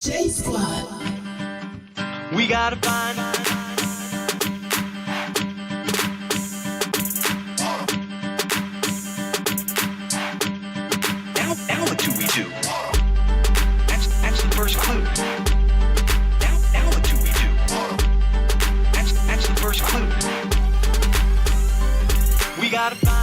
J Squad. We gotta find now what do we do? That's the first clue. Now what do we do? That's the first clue. We gotta find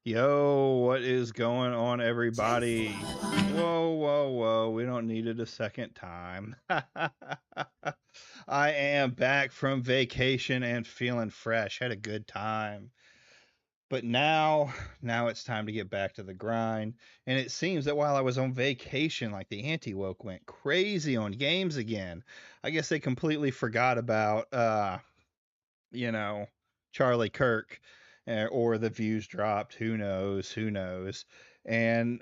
Yo, what is going on, everybody? Whoa. We don't need it a second time. I am back from vacation and feeling fresh. Had a good time. But now it's time to get back to the grind. And it seems that while I was on vacation, like the anti-woke went crazy on games again. I guess they completely forgot about, Charlie Kirk or the views dropped. Who knows? Who knows? And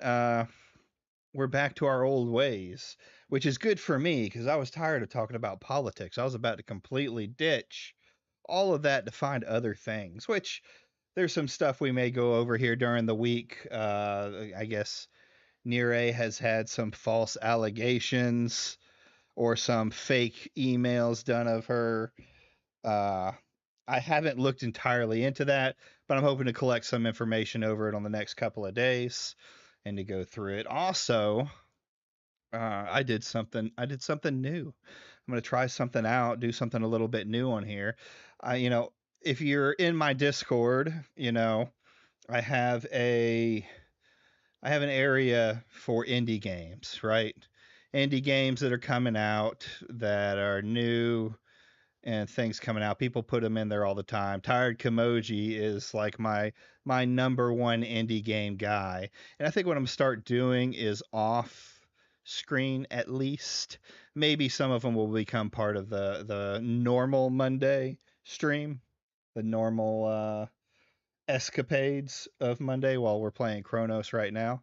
we're back to our old ways, which is good for me because I was tired of talking about politics. I was about to completely ditch all of that to find other things, which there's some stuff we may go over here during the week. I guess Nire has had some false allegations or some fake emails done of her. Uh, I haven't looked entirely into that, but I'm hoping to collect some information over it on the next couple of days and to go through it. Also, I did something. I did something new. I'm gonna try something out, do something a little bit new on here. You know, if you're in my Discord, you know, I have a I have an area for indie games, right? Indie games that are coming out that are new and things coming out. People put them in there all the time. Tired Kimoji is like my number one indie game guy. And I think what I'm gonna start doing is off screen at least. Maybe some of them will become part of the normal Monday stream, the normal escapades of Monday while we're playing Chronos right now.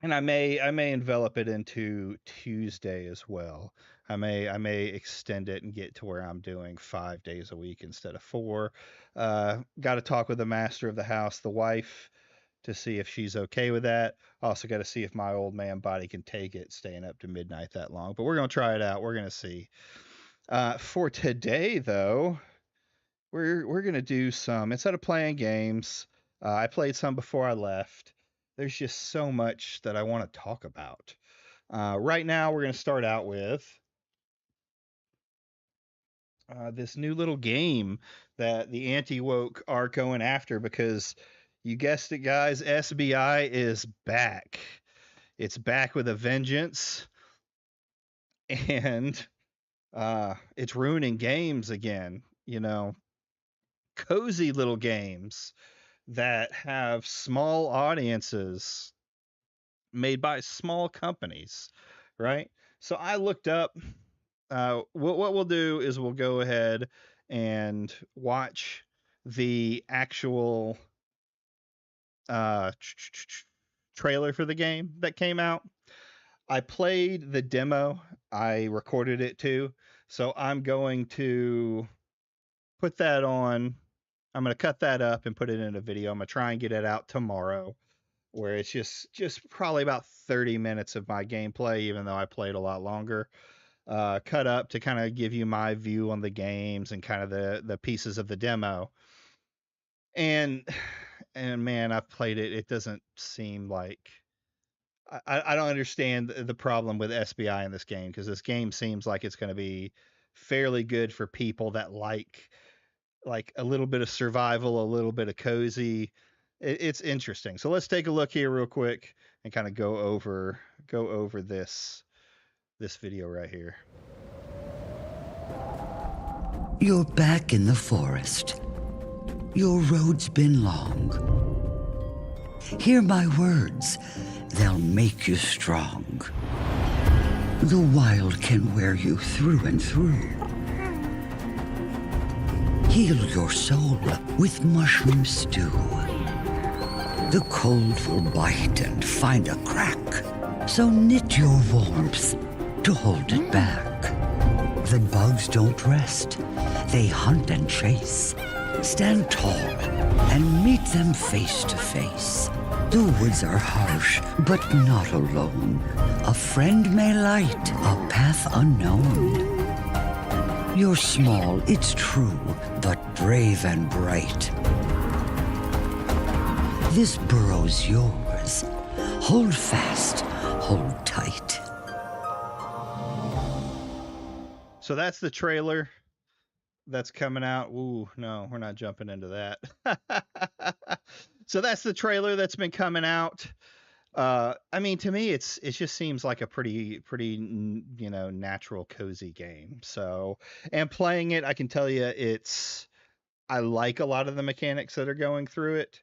And I may envelop it into Tuesday as well. I may extend it and get to where I'm doing 5 days a week instead of four. Got to talk with the master of the house, the wife, to see if she's okay with that. Also got to see if my old man body can take it staying up to midnight that long. But we're gonna try it out. We're gonna see. For today though, we're gonna do some instead of playing games. I played some before I left. There's just so much that I want to talk about. Right now, we're gonna start out with this new little game that the anti-woke are going after because you guessed it, guys, SBI is back. It's back with a vengeance, and it's ruining games again. You know, cozy little games that have small audiences made by small companies, right? So I looked up. What we'll do is we'll go ahead and watch the actual uh, trailer for the game that came out. I played the demo. I recorded it too. So I'm going to put that on. I'm going to cut that up and put it in a video. I'm going to try and get it out tomorrow where it's just probably about 30 minutes of my gameplay, even though I played a lot longer. Cut up to kind of give you my view on the games and kind of the pieces of the demo. And man, I've played it. It doesn't seem like I don't understand the problem with SBI in this game because this game seems like it's going to be fairly good for people that like a little bit of survival, a little bit of cozy. It's interesting. So let's take a look here real quick and kind of go over this video right here. You're back in the forest. Your road's been long. Hear my words. They'll make you strong. The wild can wear you through and through. Heal your soul with mushroom stew. The cold will bite and find a crack, so knit your warmth to hold it back. The bugs don't rest, they hunt and chase. Stand tall and meet them face to face. The woods are harsh, but not alone. A friend may light a path unknown. You're small, it's true, but brave and bright. This burrow's yours. Hold fast, hold tight. So that's the trailer that's coming out. Ooh, no, we're not jumping into that. So that's the trailer that's been coming out. I mean, to me, it just seems like a pretty, natural, cozy game. So, and playing it, I can tell you, I like a lot of the mechanics that are going through it.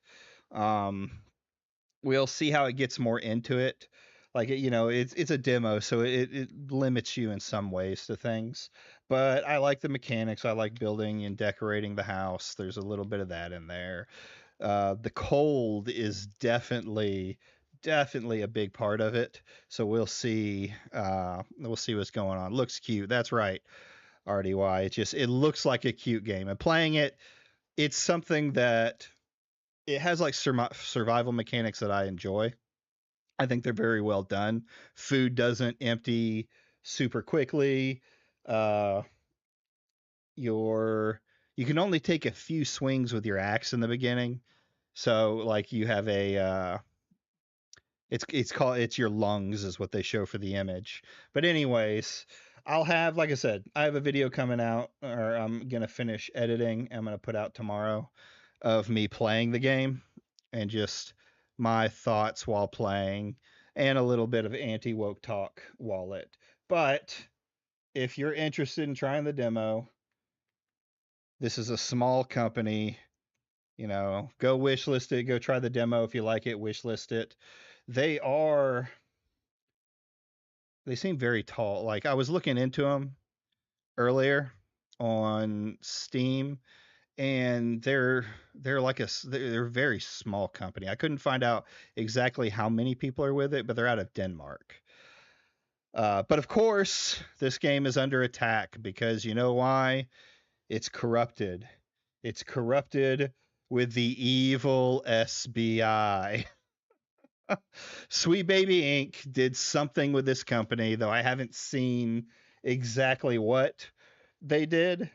We'll see how it gets more into it. Like, it's a demo, so it limits you in some ways to things. but I like the mechanics. I like building and decorating the house. There's a little bit of that in there. The cold is definitely a big part of it. So we'll see. We'll see what's going on. Looks cute. That's right, RDY. It looks like a cute game. And playing it, it's something that it has like survival mechanics that I enjoy. I think they're very well done. Food doesn't empty super quickly. Uh, your you can only take a few swings with your axe in the beginning. So like you have a it's your lungs is what they show for the image. But anyways, I'll have, like I said, I have a video coming out, or I'm gonna finish editing. I'm gonna put out tomorrow of me playing the game and just my thoughts while playing and a little bit of anti-woke talk while it. But if you're interested in trying the demo, this is a small company. Go wishlist it, go try the demo. If you like it, wishlist it. They are they seem very tall. Like I was looking into them earlier on Steam, and they're like they're a very small company. I couldn't find out exactly how many people are with it, but they're out of Denmark. But of course, this game is under attack because you know why? It's corrupted. It's corrupted with the evil SBI. Sweet Baby Inc. did something with this company, though I haven't seen exactly what they did.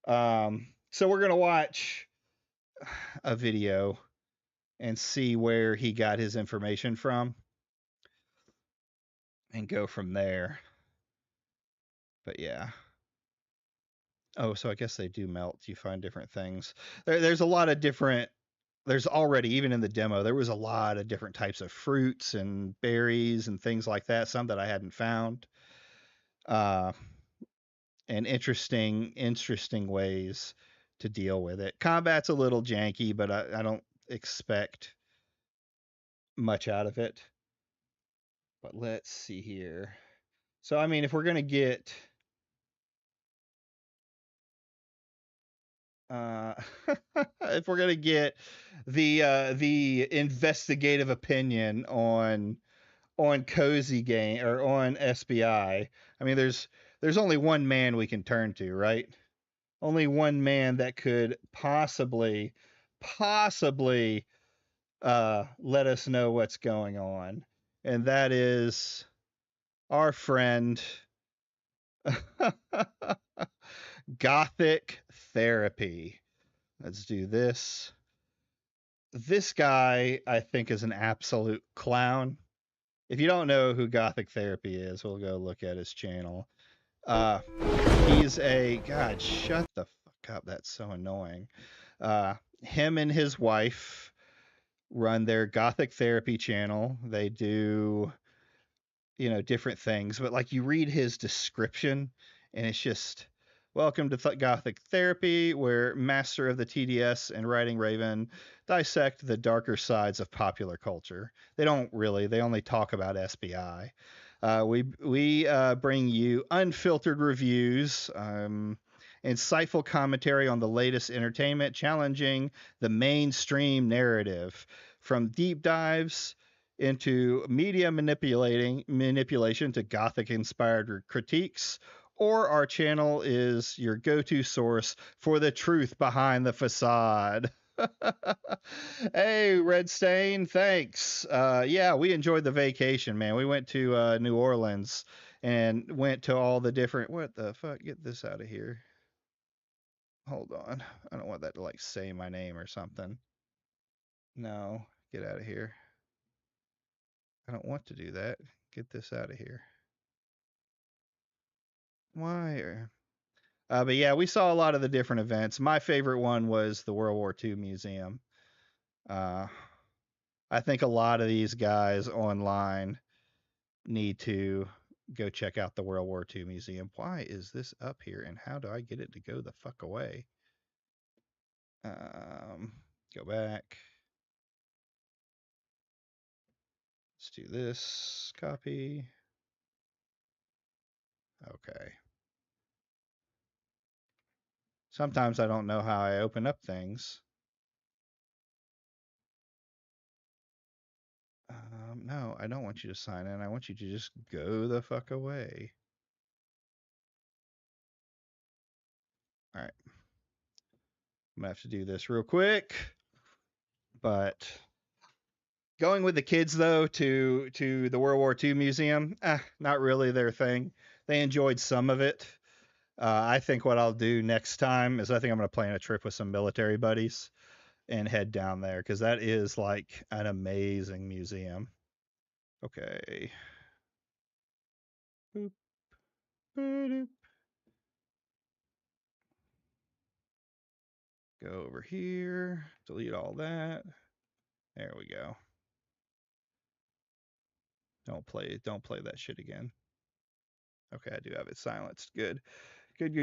So we're gonna watch a video and see where he got his information from and go from there. But yeah. Oh, so I guess they do melt. You find different things. There's a lot of different. There's already, even in the demo, there was a lot of different types of fruits and berries and things like that. Some that I hadn't found. Uh, and interesting ways to deal with it. Combat's a little janky, but I don't expect much out of it. But let's see here. So I mean, if we're gonna get uh, if we're gonna get the investigative opinion on Cozy Game or on SBI, I mean, there's only one man we can turn to, right? Only one man that could possibly let us know what's going on, and that is our friend Gothic Therapy. Let's do this. This guy, I think, is an absolute clown. If you don't know who Gothic Therapy is, we'll go look at his channel. Uh, he's a God. Shut the fuck up. That's so annoying. Him and his wife run their Gothic Therapy channel. They do, different things, but like you read his description and it's just welcome to Gothic Therapy, where Master of the TDS and Writing Raven dissect the darker sides of popular culture. They don't really, they only talk about SBI. We bring you unfiltered reviews, insightful commentary on the latest entertainment, challenging the mainstream narrative, from deep dives into media manipulation to Gothic inspired critiques. Or our channel is your go-to source for the truth behind the facade. Hey, Red Stain, thanks. Yeah, we enjoyed the vacation, man. We went to New Orleans and went to all the different. What the fuck? Get this out of here. Hold on. I don't want that to like say my name or something. No, get out of here. I don't want to do that. Get this out of here. Why? But yeah, we saw a lot of the different events. My favorite one was the World War II Museum. Uh, I think a lot of these guys online need to go check out the World War II Museum. Why is this up here, and how do I get it to go the fuck away? Go back. Let's do this. Copy. Okay. Sometimes I don't know how I open up things. No, I don't want you to sign in. I want you to just go the fuck away. All right. I'm going to have to do this real quick. But going with the kids, though, to the World War II Museum, not really their thing. They enjoyed some of it. I think what I'll do next time is I think I'm going to plan a trip with some military buddies and head down there because that is like an amazing museum. Okay. Boop, boop. Go over here, delete all that. There we go. Don't play that shit again. Okay, I do have it silenced. Good. Good.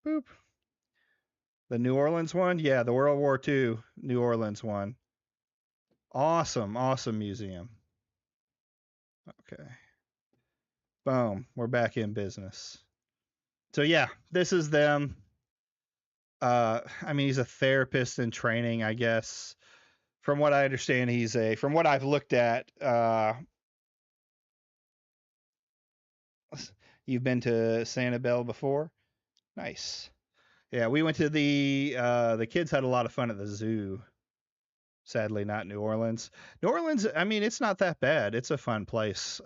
Boop. The New Orleans one? Yeah, the World War II New Orleans one. Awesome museum. Okay. Boom. We're back in business. So yeah, this is them. I mean, he's a therapist in training, I guess. From what I understand, from what I've looked at, you've been to Sanibel before? Nice. Yeah, we went to the kids had a lot of fun at the zoo. Sadly, not New Orleans. New Orleans, I mean, it's not that bad. It's a fun place.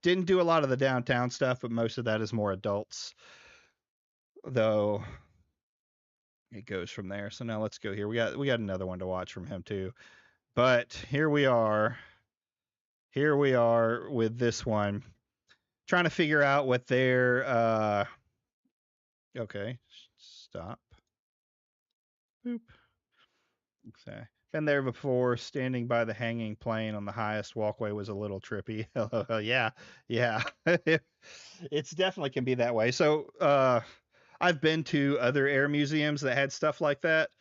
Didn't do a lot of the downtown stuff, but most of that is more adults. Though it goes from there. So now let's go here. We got another one to watch from him too. But here we are. Here we are with this one. Trying to figure out what their okay, stop. Boop. Okay. Been there before. Standing by the hanging plane on the highest walkway was a little trippy. yeah. It's definitely can be that way. So I've been to other air museums that had stuff like that.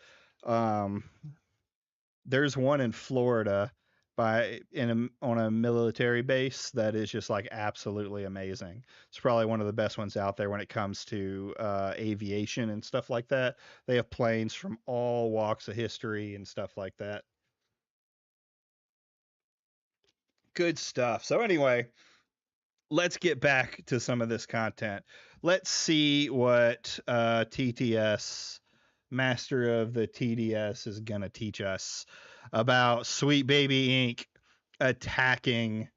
There's one in Florida on a military base that is just like absolutely amazing. It's probably one of the best ones out there when it comes to aviation and stuff like that. They have planes from all walks of history and stuff like that. Good stuff. So anyway, let's get back to some of this content. Let's see what TTS, Master of the TDS, is going to teach us about Sweet Baby Inc. attacking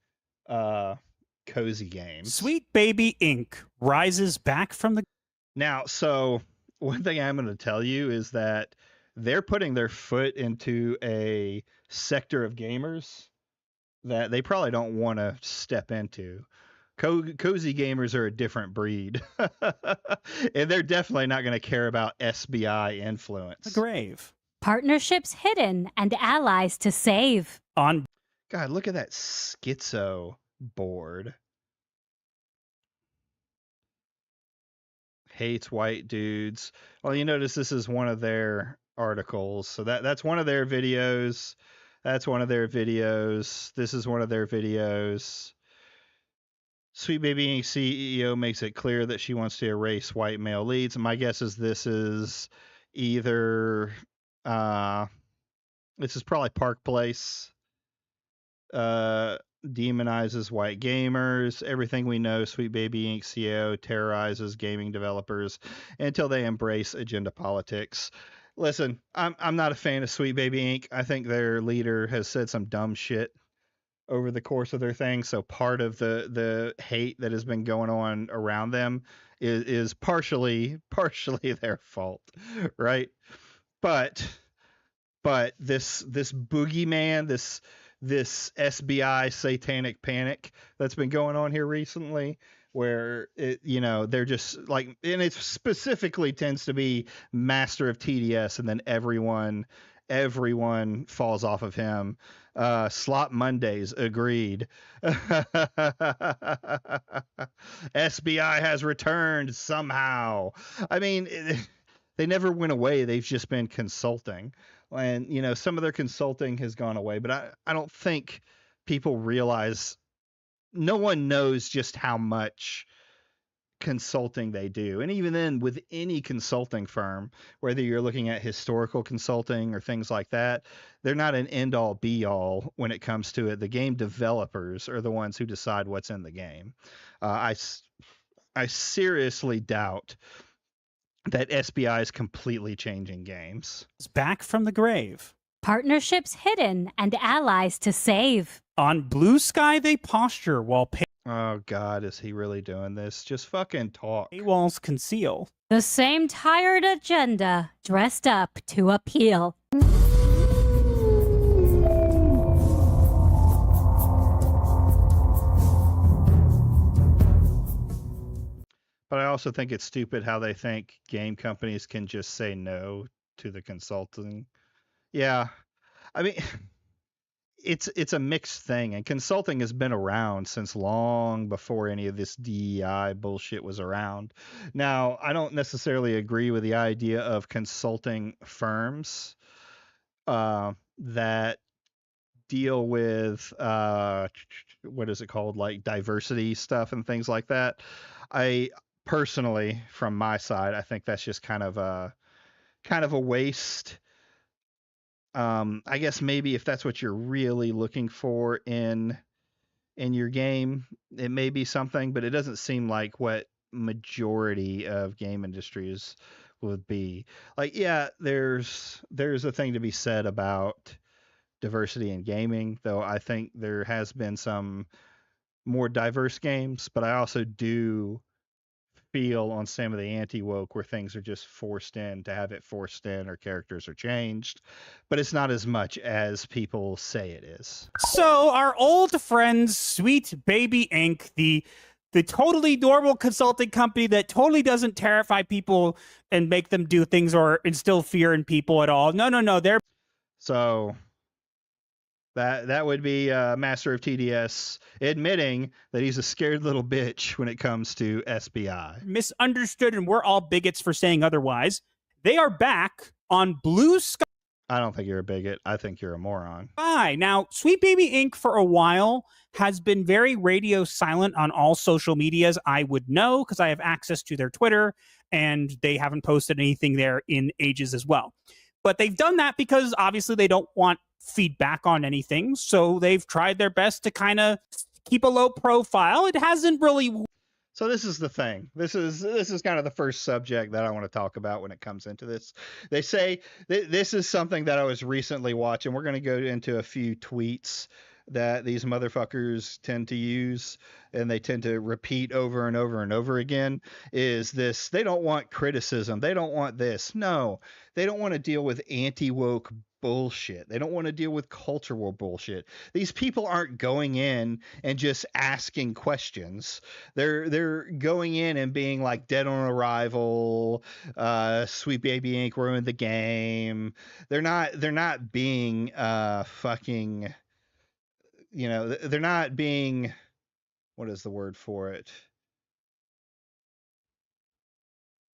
Cozy Games. Sweet Baby Inc. rises back from the... Now, so one thing I'm going to tell you is that they're putting their foot into a sector of gamers that they probably don't want to step into. Cozy gamers are a different breed. And they're definitely not going to care about SBI influence. The grave. Partnerships hidden and allies to save. On God, look at that schizo board. Hates white dudes. Well, you notice this is one of their articles. So that's one of their videos. That's one of their videos. This is one of their videos. Sweet Baby Inc. CEO makes it clear that she wants to erase white male leads. My guess is this is either this is probably Park Place. Demonizes white gamers. Everything we know, Sweet Baby Inc. CEO terrorizes gaming developers until they embrace agenda politics. Listen, I'm not a fan of Sweet Baby Inc. I think their leader has said some dumb shit over the course of their thing. So part of the hate that has been going on around them is partially their fault, right? But this boogeyman, this SBI satanic panic that's been going on here recently, where they're just like, and it specifically tends to be Master of TDS, and then everyone falls off of him. Slot Mondays, agreed. SBI has returned somehow. I mean, they never went away. They've just been consulting. And, some of their consulting has gone away, but I don't think people realize, no one knows just how much consulting they do. And even then, with any consulting firm, whether you're looking at historical consulting or things like that, they're not an end all be all when it comes to it. The game developers are the ones who decide what's in the game. I seriously doubt that SBI is completely changing games. Back from the grave. Partnerships hidden and allies to save. On Blue Sky, they posture while Oh God, is he really doing this? Just fucking talk. paywalls conceal. The same tired agenda dressed up to appeal. But I also think it's stupid how they think game companies can just say no to the consulting. Yeah. I mean, it's a mixed thing, and consulting has been around since long before any of this DEI bullshit was around. Now, I don't necessarily agree with the idea of consulting firms that deal with what is it called, like diversity stuff and things like that. I personally, from my side, I think that's just kind of a waste. I guess maybe if that's what you're really looking for in your game, it may be something, but it doesn't seem like what majority of game industries would be. Like, yeah, there's a thing to be said about diversity in gaming, though I think there has been some more diverse games, but I also do feel on some of the anti-woke where things are just forced in to have it forced in, or characters are changed, but it's not as much as people say it is. So our old friends, Sweet Baby Inc., the totally normal consulting company that totally doesn't terrify people and make them do things or instill fear in people at all. No, they're So that would be MasterofTDS admitting that he's a scared little bitch when it comes to SBI. misunderstood, and we're all bigots for saying otherwise. They are back on Blue Sky. I don't think you're a bigot. I think you're a moron. Now, Sweet Baby Inc. for a while has been very radio silent on all social medias. I would know because I have access to their Twitter, and they haven't posted anything there in ages as well. But they've done that because obviously they don't want feedback on anything. So they've tried their best to kind of keep a low profile. It hasn't really. So this is the thing. This is kind of the first subject that I want to talk about when it comes into this. They say this is something that I was recently watching. We're going to go into a few tweets that these motherfuckers tend to use, and they tend to repeat over and over and over again, is this: they don't want criticism. They don't want this. No, they don't want to deal with anti-woke bullshit. They don't want to deal with cultural bullshit. These people aren't going in and just asking questions. They're going in and being like dead on arrival, Sweet Baby Inc. ruined the game. They're not being fucking, you know, they're not being, what is the word for it?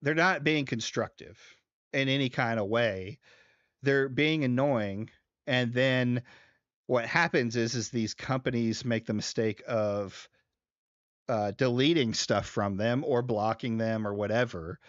They're not being constructive in any kind of way. They're being annoying, and then what happens is these companies make the mistake of deleting stuff from them or blocking them or whatever,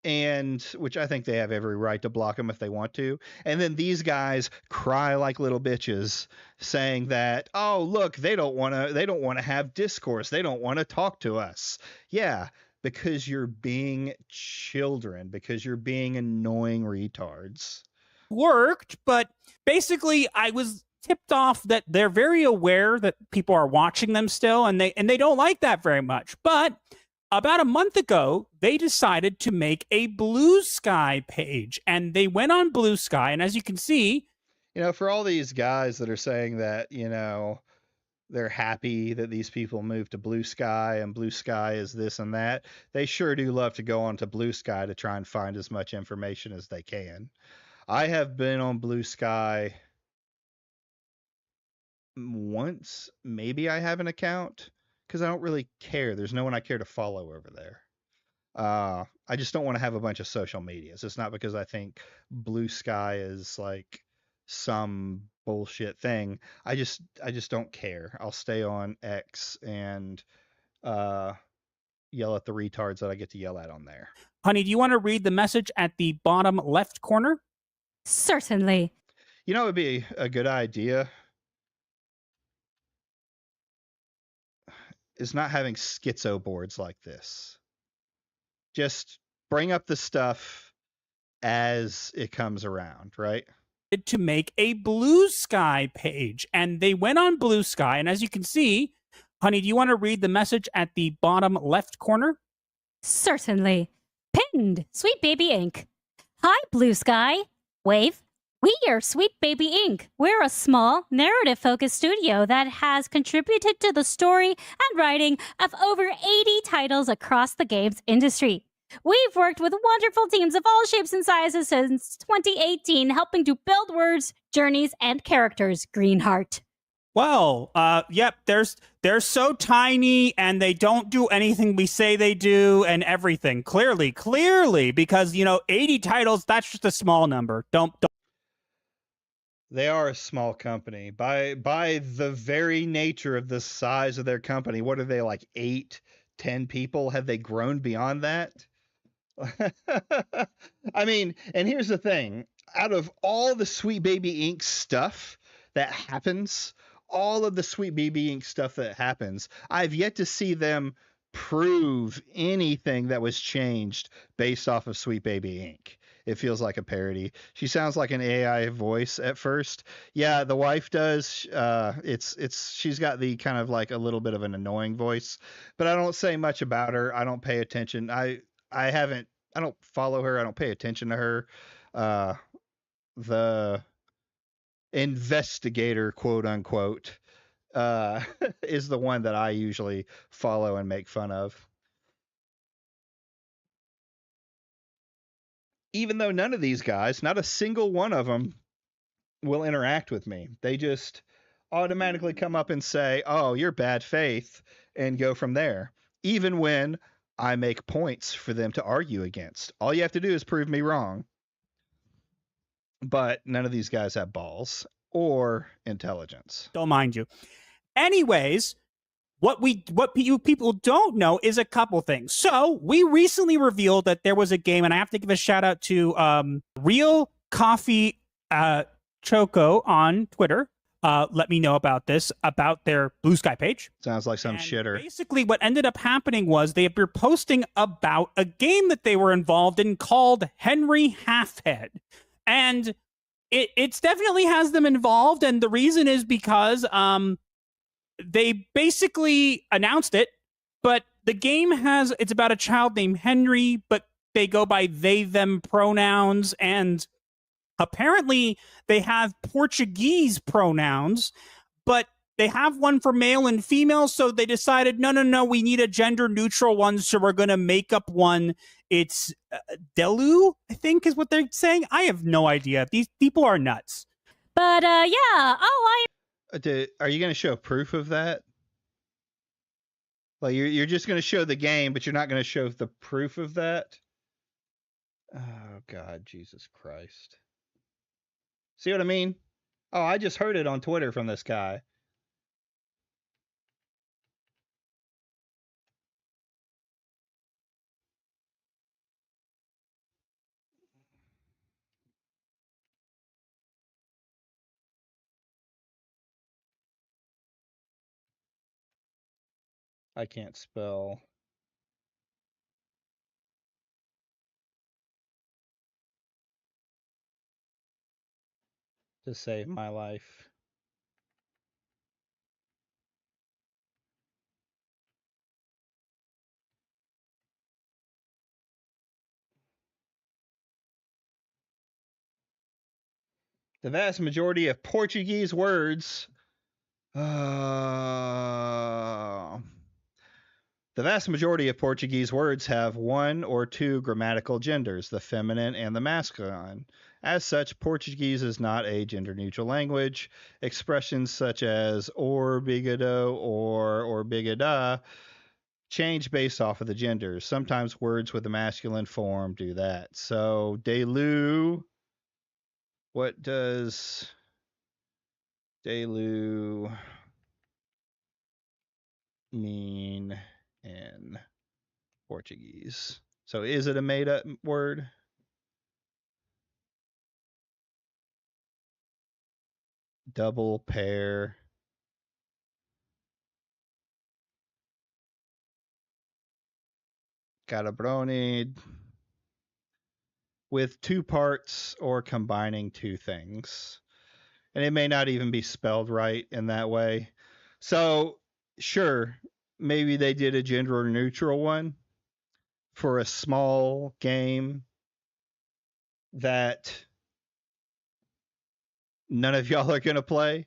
and which I think they have every right to block them if they want to. And then these guys cry like little bitches, saying that, oh look, they don't want to have discourse, they don't want to talk to us. Yeah, because you're being children, because you're being annoying retards. Worked, but basically I was tipped off that they're very aware that people are watching them still, and they don't like that very much. But about a month ago, they decided to make a Blue Sky page, and they went on Blue Sky, and as you can see, you know, for all these guys that are saying that, you know, they're happy that these people moved to Blue Sky and Blue Sky is this and that, they sure do love to go onto Blue Sky to try and find as much information as they can. I have been on Blue Sky once. Maybe I have an account because I don't really care. There's no one I care to follow over there. I just don't want to have a bunch of social medias. It's not because I think Blue Sky is like some bullshit thing. I just don't care. I'll stay on X and yell at the retards that I get to yell at on there. Honey, do you want to read the message at the bottom left corner? Certainly. You know, it would be a good idea is not having schizo boards like this. Just bring up the stuff as it comes around, right? To make a Blue Sky page. And they went on Blue Sky. And as you can see, honey, do you want to read the message at the bottom left corner? Certainly. Pinned, Sweet Baby Inc. Hi, Blue Sky. Wave. We are Sweet Baby Inc. We're a small, narrative-focused studio that has contributed to the story and writing of over 80 titles across the games industry. We've worked with wonderful teams of all shapes and sizes since 2018, helping to build words, journeys, and characters. Greenheart. Well, yep, they're so tiny and they don't do anything we say they do and everything. Clearly, because, 80 titles, that's just a small number. Don't. They are a small company. By the very nature of the size of their company, what are they, like 8, 10 people? Have they grown beyond that? I mean, and here's the thing. Out of all the Sweet Baby Inc. stuff that happens, all of the Sweet Baby Inc. stuff that happens, I've yet to see them prove anything that was changed based off of Sweet Baby Inc. It feels like a parody. She sounds like an AI voice at first. Yeah, the wife does. She's got the kind of like a little bit of an annoying voice, but I don't say much about her. I don't pay attention. I don't follow her. I don't pay attention to her. The investigator, quote unquote, is the one that I usually follow and make fun of. Even though none of these guys, not a single one of them, will interact with me. They just automatically come up and say, "Oh, you're bad faith," and go from there. Even when I make points for them to argue against. All you have to do is prove me wrong. But none of these guys have balls or intelligence. Don't mind you. Anyways, what you people don't know is a couple things. So we recently revealed that there was a game, and I have to give a shout out to Real Coffee Choco on Twitter. Let me know about this, about their Blue Sky page. Sounds like some shitter. Basically, what ended up happening was they were posting about a game that they were involved in called Henry Halfhead. And it's definitely has them involved. And the reason is because they basically announced it, but the game it's about a child named Henry, but they go by they, them pronouns, and apparently they have Portuguese pronouns, but they have one for male and female, so they decided, no, we need a gender-neutral one, so we're going to make up one. It's Delu, I think is what they're saying. I have no idea. These people are nuts. But, yeah. Are you going to show proof of that? Like, you're just going to show the game, but you're not going to show the proof of that? Oh, God, Jesus Christ. See what I mean? Oh, I just heard it on Twitter from this guy. I can't spell. To save my life. The vast majority of Portuguese words. The vast majority of Portuguese words have one or two grammatical genders, the feminine and the masculine. As such, Portuguese is not a gender-neutral language. Expressions such as obrigado or obrigada change based off of the genders. Sometimes words with the masculine form do that. So, delu, what does delu mean in Portuguese. So is it a made up word? Double, pair. Calabroni. With two parts or combining two things. And it may not even be spelled right in that way. So, sure, maybe they did a gender neutral one for a small game that none of y'all are going to play.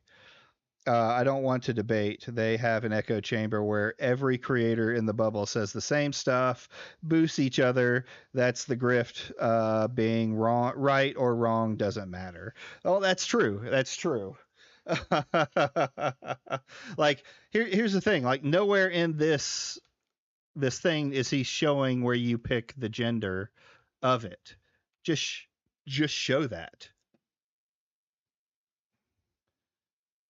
I don't want to debate. They have an echo chamber where every creator in the bubble says the same stuff, boosts each other. That's the grift. Being wrong, right or wrong doesn't matter. Oh, that's true. That's true. Like here's the thing. Like nowhere in this thing is he showing where you pick the gender of it. Just show that.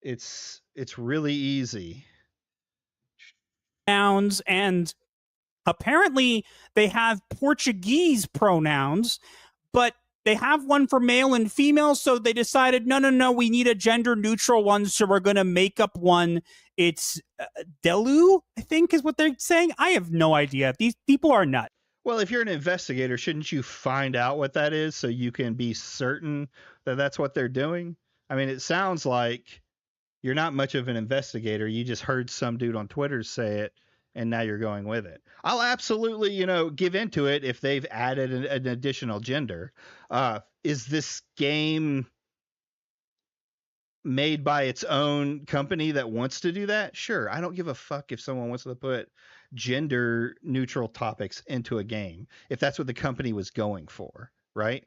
It's really easy. Pronouns, and apparently they have Portuguese pronouns, but they have one for male and female, so they decided, no, we need a gender neutral one, so we're going to make up one. It's Delu, I think is what they're saying. I have no idea. These people are nuts. Well, if you're an investigator, shouldn't you find out what that is so you can be certain that that's what they're doing? I mean, it sounds like you're not much of an investigator. You just heard some dude on Twitter say it, and now you're going with it. I'll absolutely, give into it if they've added an additional gender. Is this game made by its own company that wants to do that? Sure. I don't give a fuck if someone wants to put gender neutral topics into a game, if that's what the company was going for, right?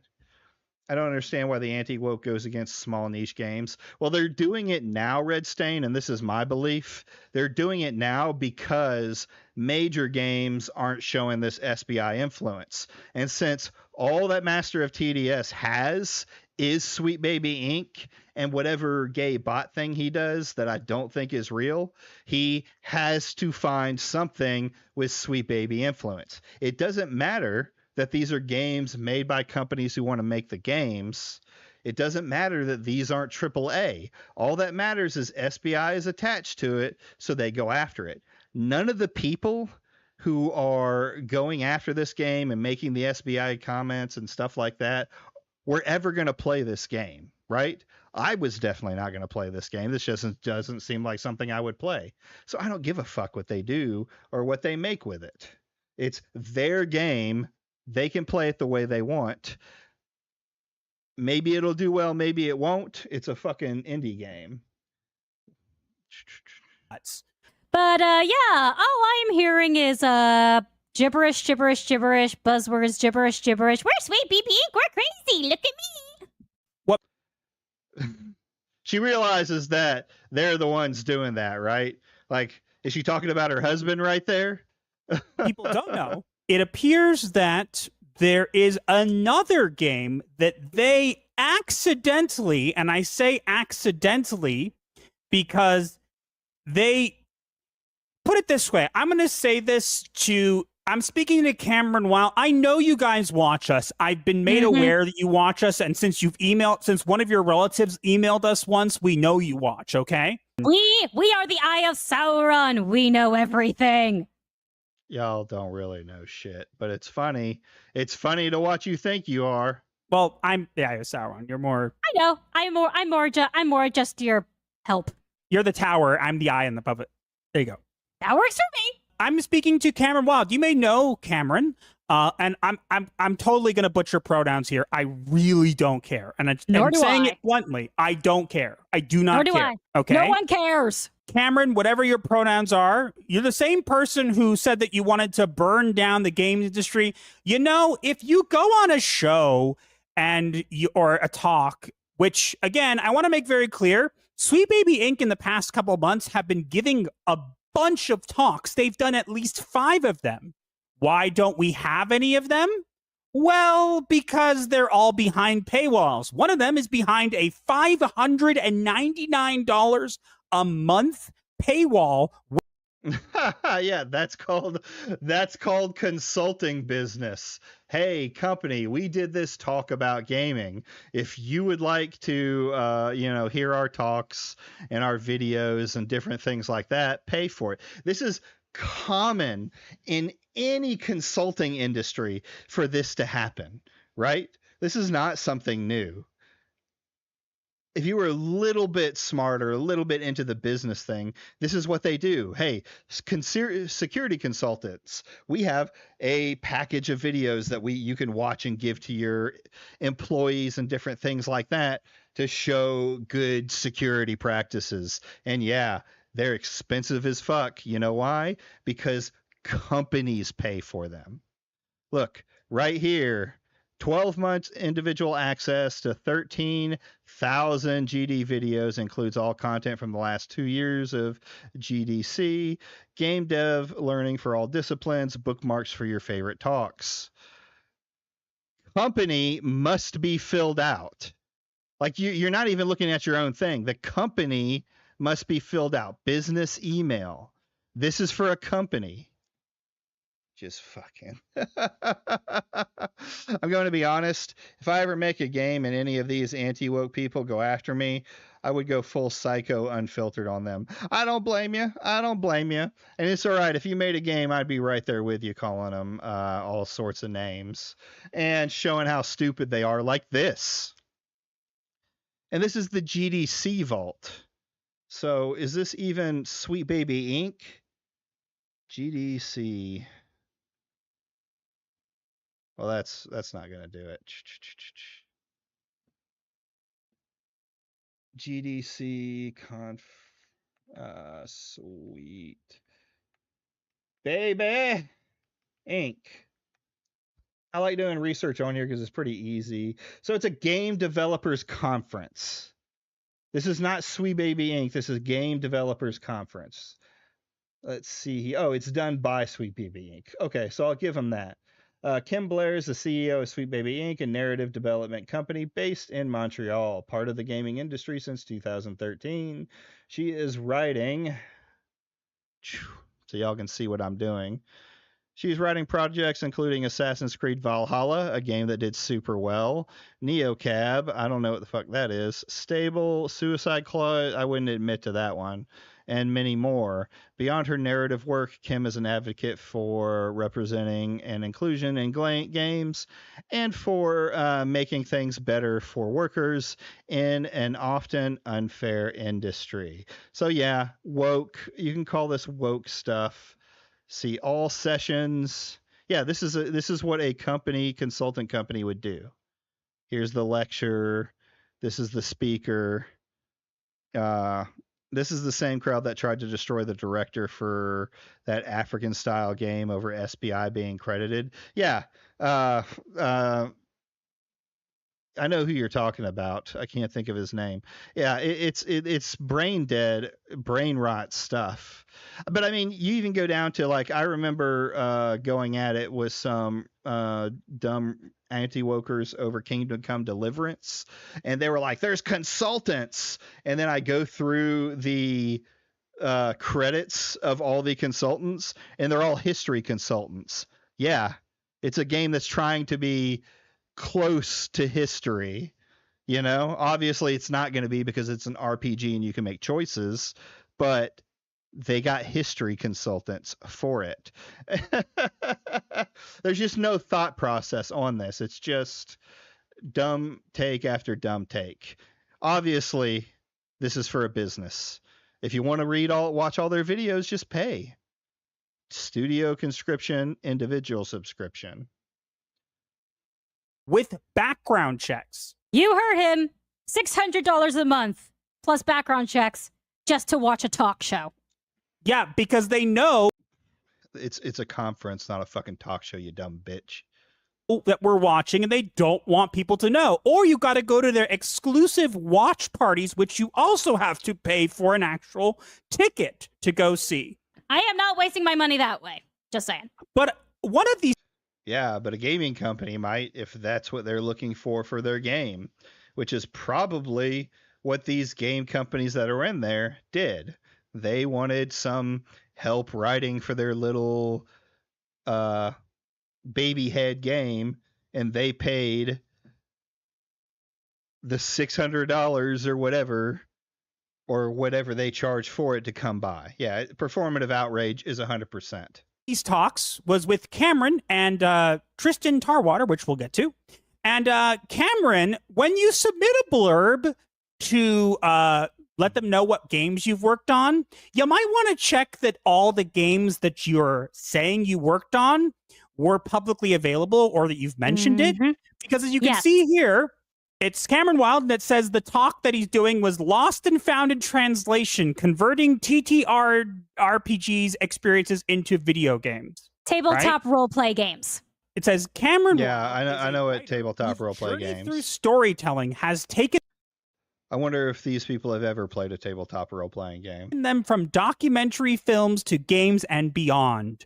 I don't understand why the anti-woke goes against small niche games. Well, they're doing it now, Red Stain, and this is my belief. They're doing it now because major games aren't showing this SBI influence. And since all that MasterofTDS has is Sweet Baby Inc. and whatever gay bot thing he does that I don't think is real, he has to find something with Sweet Baby influence. It doesn't matter that these are games made by companies who want to make the games. It doesn't matter that these aren't AAA. All that matters is SBI is attached to it, so they go after it. None of the people who are going after this game and making the SBI comments and stuff like that were ever going to play this game, right? I was definitely not going to play this game. This just doesn't seem like something I would play. So I don't give a fuck what they do or what they make with it. It's their game. They can play it the way they want. Maybe it'll do well, maybe it won't. It's a fucking indie game. But yeah, all I'm hearing is gibberish, buzzwords, gibberish. We're Sweet Baby Inc. We're crazy. Look at me. What? She realizes that they're the ones doing that, right? Like, is she talking about her husband right there? People don't know. It appears that there is another game that they accidentally, and I say accidentally because they put it this way. I'm going to say this I'm speaking to Cameron Weil. I know you guys watch us. I've been made aware that you watch us. And since since one of your relatives emailed us once, we know you watch. Okay. We are the Eye of Sauron. We know everything. Y'all don't really know shit, but it's funny. It's funny to watch you think you are. Well, I'm the Eye of Sauron. You're more. I know. I'm more just your help. You're the tower. I'm the eye and the puppet. There you go. That works for me. I'm speaking to Cameron Wild. You may know Cameron, and I'm totally gonna butcher pronouns here. I really don't care, and I'm saying it bluntly. I don't care. I do not care. Okay. No one cares. Cameron, whatever your pronouns are, you're the same person who said that you wanted to burn down the game industry. You know, if you go on a show or a talk, which again, I want to make very clear, Sweet Baby Inc. in the past couple of months have been giving a bunch of talks. They've done at least 5 of them. Why don't we have any of them? Well, because they're all behind paywalls. One of them is behind a $599 a month paywall. Yeah, that's called consulting business. Hey, company, we did this talk about gaming. If you would like to, hear our talks and our videos and different things like that, pay for it. This is common in any consulting industry for this to happen, right? This is not something new. If you were a little bit smarter, a little bit into the business thing, this is what they do. Hey, security consultants, we have a package of videos that you can watch and give to your employees and different things like that to show good security practices. And yeah, they're expensive as fuck. You know why? Because companies pay for them. Look, right here, 12 months individual access to 13,000 GD videos, includes all content from the last 2 years of GDC, game dev learning for all disciplines, bookmarks for your favorite talks. Company must be filled out. Like you're not even looking at your own thing. The company must be filled out. Business email. This is for a company. Just fucking. I'm going to be honest. If I ever make a game and any of these anti-woke people go after me, I would go full psycho unfiltered on them. I don't blame you. And it's all right. If you made a game, I'd be right there with you, calling them all sorts of names and showing how stupid they are, like this. And this is the GDC vault. So is this even Sweet Baby Inc? GDC. Well, that's not going to do it. GDC Sweet Baby Inc. I like doing research on here because it's pretty easy. So it's a game developers conference. This is not Sweet Baby Inc. This is Game Developers Conference. Let's see. Oh, it's done by Sweet Baby Inc. Okay, so I'll give them that. Kim Blair is the CEO of Sweet Baby Inc., a narrative development company based in Montreal, part of the gaming industry since 2013. She is writing, so y'all can see what I'm doing. She's writing projects including Assassin's Creed Valhalla, a game that did super well, NeoCab, I don't know what the fuck that is, Stable, Suicide Clause, I wouldn't admit to that one, and many more. Beyond her narrative work, Kim is an advocate for representing and inclusion in games and for making things better for workers in an often unfair industry. So yeah, woke, you can call this woke stuff. See all sessions. Yeah, this is what a consultant company would do. Here's the lecture. This is the speaker. This is the same crowd that tried to destroy the director for that African style game over SBI being credited. Yeah. I know who you're talking about. I can't think of his name. Yeah, it's brain dead, brain rot stuff. But I mean, you even go down to, like, I remember going at it with some dumb anti-wokers over Kingdom Come Deliverance, and they were like, there's consultants. And then I go through the credits of all the consultants, and they're all history consultants. Yeah, it's a game that's trying to be close to history. You know, obviously it's not going to be because it's an RPG and you can make choices, but they got history consultants for it. There's just no thought process on this. It's just dumb take after dumb take. Obviously, this is for a business. If you want to watch all their videos, just pay. Studio conscription, individual subscription. With background checks. You heard him. $600 a month plus background checks just to watch a talk show. Yeah, because they know it's a conference, not a fucking talk show, you dumb bitch. That we're watching, and they don't want people to know. Or you got to go to their exclusive watch parties, which you also have to pay for an actual ticket to go see. I am not wasting my money that way. Just saying. But one of these... Yeah, but a gaming company might, if that's what they're looking for their game, which is probably what these game companies that are in there did. They wanted some help writing for their little baby head game, and they paid the $600 or whatever they charge for it to come by. Yeah, performative outrage is 100%. These talks was with Cameron and Tristan Tarwater, which we'll get to. And Cameron, when you submit a blurb to let them know what games you've worked on, you might want to check that all the games that you're saying you worked on were publicly available or that you've mentioned it. Because as you can see here, it's Cameron Wild that says the talk that he's doing was Lost and Found in Translation, converting TTRPGs experiences into video games. Tabletop role-play games. It says Cameron Yeah, Wild I know what tabletop role-play games. Through storytelling has taken I wonder if these people have ever played a tabletop role-playing game. them from documentary films to games and beyond,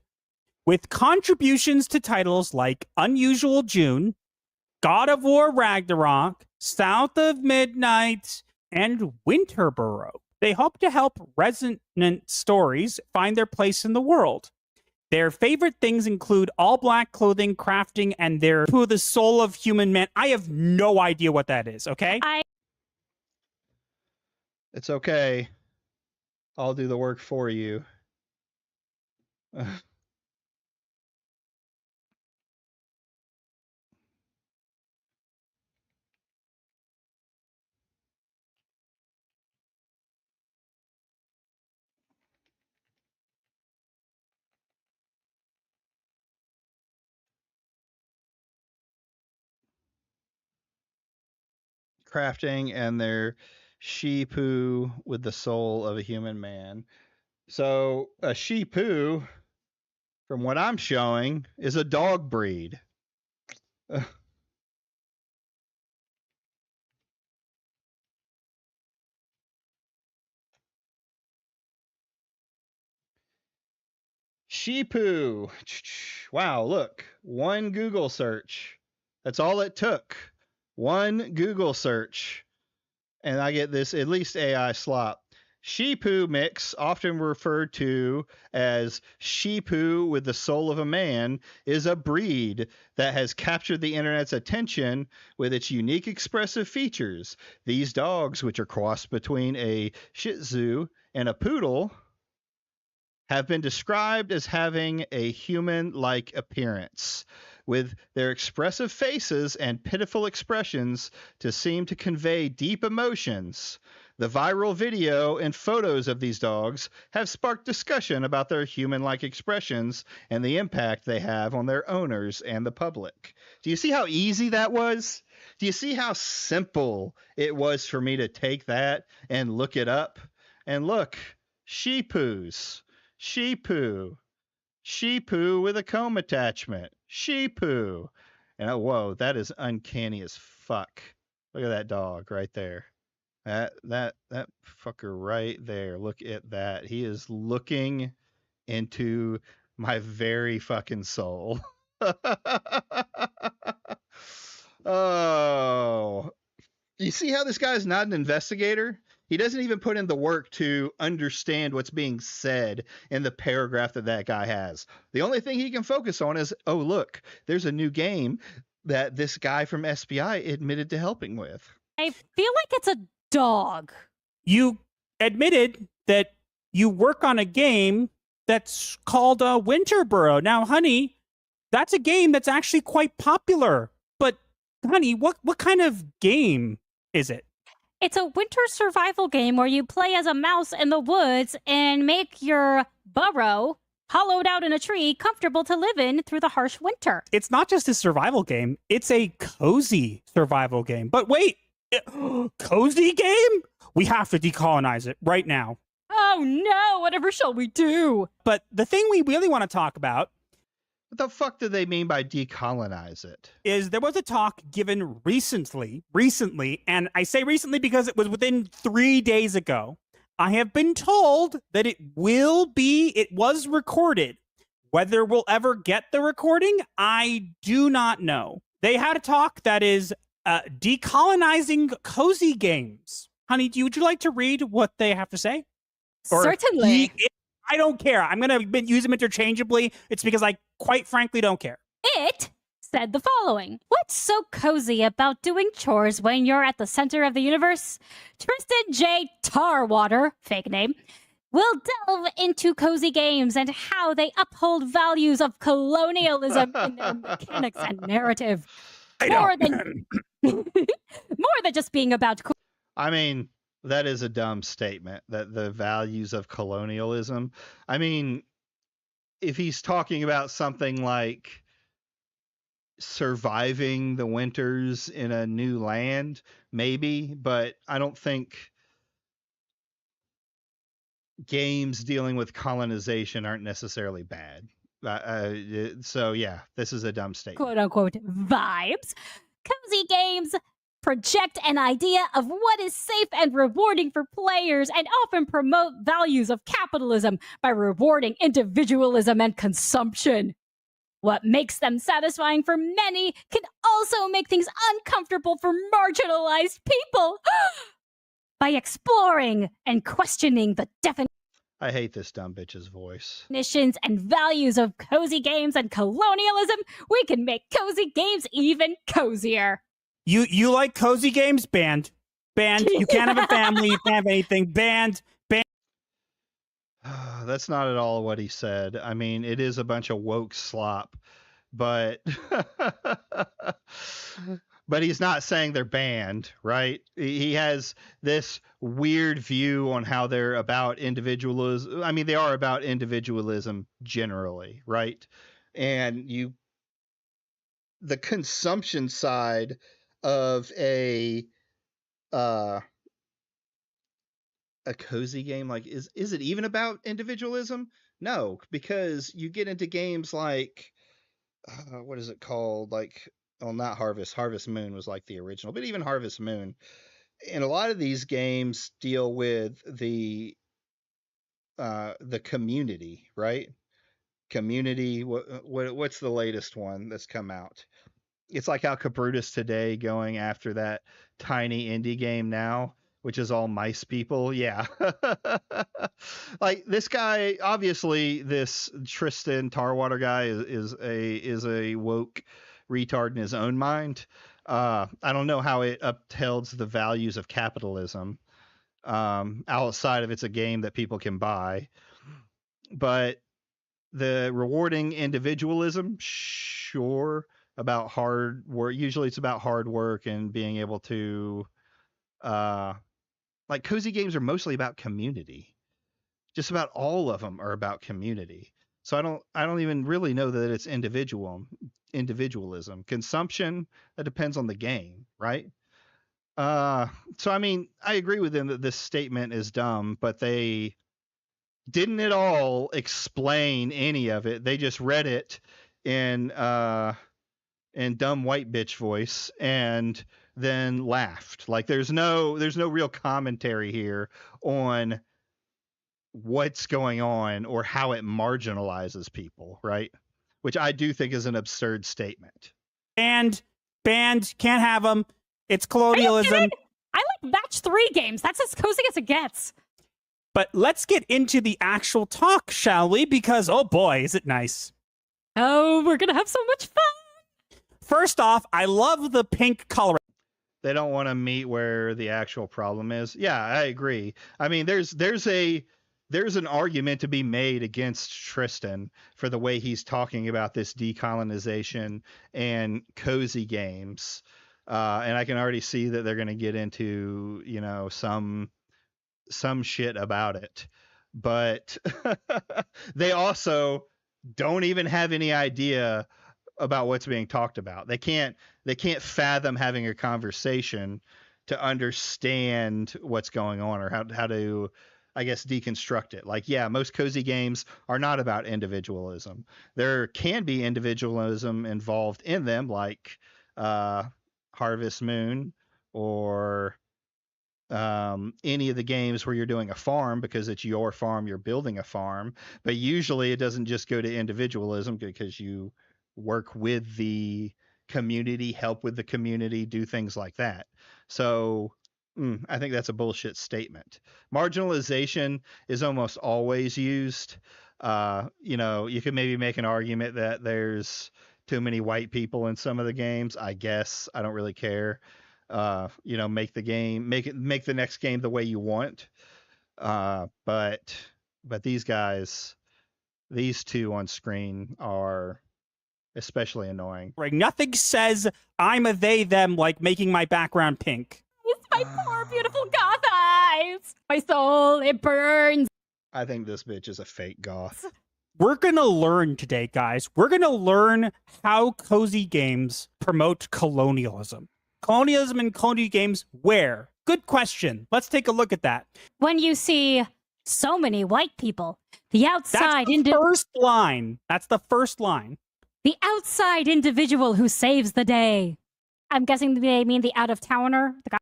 with contributions to titles like Unusual June, God of War Ragnarok, South of Midnight, and Winterborough. They hope to help resonant stories find their place in the world. Their favorite things include all black clothing, crafting, and their to the soul of human man. I have no idea what that is, okay? It's okay. I'll do the work for you. Crafting and their sheepoo with the soul of a human man. So a sheepoo, from what I'm showing, is a dog breed. Sheepoo. Wow, look. One Google search. That's all it took. One Google search. And I get this, at least AI slop. Sheepoo mix, often referred to as sheepoo with the soul of a man, is a breed that has captured the internet's attention with its unique expressive features. These dogs, which are crossed between a Shih Tzu and a poodle, have been described as having a human-like appearance, with their expressive faces and pitiful expressions to seem to convey deep emotions. The viral video and photos of these dogs have sparked discussion about their human-like expressions and the impact they have on their owners and the public. Do you see how easy that was? Do you see how simple it was for me to take that and look it up? And look, sheepoos. Sheepoo. Sheepoo with a comb attachment. Sheepoo. And whoa, that is uncanny as fuck. Look at that dog right there. That fucker right there. Look at that. He is looking into my very fucking soul. Oh. You see how this guy's not an investigator? He doesn't even put in the work to understand what's being said in the paragraph that guy has. The only thing he can focus on is, oh, look, there's a new game that this guy from SBI admitted to helping with. I feel like it's a dog. You admitted that you work on a game that's called Winterborough. Now, honey, that's a game that's actually quite popular. But, honey, what kind of game is it? It's a winter survival game where you play as a mouse in the woods and make your burrow, hollowed out in a tree, comfortable to live in through the harsh winter. It's not just a survival game. It's a cozy survival game. But wait, cozy game? We have to decolonize it right now. Oh no, whatever shall we do? But the thing we really want to talk about What the fuck do they mean by decolonize it? is there was a talk given recently, and I say recently because it was within 3 days ago. I have been told that it was recorded. Whether we'll ever get the recording, I do not know. They had a talk that is decolonizing cozy games. Honey, would you like to read what they have to say? Certainly. I don't care. I'm going to use them interchangeably. It's because I quite frankly don't care. It said the following. What's so cozy about doing chores when you're at the center of the universe? Tristan J. Tarwater, fake name, will delve into cozy games and how they uphold values of colonialism in their mechanics and narrative. More than just being about cool. I mean, that is a dumb statement, that the values of colonialism. I mean, if he's talking about something like surviving the winters in a new land, maybe, but I don't think games dealing with colonization aren't necessarily bad. So yeah, this is a dumb statement. Quote unquote vibes. Cozy games project an idea of what is safe and rewarding for players and often promote values of capitalism by rewarding individualism and consumption. What makes them satisfying for many can also make things uncomfortable for marginalized people. By exploring and questioning the I hate this dumb bitch's voice. definitions and values of cozy games and colonialism, we can make cozy games even cozier. You like cozy games? Banned. You can't have a family. You can't have anything. Banned. That's not at all what he said. I mean, it is a bunch of woke slop, but but he's not saying they're banned, right? He has this weird view on how they're about individualism. I mean, they are about individualism generally, right? And the consumption side of a cozy game, like, is it even about individualism? No, because you get into games like what is it called? Like, well, not Harvest Moon was like the original, but even Harvest Moon, and a lot of these games deal with the community, right? Community. What's the latest one that's come out? It's like Alcabrutus today going after that tiny indie game now, which is all mice people. Yeah. Like, this guy, obviously this Tristan Tarwater guy is a woke retard in his own mind. I don't know how it upholds the values of capitalism outside of it's a game that people can buy. But the rewarding individualism, sure, about hard work. Usually it's about hard work and being able to like, cozy games are mostly about community. Just about all of them are about community. So I don't even really know that it's individualism. Consumption, that depends on the game, right? So I mean, I agree with him that this statement is dumb, but they didn't at all explain any of it. They just read it in dumb white bitch voice and then laughed. Like, there's no real commentary here on what's going on or how it marginalizes people, right? Which I do think is an absurd statement. Banned, can't have them. It's colonialism. I like match 3 games. That's as cozy as it gets. But let's get into the actual talk, shall we? Because, oh boy, is it nice. Oh, we're going to have so much fun. First off, I love the pink color. They don't want to meet where the actual problem is. Yeah, I agree. I mean, there's an argument to be made against Tristan for the way he's talking about this decolonization and cozy games. And I can already see that they're going to get into, some shit about it. But they also don't even have any idea about what's being talked about. They can't fathom having a conversation to understand what's going on or how to, I guess, deconstruct it. Like, yeah, most cozy games are not about individualism. There can be individualism involved in them, like Harvest Moon or any of the games where you're doing a farm because it's your farm, you're building a farm. But usually it doesn't just go to individualism because you work with the community, help with the community, do things like that. So I think that's a bullshit statement. Marginalization is almost always used. You could maybe make an argument that there's too many white people in some of the games. I guess I don't really care. Make the next game the way you want. But these guys, these two on screen are especially annoying. Right. Nothing says I'm a they them like making my background pink. It's my poor, beautiful goth eyes. My soul, it burns. I think this bitch is a fake goth. We're going to learn today, guys. We're going to learn how cozy games promote colonialism. Colonialism in cozy games, where? Good question. Let's take a look at that. When you see so many white people, the outside That's the first line. That's the first line. The outside individual who saves the day. I'm guessing they mean the out-of-towner. The guy.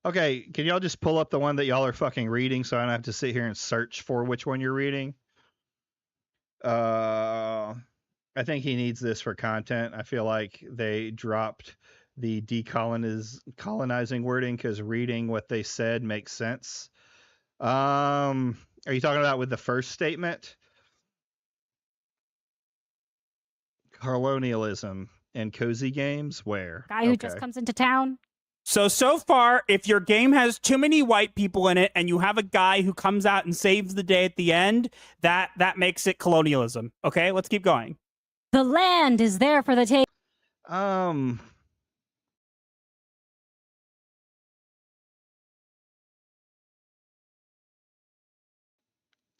Okay, can y'all just pull up the one that y'all are fucking reading so I don't have to sit here and search for which one you're reading? I think he needs this for content. I feel like they dropped the colonizing wording because reading what they said makes sense. Are you talking about with the first statement? Colonialism and cozy games? Where? Guy who just comes into town. So far, if your game has too many white people in it and you have a guy who comes out and saves the day at the end, that makes it colonialism. Okay, let's keep going. The land is there for the take.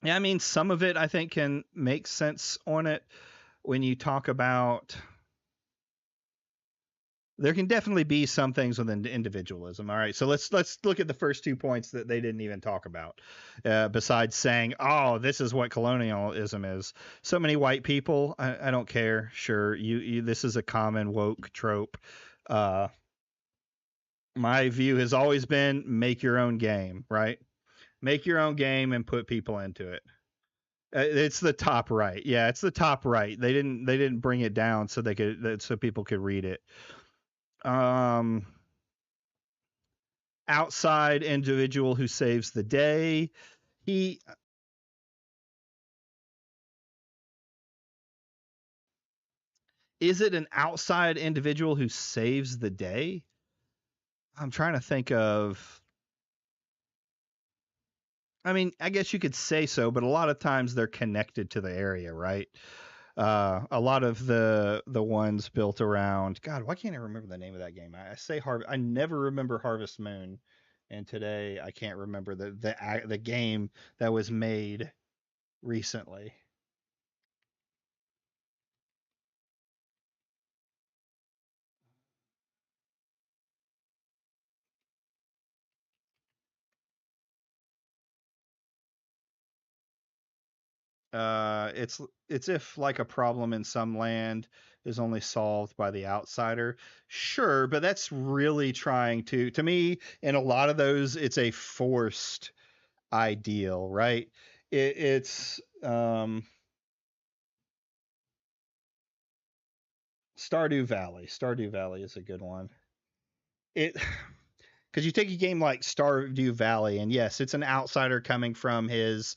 Yeah, I mean, some of it I think can make sense on it when you talk about. There can definitely be some things within individualism. All right, so let's look at the first 2 points that they didn't even talk about. Besides saying, "Oh, this is what colonialism is." So many white people. I don't care. Sure, you this is a common woke trope. My view has always been make your own game, right? Make your own game and put people into it. It's the top right. Yeah, it's the top right. They didn't bring it down so people could read it. Outside individual who saves the day. Is it an outside individual who saves the day? I'm trying to think of. I mean, I guess you could say so, but a lot of times they're connected to the area, right? A lot of the ones built around. God, why can't I remember the name of that game? I say I never remember Harvest Moon, and today I can't remember the game that was made recently. It's if like a problem in some land is only solved by the outsider. Sure, but that's really trying to me, in a lot of those, it's a forced ideal, right? It's Stardew Valley. Stardew Valley is a good one. Because you take a game like Stardew Valley, and yes, it's an outsider coming from his.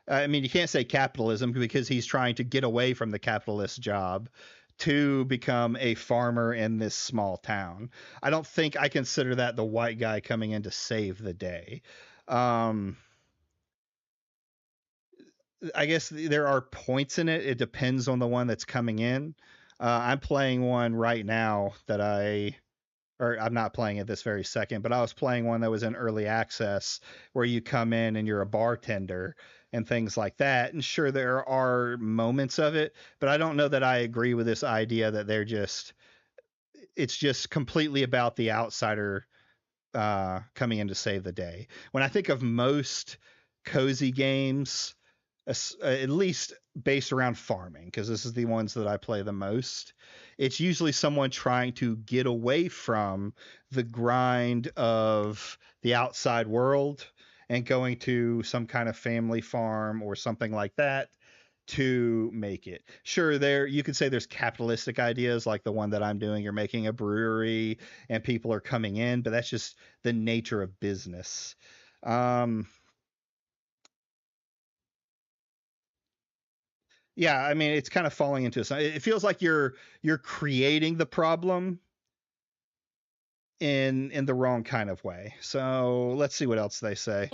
I mean, you can't say capitalism because he's trying to get away from the capitalist job to become a farmer in this small town. I don't think I consider that the white guy coming in to save the day. I guess there are points in it. It depends on the one that's coming in. I'm playing one right now that I'm not playing it this very second, but I was playing one that was in early access where you come in and you're a bartender and things like that. And sure, there are moments of it, but I don't know that I agree with this idea that it's just completely about the outsider coming in to save the day. When I think of most cozy games, at least based around farming, because this is the ones that I play the most, it's usually someone trying to get away from the grind of the outside world and going to some kind of family farm or something like that to make it. Sure, you could say there's capitalistic ideas like the one that I'm doing. You're making a brewery and people are coming in, but that's just the nature of business. Yeah, I mean, it's kind of falling into it feels like you're creating the problem in the wrong kind of way. So let's see what else they say.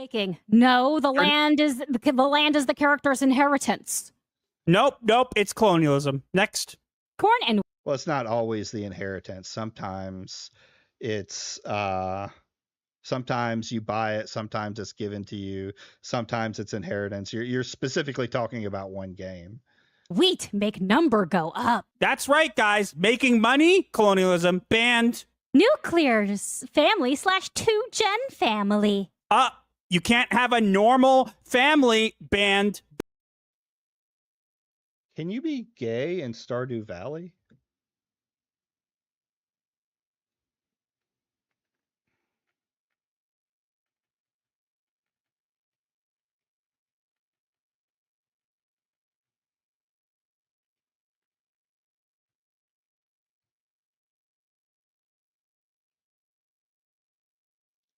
No, the land is the character's inheritance. Nope, it's colonialism. Next. Corn and Well, it's not always the inheritance. Sometimes it's sometimes you buy it, sometimes it's given to you, sometimes it's inheritance. You're specifically talking about one game. wheat make number go up. That's right, guys. Making money, colonialism, banned. Nuclear's family / 2-gen family. You can't have a normal family, banned. Can you be gay in Stardew Valley?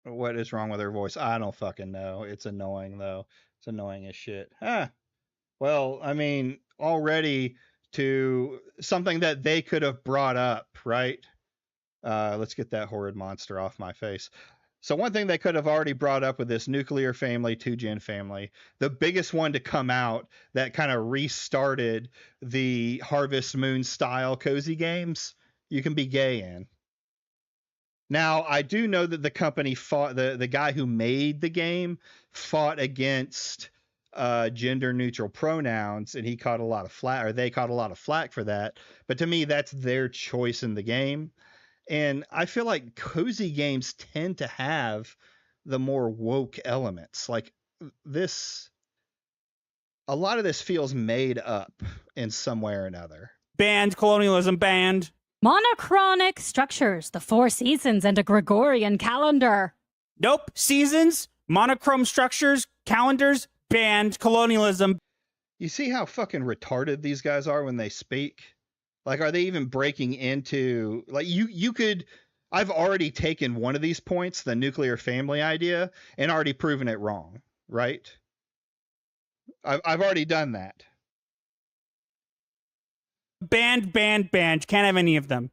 What is wrong with her voice? I don't fucking know. It's annoying though. It's annoying as shit. Well, I mean, already to something that they could have brought up, right? Let's get that horrid monster off my face. So one thing they could have already brought up with this nuclear family, 2-gen family, the biggest one to come out that kind of restarted the Harvest Moon style cozy games, you can be gay in. Now, I do know that the company fought, the guy who made the game fought against gender neutral pronouns, and he caught a lot of flack, or they caught a lot of flack for that. But to me, that's their choice in the game. And I feel like cozy games tend to have the more woke elements. Like this, a lot of this feels made up in some way or another. Banned, colonialism, banned. Monochronic structures, the 4 seasons, and a Gregorian calendar. Nope. Seasons, monochrome structures, calendars, banned, colonialism. You see how fucking retarded these guys are when they speak? Like, are they even breaking into, like, you could, I've already taken one of these points, the nuclear family idea, and already proven it wrong, right? I've already done that. Banned. Can't have any of them.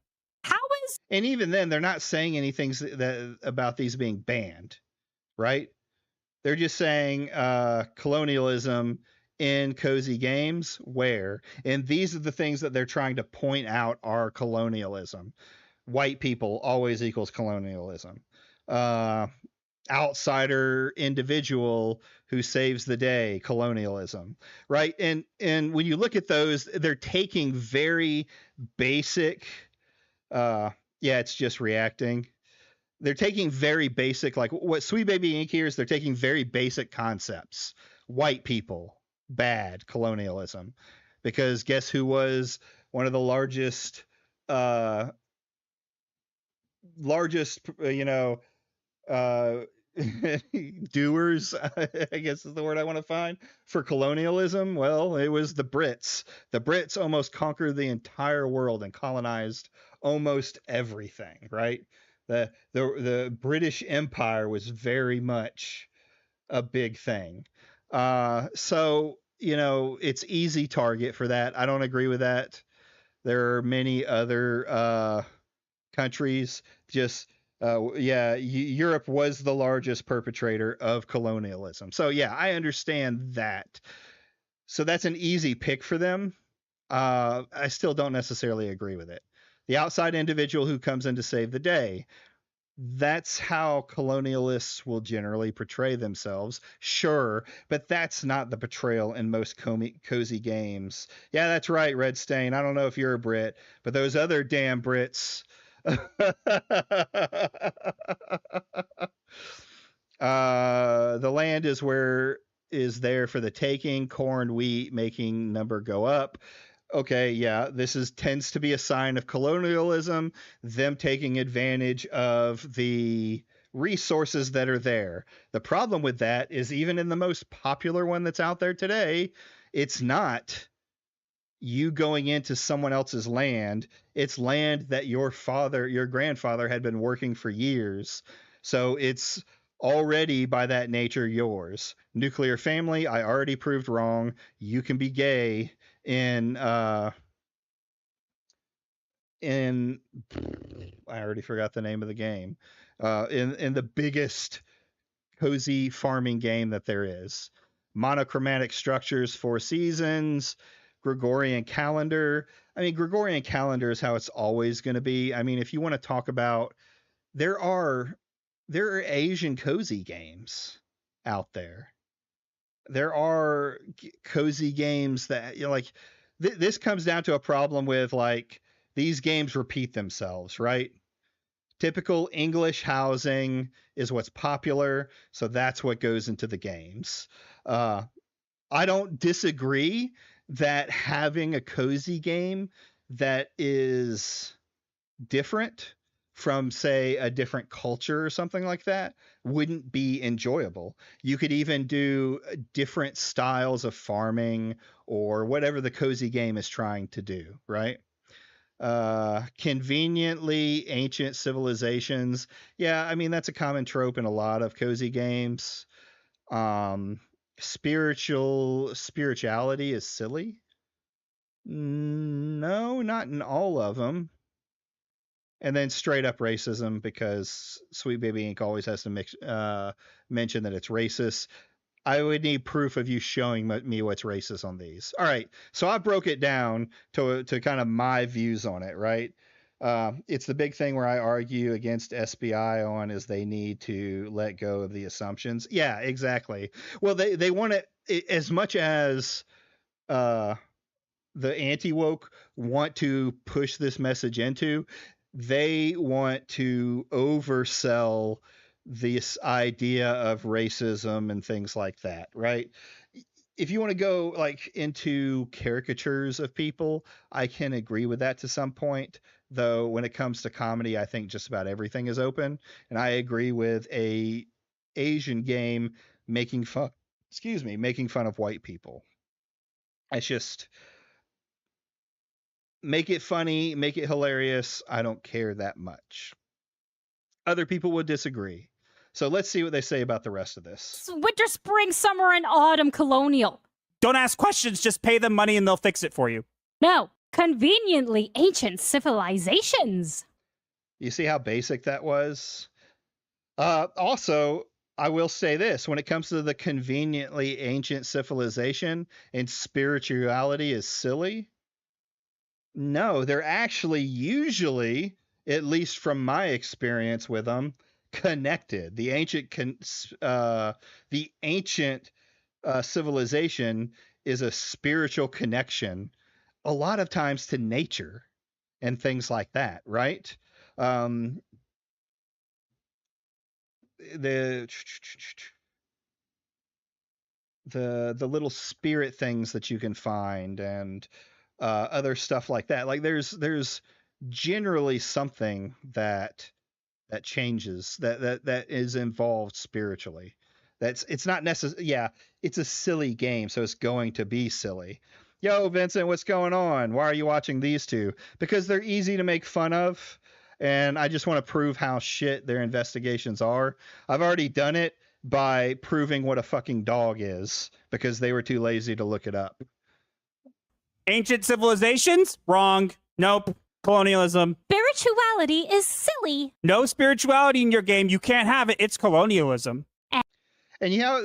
And even then, they're not saying anything about these being banned, right? They're just saying colonialism in cozy games where, and these are the things that they're trying to point out are colonialism. White people always equals colonialism. Outsider individual who saves the day, colonialism, right? And when you look at those, they're taking very basic, it's just reacting. They're taking very basic, like what Sweet Baby Inc. here is, they're taking very basic concepts. White people, bad, colonialism. Because guess who was one of the largest, doers, I guess is the word I want to find, for colonialism? Well, it was the Brits. The Brits almost conquered the entire world and colonized almost everything, right? The British Empire was very much a big thing. So, it's easy target for that. I don't agree with that. There are many other countries. Europe was the largest perpetrator of colonialism. So yeah, I understand that. So that's an easy pick for them. I still don't necessarily agree with it. The outside individual who comes in to save the day. That's how colonialists will generally portray themselves. Sure, but that's not the portrayal in most cozy games. Yeah, that's right, Red Stain. I don't know if you're a Brit, but those other damn Brits. The land is there for the taking. Corn, wheat, making number go up. Okay, yeah, this tends to be a sign of colonialism, them taking advantage of the resources that are there. The problem with that is even in the most popular one that's out there today, it's not you going into someone else's land. It's land that your grandfather had been working for years. So it's already by that nature yours. Nuclear family, I already proved wrong. You can be gay in I already forgot the name of the game. In the biggest cozy farming game that there is. Monochromatic structures, 4 seasons, Gregorian calendar. I mean, Gregorian calendar is how it's always going to be. I mean, if you want to talk about, there are Asian cozy games out there. There are cozy games that, you know, like this comes down to a problem with, like, these games repeat themselves, right? Typical English housing is what's popular, so that's what goes into the games. I don't disagree that having a cozy game that is different from, say, a different culture or something like that wouldn't be enjoyable. You could even do different styles of farming or whatever the cozy game is trying to do, right? Conveniently ancient civilizations. Yeah, I mean, that's a common trope in a lot of cozy games. Spirituality is silly. No, not in all of them. And then straight up racism, because Sweet Baby Inc. always has to mention that it's racist. I would need proof of you showing me what's racist on these. All right, so I broke it down to kind of my views on it, right? It's the big thing where I argue against SBI on is they need to let go of the assumptions. Yeah, exactly. Well, they want it as much as the anti-woke want to push this message into. They want to oversell this idea of racism and things like that, right? If you want to go like into caricatures of people, I can agree with that to some point. Though when it comes to comedy, I think just about everything is open, and I agree with a Asian game making fun of white people. It's just, make it funny, make it hilarious. I don't care that much. Other people would disagree. So let's see what they say about the rest of this. Winter, spring, summer, and autumn colonial. Don't ask questions, just pay them money and they'll fix it for you. No, conveniently ancient civilizations. You see how basic that was? Also, I will say this. When it comes to the conveniently ancient civilization and spirituality is silly, no, they're actually usually, at least from my experience with them, connected. The ancient civilization is a spiritual connection, a lot of times to nature and things like that, right? The little spirit things that you can find and other stuff like that. Like there's generally something that changes, that is involved spiritually. It's not necessary. Yeah, it's a silly game, so it's going to be silly. Yo, Vincent, what's going on? Why are you watching these two? Because they're easy to make fun of, and I just want to prove how shit their investigations are. I've already done it by proving what a fucking dog is, because they were too lazy to look it up. Ancient civilizations? Wrong. Nope. Colonialism. Spirituality is silly. No spirituality in your game. You can't have it. It's colonialism. And you know,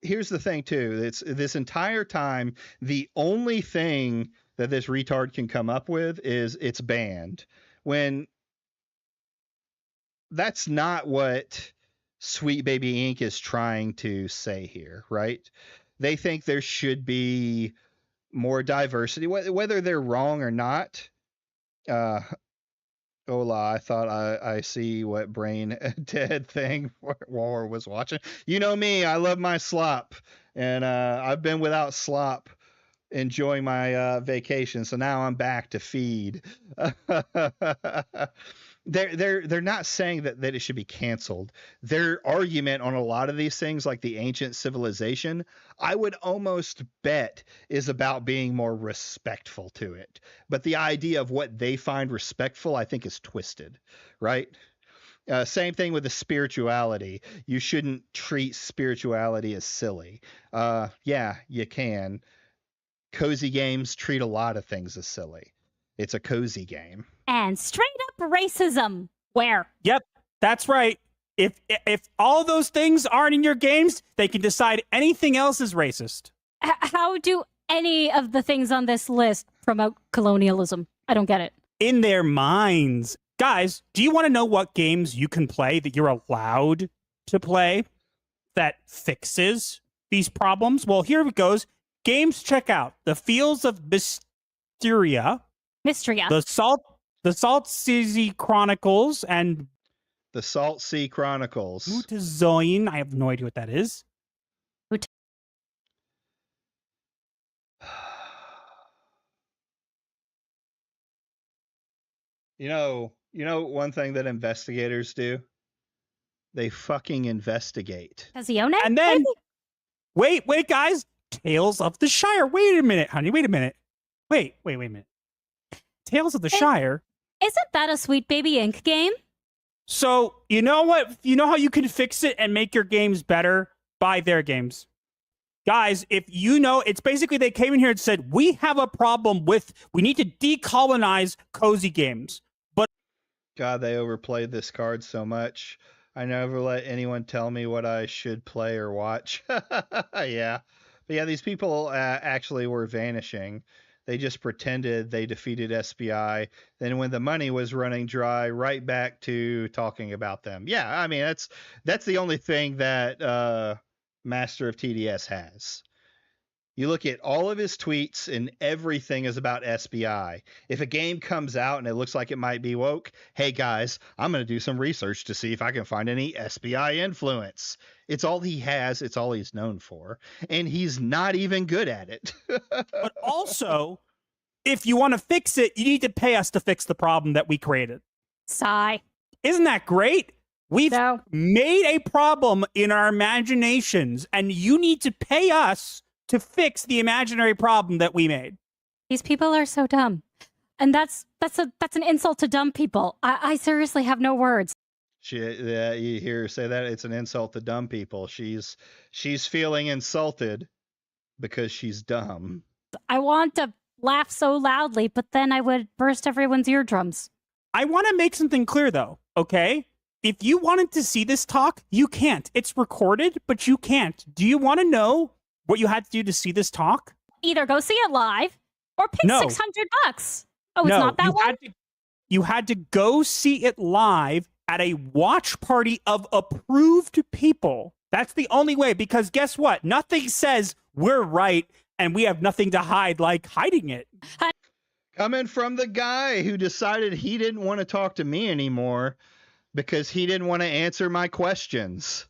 here's the thing too. It's this entire time, the only thing that this retard can come up with is it's banned. When that's not what Sweet Baby Inc. is trying to say here, right? They think there should be more diversity, whether they're wrong or not. Hola, I thought I see what brain dead thing War was watching. You know me, I love my slop, and I've been without slop enjoying my vacation, so now I'm back to feed. they're not saying that it should be canceled. Their argument on a lot of these things, like the ancient civilization, I would almost bet is about being more respectful to it. But the idea of what they find respectful, I think, is twisted, right? Same thing with the spirituality. You shouldn't treat spirituality as silly. Yeah, you can. Cozy games treat a lot of things as silly. It's a cozy game. And straight up racism. Where? Yep, that's right. If all those things aren't in your games, they can decide anything else is racist. How do any of the things on this list promote colonialism? I don't get it. In their minds. Guys, do you want to know what games you can play that you're allowed to play that fixes these problems? Well, here it goes. Games check out The Fields of Mystria, The Salt Sea Chronicles, and The Salt Sea Chronicles. Mutazoin. I have no idea what that is. You know one thing that investigators do? They fucking investigate. Does he own it? And then, wait, guys. Tales of the Shire. Wait a minute, honey. Wait a minute. Wait a minute. Tales of the Shire? Isn't that a Sweet Baby Inc. game? So, you know what? You know how you can fix it and make your games better? Buy their games. Guys, if you know, it's basically they came in here and said, we have a problem with, we need to decolonize cozy games. But God, they overplayed this card so much. I never let anyone tell me what I should play or watch. Yeah. But yeah, these people actually were vanishing. They just pretended they defeated SBI. Then when the money was running dry, right back to talking about them. Yeah, I mean, that's the only thing that MasterofTDS has. You look at all of his tweets and everything is about SBI. If a game comes out and it looks like it might be woke, hey guys, I'm going to do some research to see if I can find any SBI influence. It's all he has. It's all he's known for. And he's not even good at it. But also, if you want to fix it, you need to pay us to fix the problem that we created. Sigh. Isn't that great? We've made a problem in our imaginations, and you need to pay us to fix the imaginary problem that we made. These people are so dumb. And that's an insult to dumb people. I seriously have no words. You hear her say that? It's an insult to dumb people. She's feeling insulted because she's dumb. I want to laugh so loudly, but then I would burst everyone's eardrums. I want to make something clear, though, okay? If you wanted to see this talk, you can't. It's recorded, but you can't. Do you want to know what you had to do to see this talk? Either go see it live or pay $600. Oh, it's not that one? You had to go see it live at a watch party of approved people. That's the only way, because guess what? Nothing says we're right and we have nothing to hide like hiding it. Coming from the guy who decided he didn't want to talk to me anymore because he didn't want to answer my questions.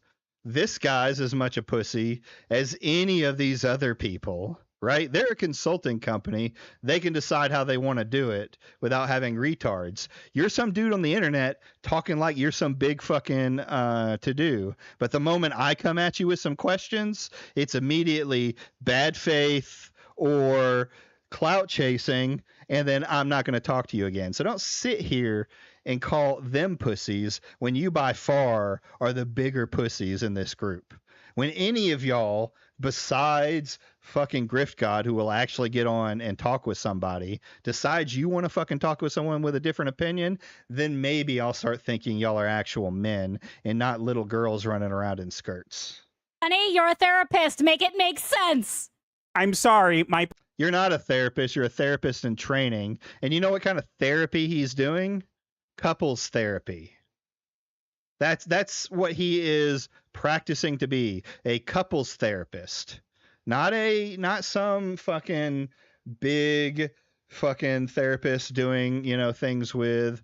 This guy's as much a pussy as any of these other people, right? They're a consulting company. They can decide how they want to do it without having retards. You're some dude on the internet talking like you're some big fucking to-do. But the moment I come at you with some questions, it's immediately bad faith or clout chasing, and then I'm not going to talk to you again. So don't sit here and call them pussies when you by far are the bigger pussies in this group. When any of y'all, besides fucking Grift God, who will actually get on and talk with somebody, decides you want to fucking talk with someone with a different opinion, then maybe I'll start thinking y'all are actual men and not little girls running around in skirts. Honey, you're a therapist. Make it make sense. I'm sorry, You're not a therapist. You're a therapist in training. And you know what kind of therapy he's doing? Couples therapy. That's what he is practicing to be, a couples therapist. Not some fucking big fucking therapist doing, things with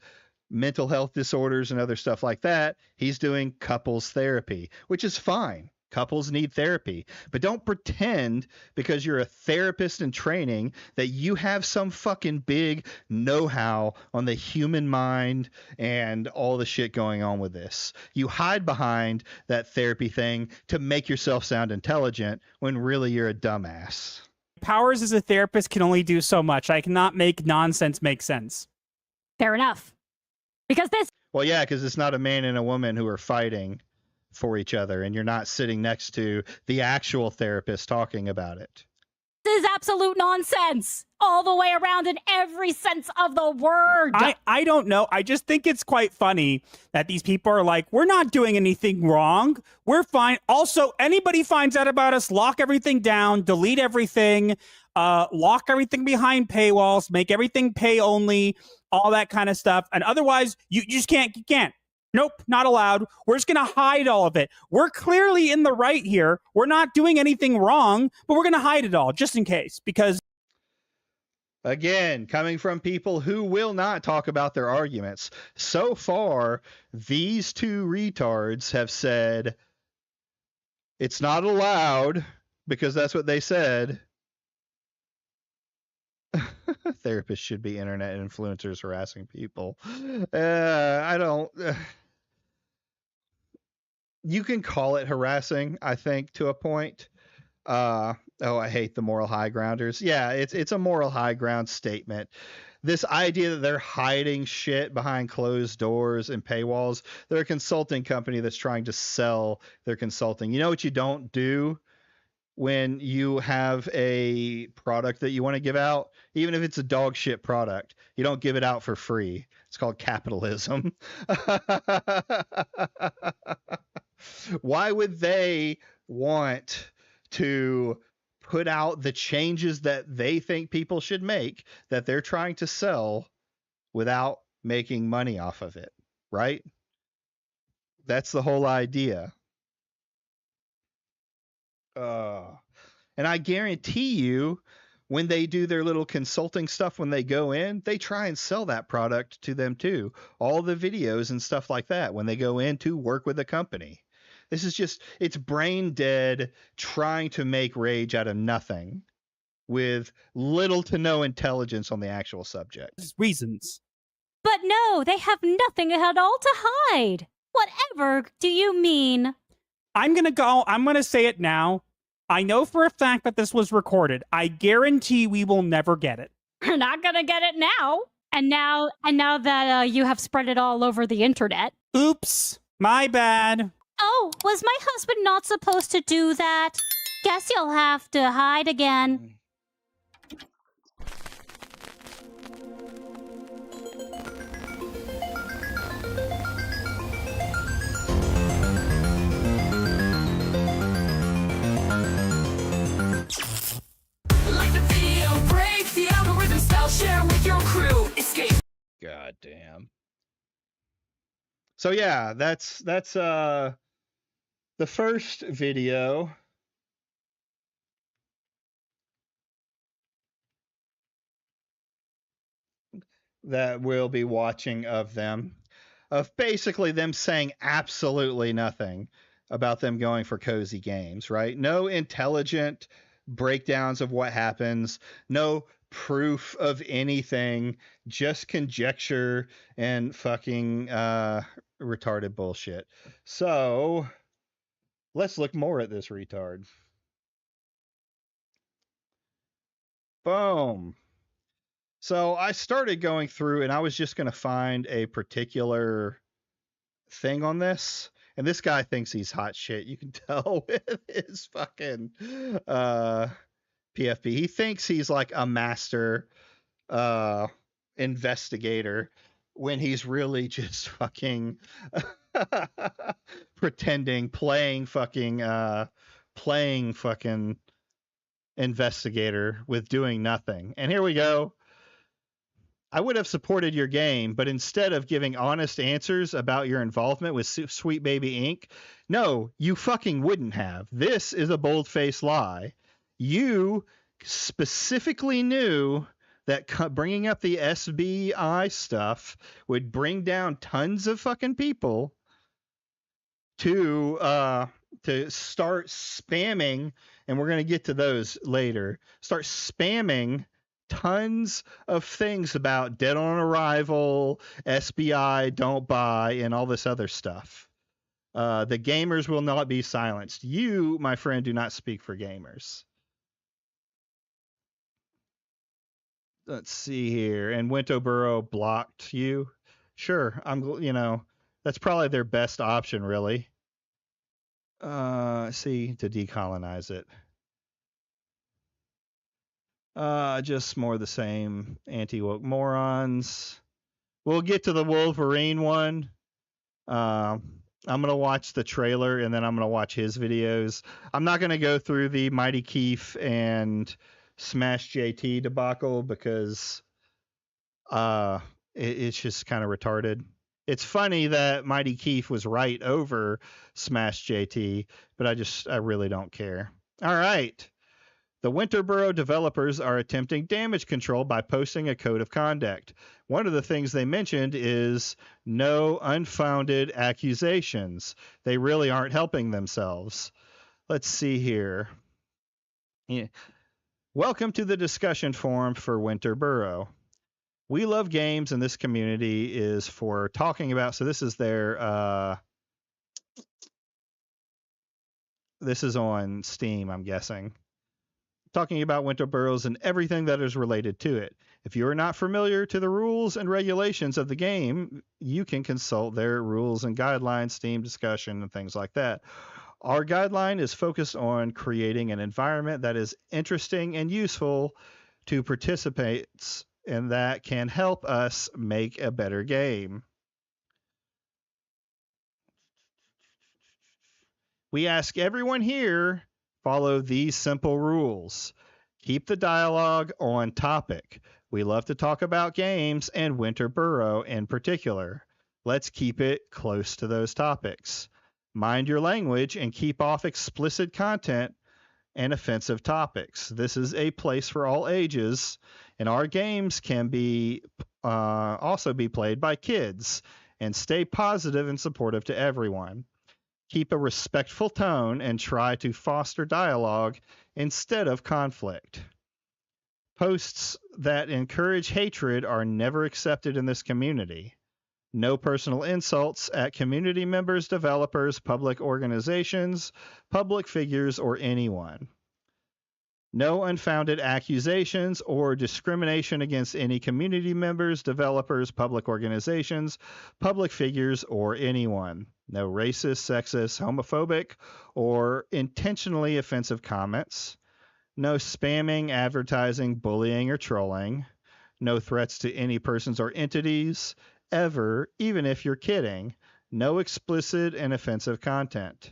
mental health disorders and other stuff like that. He's doing couples therapy, which is fine. Couples need therapy, but don't pretend because you're a therapist in training that you have some fucking big know-how on the human mind and all the shit going on with this. You hide behind that therapy thing to make yourself sound intelligent when really you're a dumbass. Powers as a therapist can only do so much. I cannot make nonsense make sense. Fair enough. Because this Well, yeah, because it's not a man and a woman who are fighting for each other, and you're not sitting next to the actual therapist talking about it. is absolute nonsense all the way around in every sense of the word. I don't know. I just think it's quite funny that these people are like, we're not doing anything wrong. We're fine. Also, anybody finds out about us, lock everything down, delete everything, lock everything behind paywalls, make everything pay only, all that kind of stuff. And otherwise, you just can't. Nope, not allowed. We're just going to hide all of it. We're clearly in the right here. We're not doing anything wrong, but we're going to hide it all just in case, because again, coming from people who will not talk about their arguments. So far, these two retards have said it's not allowed because that's what they said. Therapists should be internet influencers harassing people. I don't... you can call it harassing, I think, to a point. I hate the moral high grounders. Yeah, it's a moral high ground statement. This idea that they're hiding shit behind closed doors and paywalls. They're a consulting company that's trying to sell their consulting. You know what you don't do when you have a product that you want to give out? Even if it's a dog shit product, you don't give it out for free. It's called capitalism. Why would they want to put out the changes that they think people should make, that they're trying to sell, without making money off of it, right? That's the whole idea. And I guarantee you, when they do their little consulting stuff, when they go in, they try and sell that product to them too. All the videos and stuff like that, when they go in to work with a company. This is just, it's brain dead, trying to make rage out of nothing with little to no intelligence on the actual subject. Reasons. But no, they have nothing at all to hide. Whatever do you mean? I'm going to say it now. I know for a fact that this was recorded. I guarantee we will never get it. We're not going to get it now. And now that you have spread it all over the internet. Oops, my bad. Oh, was my husband not supposed to do that? Guess you'll have to hide again. Like the video, break the algorithm style, share with your crew, escape. God damn. So yeah, that's the first video. That we'll be watching of them, of basically them saying absolutely nothing about them going for cozy games, right? No intelligent breakdowns of what happens, no proof of anything, just conjecture and fucking retarded bullshit. So let's look more at this retard. Boom. So I started going through and I was just going to find a particular thing on this. And this guy thinks he's hot shit. You can tell with his fucking PFP. He thinks he's like a master investigator when he's really just fucking pretending, playing fucking investigator with doing nothing. And here we go. I would have supported your game, but instead of giving honest answers about your involvement with Sweet Baby Inc., no, you fucking wouldn't have. This is a bold-faced lie. You specifically knew that bringing up the SBI stuff would bring down tons of fucking people to to start spamming, and we're going to get to those later, start spamming tons of things about Dead on Arrival, SBI, Don't Buy, and all this other stuff. The gamers will not be silenced. You, my friend, do not speak for gamers. Let's see here. And Wintoboro blocked you. Sure, that's probably their best option, really. See, to decolonize it. Just more the same anti-woke morons. We'll get to the Wolverine one. I'm going to watch the trailer, and then I'm going to watch his videos. I'm not going to go through the Mighty Keef and Smash JT debacle because it's just kind of retarded. It's funny that Mighty Keef was right over Smash JT, but I really don't care. All right. The Winterboro developers are attempting damage control by posting a code of conduct. One of the things they mentioned is no unfounded accusations. They really aren't helping themselves. Let's see here. Yeah. Welcome to the discussion forum for Winterboro. We love games, and this community is for talking about. So this is their. This is on Steam, I'm guessing. Talking about Winterboros and everything that is related to it. If you are not familiar to the rules and regulations of the game, you can consult their rules and guidelines, Steam discussion, and things like that. Our guideline is focused on creating an environment that is interesting and useful to participants, and that can help us make a better game. We ask everyone here follow these simple rules. Keep the dialogue on topic. We love to talk about games and Winterboro in particular. Let's keep it close to those topics. Mind your language and keep off explicit content and offensive topics. This is a place for all ages, and our games can also be played by kids. And stay positive and supportive to everyone. Keep a respectful tone and try to foster dialogue instead of conflict. Posts that encourage hatred are never accepted in this community. No personal insults at community members, developers, public organizations, public figures, or anyone. No unfounded accusations or discrimination against any community members, developers, public organizations, public figures, or anyone. No racist, sexist, homophobic, or intentionally offensive comments. No spamming, advertising, bullying, or trolling. No threats to any persons or entities, ever, even if you're kidding. No explicit and offensive content.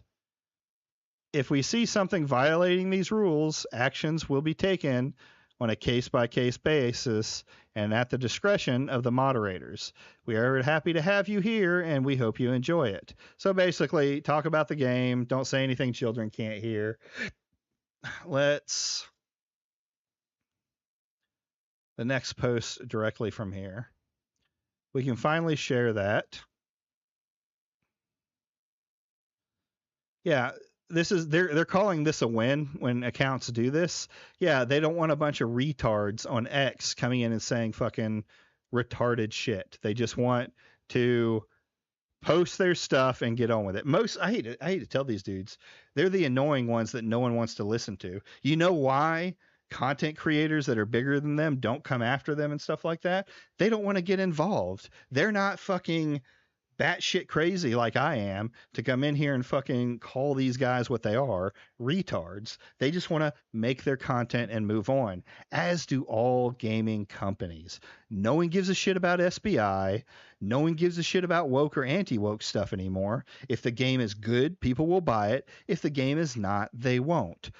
If we see something violating these rules, actions will be taken on a case-by-case basis and at the discretion of the moderators. We are happy to have you here, and we hope you enjoy it. So basically, talk about the game. Don't say anything children can't hear. The next post directly from here. We can finally share that. Yeah. They're calling this a win when accounts do this. Yeah, they don't want a bunch of retards on X coming in and saying fucking retarded shit. They just want to post their stuff and get on with it. I hate to tell these dudes, they're the annoying ones that no one wants to listen to. You know why content creators that are bigger than them don't come after them and stuff like that? They don't want to get involved. They're not fucking batshit crazy like I am to come in here and fucking call these guys what they are, retards. They just want to make their content and move on, as do all gaming companies. No one gives a shit about SBI. No one gives a shit about woke or anti-woke stuff anymore. If the game is good, people will buy it. If the game is not, they won't.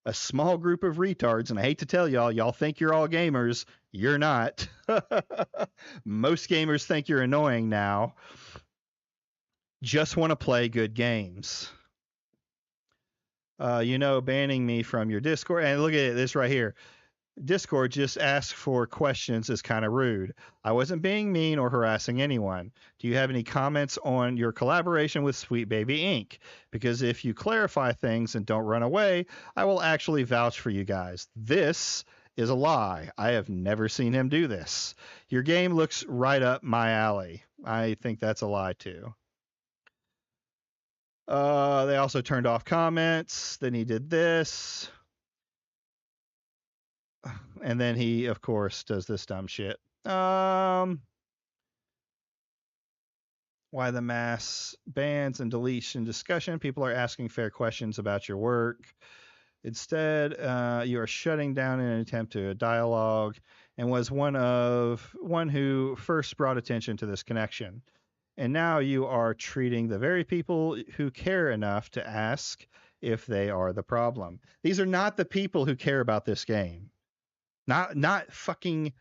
A small group of retards, and I hate to tell y'all think you're all gamers. You're not. Most gamers think you're annoying now. Just want to play good games. Banning me from your Discord. And look at this right here. Discord, just ask for questions is kind of rude. I wasn't being mean or harassing anyone. Do you have any comments on your collaboration with Sweet Baby Inc? Because if you clarify things and don't run away, I will actually vouch for you guys. This is a lie. I have never seen him do this. Your game looks right up my alley. I think that's a lie too. They also turned off comments. Then he did this. And then he, of course, does this dumb shit. Why the mass bans and deletion discussion? People are asking fair questions about your work. Instead, you are shutting down in an attempt to a dialogue, and was one who first brought attention to this connection. And now you are treating the very people who care enough to ask if they are the problem. These are not the people who care about this game. Not fucking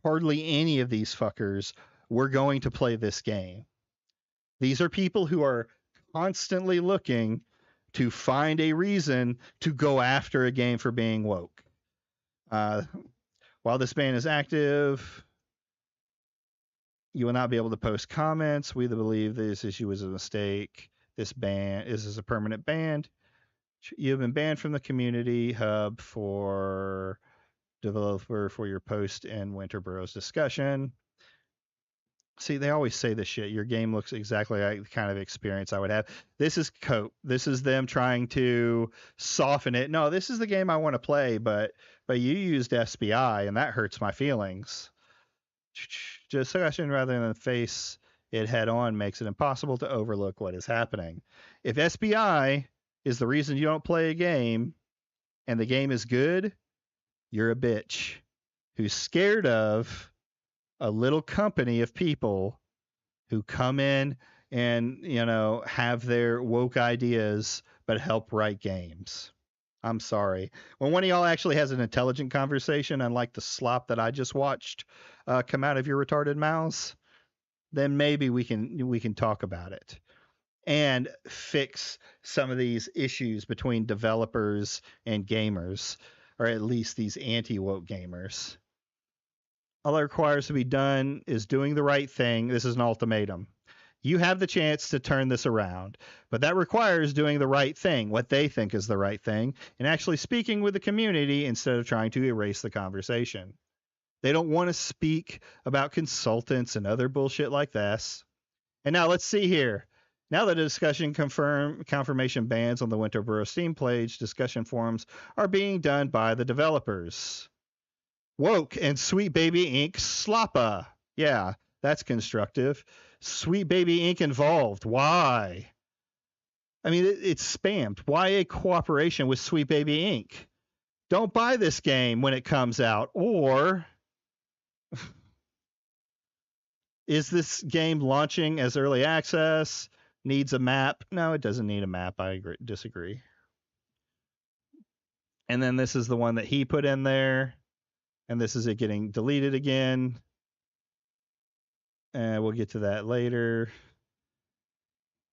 hardly any of these fuckers were going to play this game. These are people who are constantly looking to find a reason to go after a game for being woke. While this ban is active, you will not be able to post comments. We believe this issue was a mistake. This ban is a permanent ban. You have been banned from the community hub for developer for your post in Winterborough's discussion. See, they always say this shit. Your game looks exactly like the kind of experience I would have. This is cope. This is them trying to soften it. No, this is the game I want to play, but you used SBI, and that hurts my feelings. Discussion rather than face it head on makes it impossible to overlook what is happening. If SBI is the reason you don't play a game, and the game is good, you're a bitch who's scared of a little company of people who come in and, have their woke ideas, but help write games. I'm sorry. When one of y'all actually has an intelligent conversation, unlike the slop that I just watched come out of your retarded mouths, then maybe we can talk about it and fix some of these issues between developers and gamers, or at least these anti-woke gamers. All that requires to be done is doing the right thing. This is an ultimatum. You have the chance to turn this around, but that requires doing the right thing, what they think is the right thing, and actually speaking with the community instead of trying to erase the conversation. They don't want to speak about consultants and other bullshit like this. And now let's see here. Now the discussion confirmation bans on the Winterboro Steam page discussion forums are being done by the developers. Woke and Sweet Baby Inc. sloppa. Yeah, that's constructive. Sweet Baby Inc. involved. Why? I mean, it's spammed. Why a cooperation with Sweet Baby Inc.? Don't buy this game when it comes out. Or is this game launching as early access? Needs a map? No, it doesn't need a map. I disagree. And then this is the one that he put in there. And this is it getting deleted again. And we'll get to that later.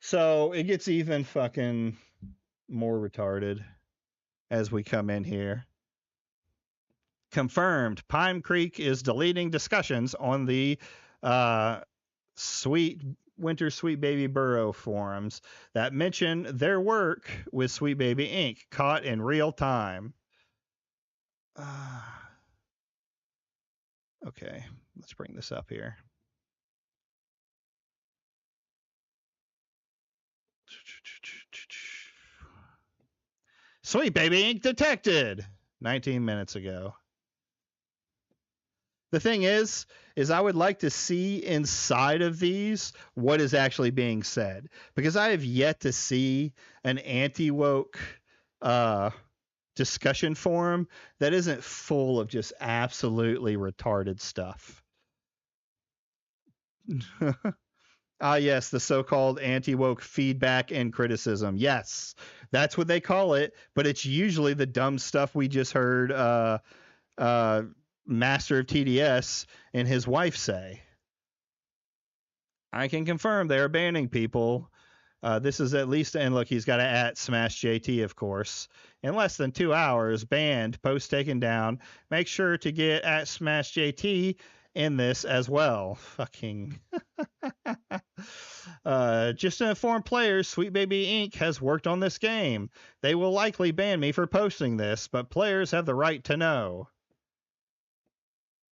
So it gets even fucking more retarded as we come in here. Confirmed. Pine Creek is deleting discussions on the Winter Sweet Baby Burrow forums that mention their work with Sweet Baby Inc. caught in real time. Okay, let's bring this up here. Sweet Baby Inc. detected 19 minutes ago. The thing is I would like to see inside of these what is actually being said, because I have yet to see an anti-woke discussion forum that isn't full of just absolutely retarded stuff. Yes, the so-called anti-woke feedback and criticism. Yes, that's what they call it, but it's usually the dumb stuff we just heard MasterofTDS and his wife say. I can confirm they're banning people This is at least, and look, he's got to at Smash JT, of course. In less than 2 hours, banned, post taken down. Make sure to get at Smash JT in this as well. Fucking. Just to inform players, Sweet Baby Inc. has worked on this game. They will likely ban me for posting this, but players have the right to know.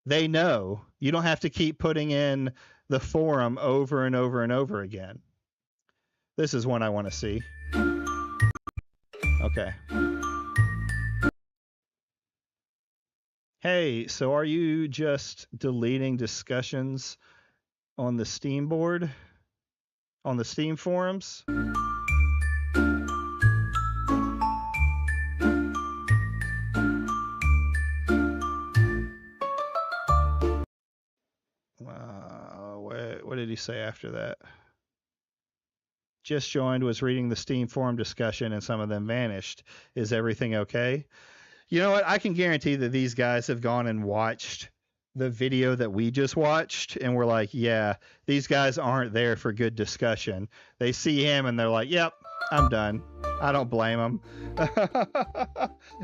They know. You don't have to keep putting in the forum over and over and over again. This is one I want to see. Okay. Hey, so are you just deleting discussions on the Steam board? On the Steam forums? What did he say after that? Just joined, was reading the Steam forum discussion, and some of them vanished. Is everything okay? You know what? I can guarantee that these guys have gone and watched the video that we just watched, and we're like, yeah, these guys aren't there for good discussion. They see him, and they're like, yep, I'm done. I don't blame them.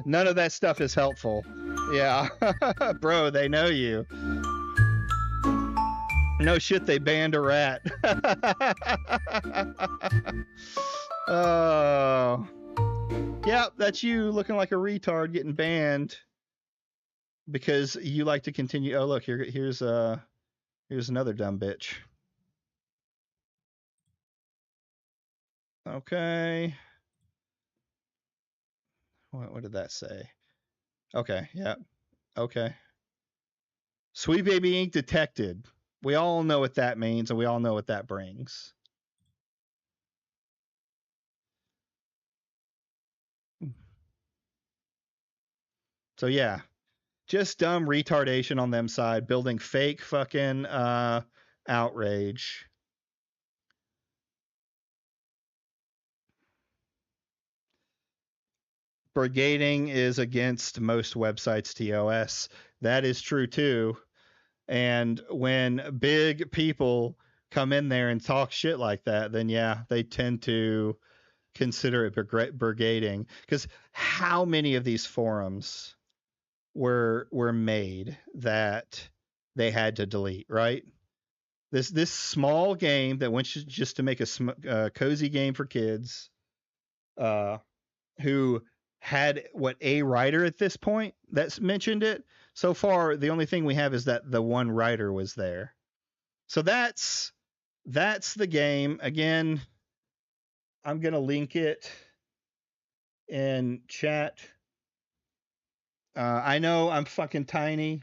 None of that stuff is helpful. Yeah. Bro, they know you. No shit, they banned a rat. Oh. Yeah, that's you looking like a retard getting banned because you like to continue. Oh, look, here's another dumb bitch. Okay. What did that say? Okay, yeah. Okay. Sweet Baby Inc. detected. We all know what that means, and we all know what that brings. So yeah, just dumb retardation on them side, building fake fucking outrage. Brigading is against most websites' TOS. That is true too. And when big people come in there and talk shit like that, then yeah, they tend to consider it brigading. Because how many of these forums were made that they had to delete, right? This small game that went just to make a cozy game for kids, who had a writer at this point that's mentioned it. So far, the only thing we have is that the one writer was there. So that's the game. Again, I'm going to link it in chat. I know I'm fucking tiny,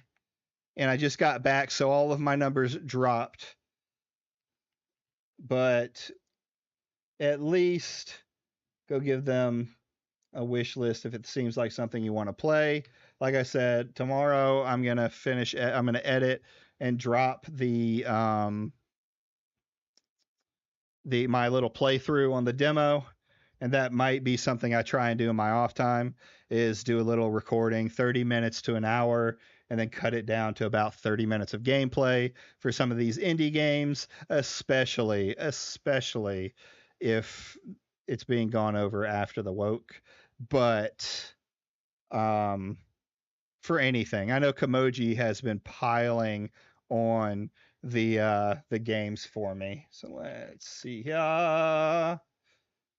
and I just got back, so all of my numbers dropped. But at least go give them a wish list if it seems like something you want to play. Like I said, tomorrow I'm going to edit and drop my little playthrough on the demo. And that might be something I try and do in my off time, is do a little recording, 30 minutes to an hour, and then cut it down to about 30 minutes of gameplay for some of these indie games, especially if it's being gone over after the woke. But for anything, I know Kamoji has been piling on the games for me. So let's see here.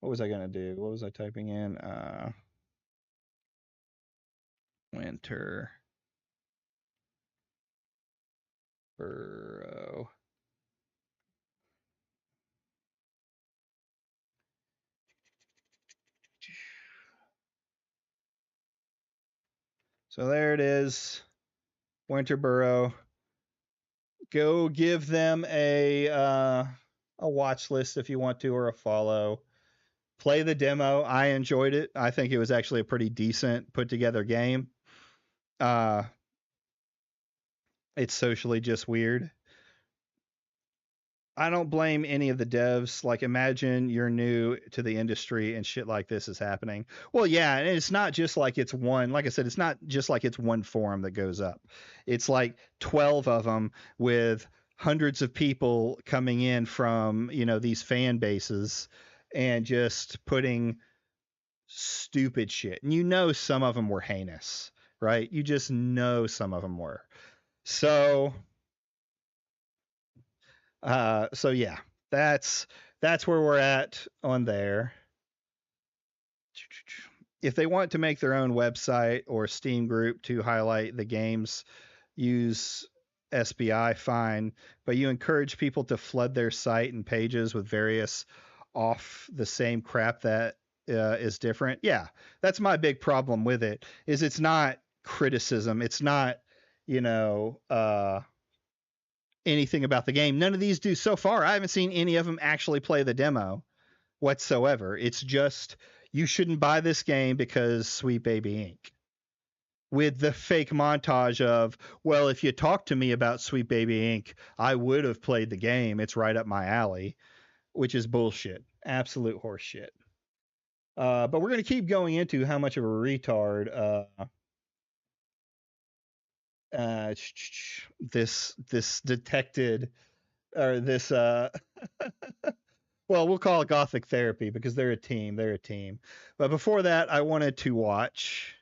What was I gonna do? What was I typing in? Winter Burrow. So there it is. Winter Burrow. Go give them a watch list if you want to, or a follow. Play the demo. I enjoyed it. I think it was actually a pretty decent put together game. It's socially just weird. I don't blame any of the devs. Like, imagine you're new to the industry and shit like this is happening. Well, yeah, and it's not just like it's one. Like I said, it's not just like it's one forum that goes up. It's like 12 of them with hundreds of people coming in from, these fan bases. and just putting stupid shit. And you know some of them were heinous, right? You just know some of them were. So yeah, that's where we're at on there. If they want to make their own website or Steam group to highlight the games, use SBI, fine, but you encourage people to flood their site and pages with various off the same crap that is different. Yeah, that's my big problem with it. Is it's not criticism. It's not, anything about the game. None of these do so far. I haven't seen any of them actually play the demo whatsoever. It's just, you shouldn't buy this game because Sweet Baby Inc. With the fake montage of, well, if you talked to me about Sweet Baby Inc., I would have played the game. It's right up my alley, which is bullshit. Absolute horseshit. But we're going to keep going into how much of a retard this detected, or this well, we'll call it Gothic Therapy because they're a team. But before that, I wanted to watch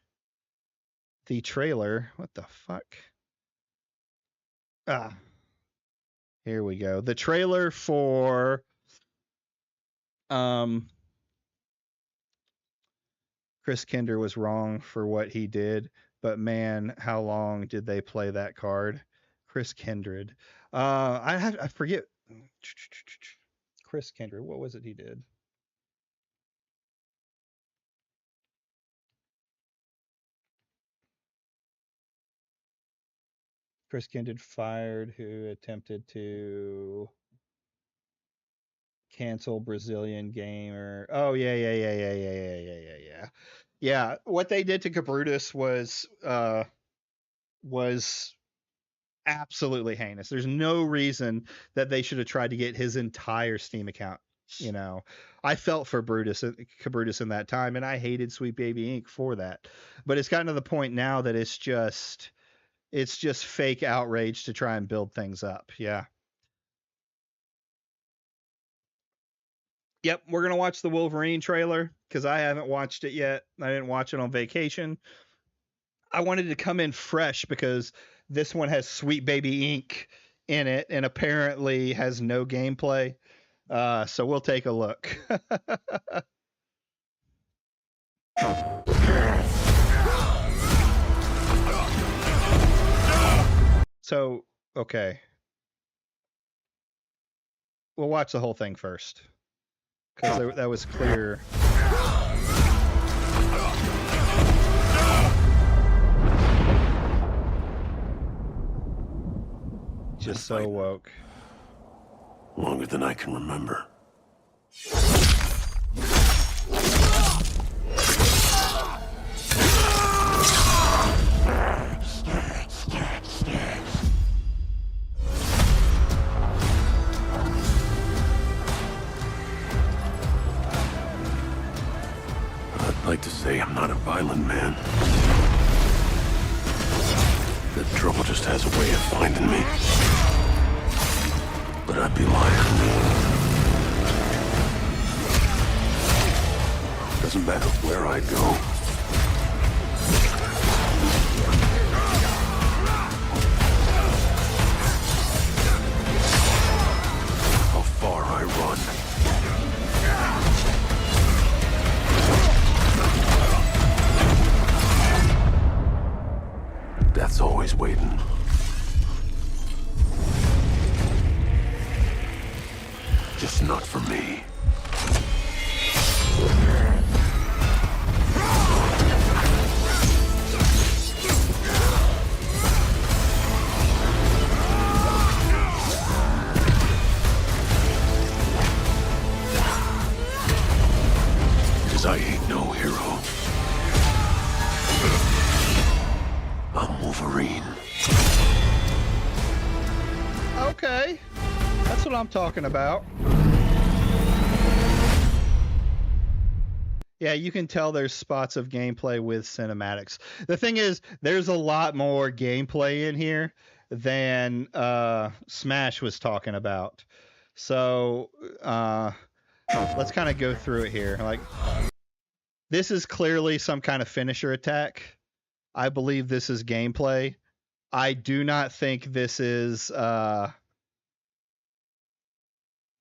the trailer. What the fuck? Here we go. The trailer for Chris Kinder was wrong for what he did, but man, how long did they play that card? Chris Kindred. I forget. Chris Kindred. What was it he did? Chris Kindred fired who attempted to cancel Brazilian gamer. Oh yeah. Yeah, what they did to Cabrutus was absolutely heinous. There's no reason that they should have tried to get his entire Steam account. I felt for Cabrutus in that time, and I hated Sweet Baby Inc. for that. But it's gotten to the point now that it's just fake outrage to try and build things up. Yeah. Yep, we're going to watch the Wolverine trailer because I haven't watched it yet. I didn't watch it on vacation. I wanted to come in fresh because this one has Sweet Baby Inc. in it and apparently has no gameplay. So we'll take a look. So, okay. We'll watch the whole thing first. Because that was clear. Just so woke. Longer than I can remember. I'd like to say I'm not a violent man. The trouble just has a way of finding me. But I'd be lying. Doesn't matter where I go. How far I run. Death's always waiting. Just not for me. Because I ain't no hero. I'm Wolverine. Okay. That's what I'm talking about. Yeah, you can tell there's spots of gameplay with cinematics. The thing is, there's a lot more gameplay in here than Smash was talking about. So let's kind of go through it here. Like, this is clearly some kind of finisher attack. I believe this is gameplay. I do not think this is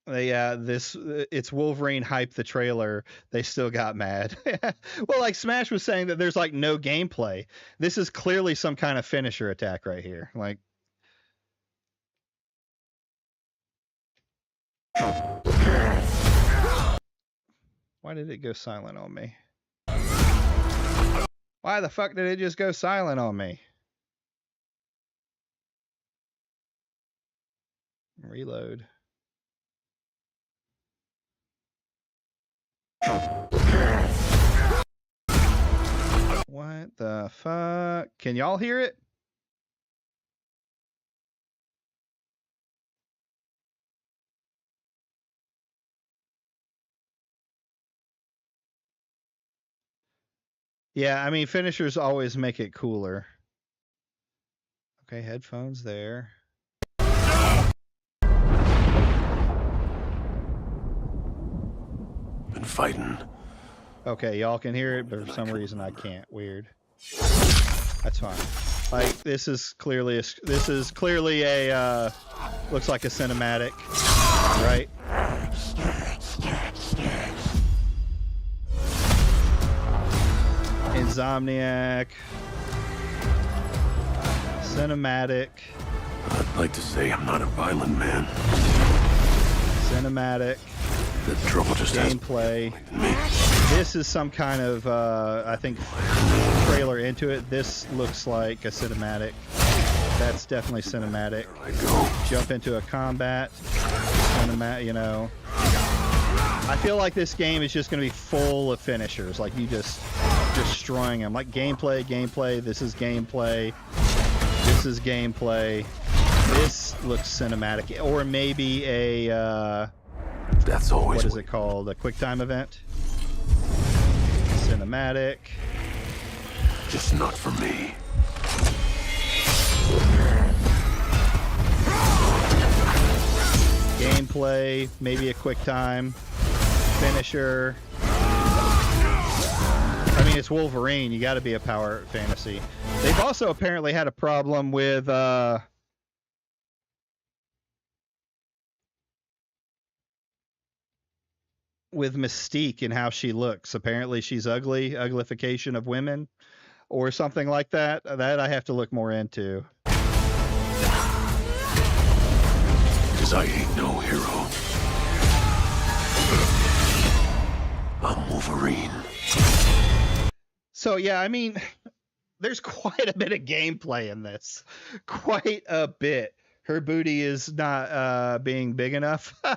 it's Wolverine hype the trailer. They still got mad. Well, like Smash was saying that there's like no gameplay. This is clearly some kind of finisher attack right here. Like, why did it go silent on me? Why the fuck did it just go silent on me? Reload. What the fuck? Can y'all hear it? Yeah, I mean, finishers always make it cooler. Okay, headphones there. Been fighting. Okay, y'all can hear it, but for some reason I can't. Weird. That's fine. Like, this is clearly a looks like a cinematic, right? Insomniac. Cinematic. I'd like to say I'm not a violent man. Cinematic. The trouble just gameplay. This is some kind of, I think, trailer into it. This looks like a cinematic. That's definitely cinematic. Jump into a combat. You know. I feel like this game is just going to be full of finishers. Like, you just destroying them. Like, gameplay. This is gameplay. This is gameplay. This looks cinematic. Or maybe a... That's always what is it called? A quick time event? Cinematic. Just not for me. Gameplay, maybe a quick time. Finisher. I mean, it's Wolverine. You got to be a power fantasy. They've also apparently had a problem with... with Mystique and how she looks. Apparently she's ugly, uglification of women or something like that. That I have to look more into. Because I ain't no hero. I'm Wolverine. So yeah, I mean, there's quite a bit of gameplay in this. Quite a bit. Her booty is not being big enough. All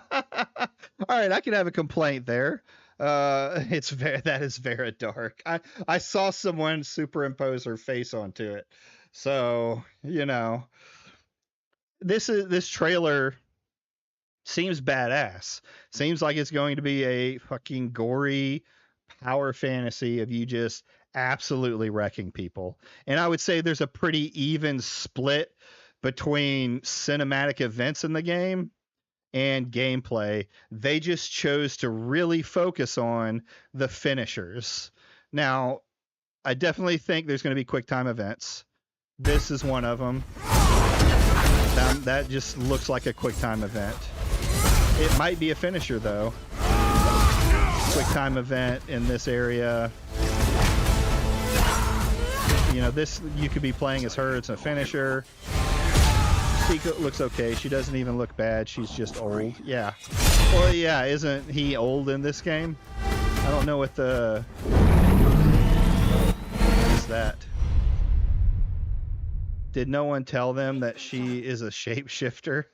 right, I can have a complaint there. That is very dark. I saw someone superimpose her face onto it. So, you know, this trailer seems badass. Seems like it's going to be a fucking gory power fantasy of you just absolutely wrecking people. And I would say there's a pretty even split between cinematic events in the game and gameplay. They just chose to really focus on the finishers. Now, I definitely think there's going to be quick time events. This is one of them. That just looks like a quick time event. It might be a finisher though. Quick time event in this area. You know, this, you could be playing as her. It's a finisher. She looks okay. She doesn't even look bad. She's just old. Yeah. Well, yeah, isn't he old in this game? I don't know what the... What is that? Did no one tell them that she is a shapeshifter?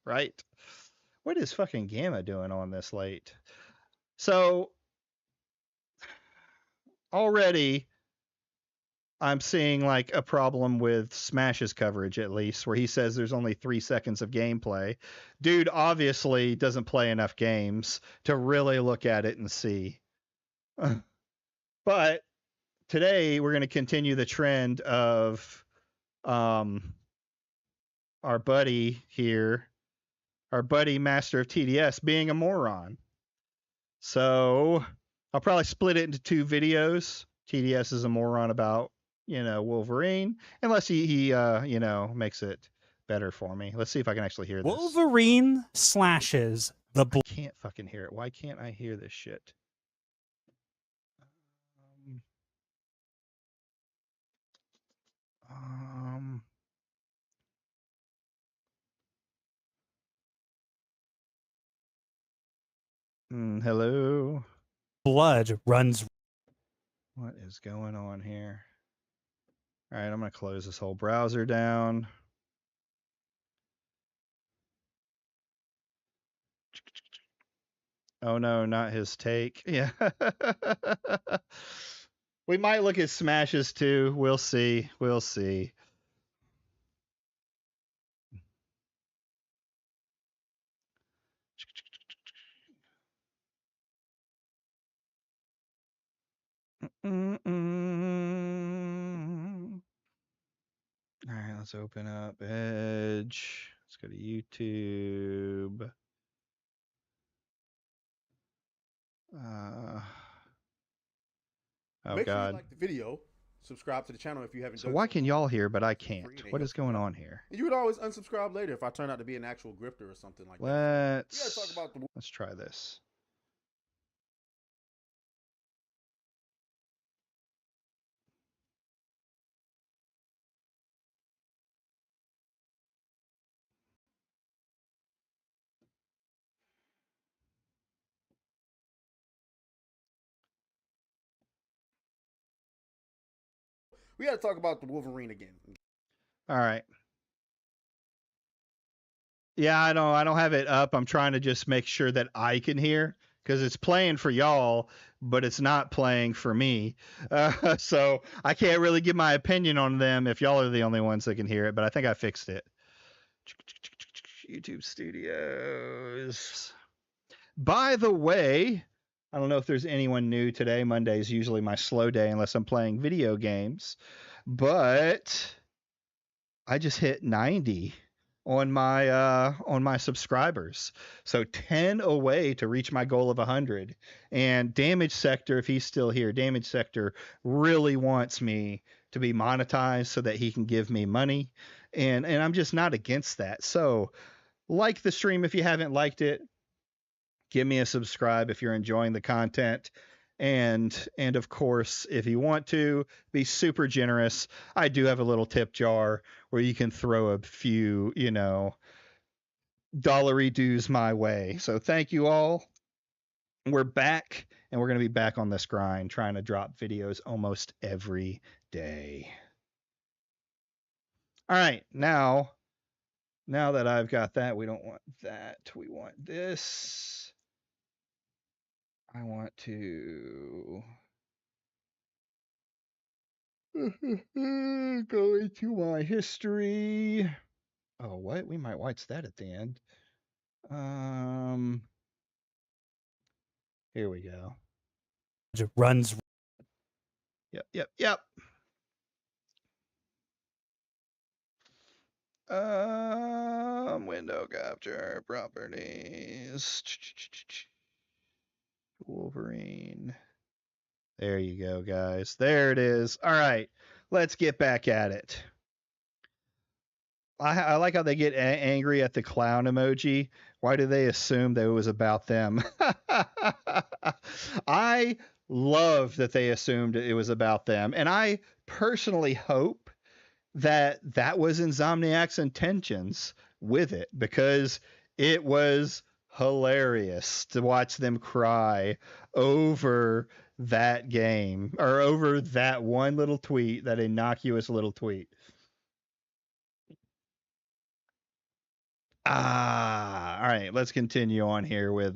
Right? What is fucking Gamma doing on this late? So, already... I'm seeing like a problem with Smash's coverage, at least, where he says there's only 3 seconds of gameplay. Dude obviously doesn't play enough games to really look at it and see. But today we're going to continue the trend of our buddy here, our buddy Master of TDS being a moron. So I'll probably split it into 2 videos. TDS is a moron about, Wolverine, unless he makes it better for me. Let's see if I can actually hear this. Wolverine slashes the I can't fucking hear it. Why can't I hear this shit? Hello. blood runs. What is going on here? All right, I'm going to close this whole browser down. Oh no, not his take. Yeah. We might look at smashes too. We'll see. We'll see. All right, let's open up Edge. Let's go to YouTube. Oh Make sure God. you like the video, subscribe to the channel if you haven't So done why so. can y'all hear but I can't? What is going on here? And you would always unsubscribe later if I turn out to be an actual grifter or something like that. We gotta talk about the Let's try this. We gotta talk about the Wolverine again. All right. Yeah, I don't have it up. I'm trying to just make sure that I can hear because it's playing for y'all, but it's not playing for me. So I can't really give my opinion on them if y'all are the only ones that can hear it, but I think I fixed it. YouTube Studios. By the way, I don't know if there's anyone new today. Monday is usually my slow day unless I'm playing video games, but I just hit 90 on my subscribers, so 10 away to reach my goal of 100. And Damage Sector, if he's still here, Damage Sector really wants me to be monetized so that he can give me money, and I'm just not against that. So like the stream if you haven't liked it, give me a subscribe if you're enjoying the content. And of course, if you want to be super generous, I do have a little tip jar where you can throw a few, dollary dues my way. So thank you all. We're back, and we're going to be back on this grind, trying to drop videos almost every day. All right, now that I've got that, we don't want that. We want this. I want to go into my history. Oh, what? We might watch that at the end. Here we go. Runs. Yep. Window capture properties. Wolverine. There you go, guys. There it is. All right, let's get back at it. I like how they get angry at the clown emoji. Why do they assume that it was about them? I love that they assumed it was about them. And I personally hope that that was Insomniac's intentions with it, because it was hilarious to watch them cry over that game, or over that one little tweet, that innocuous little tweet. All right, let's continue on here with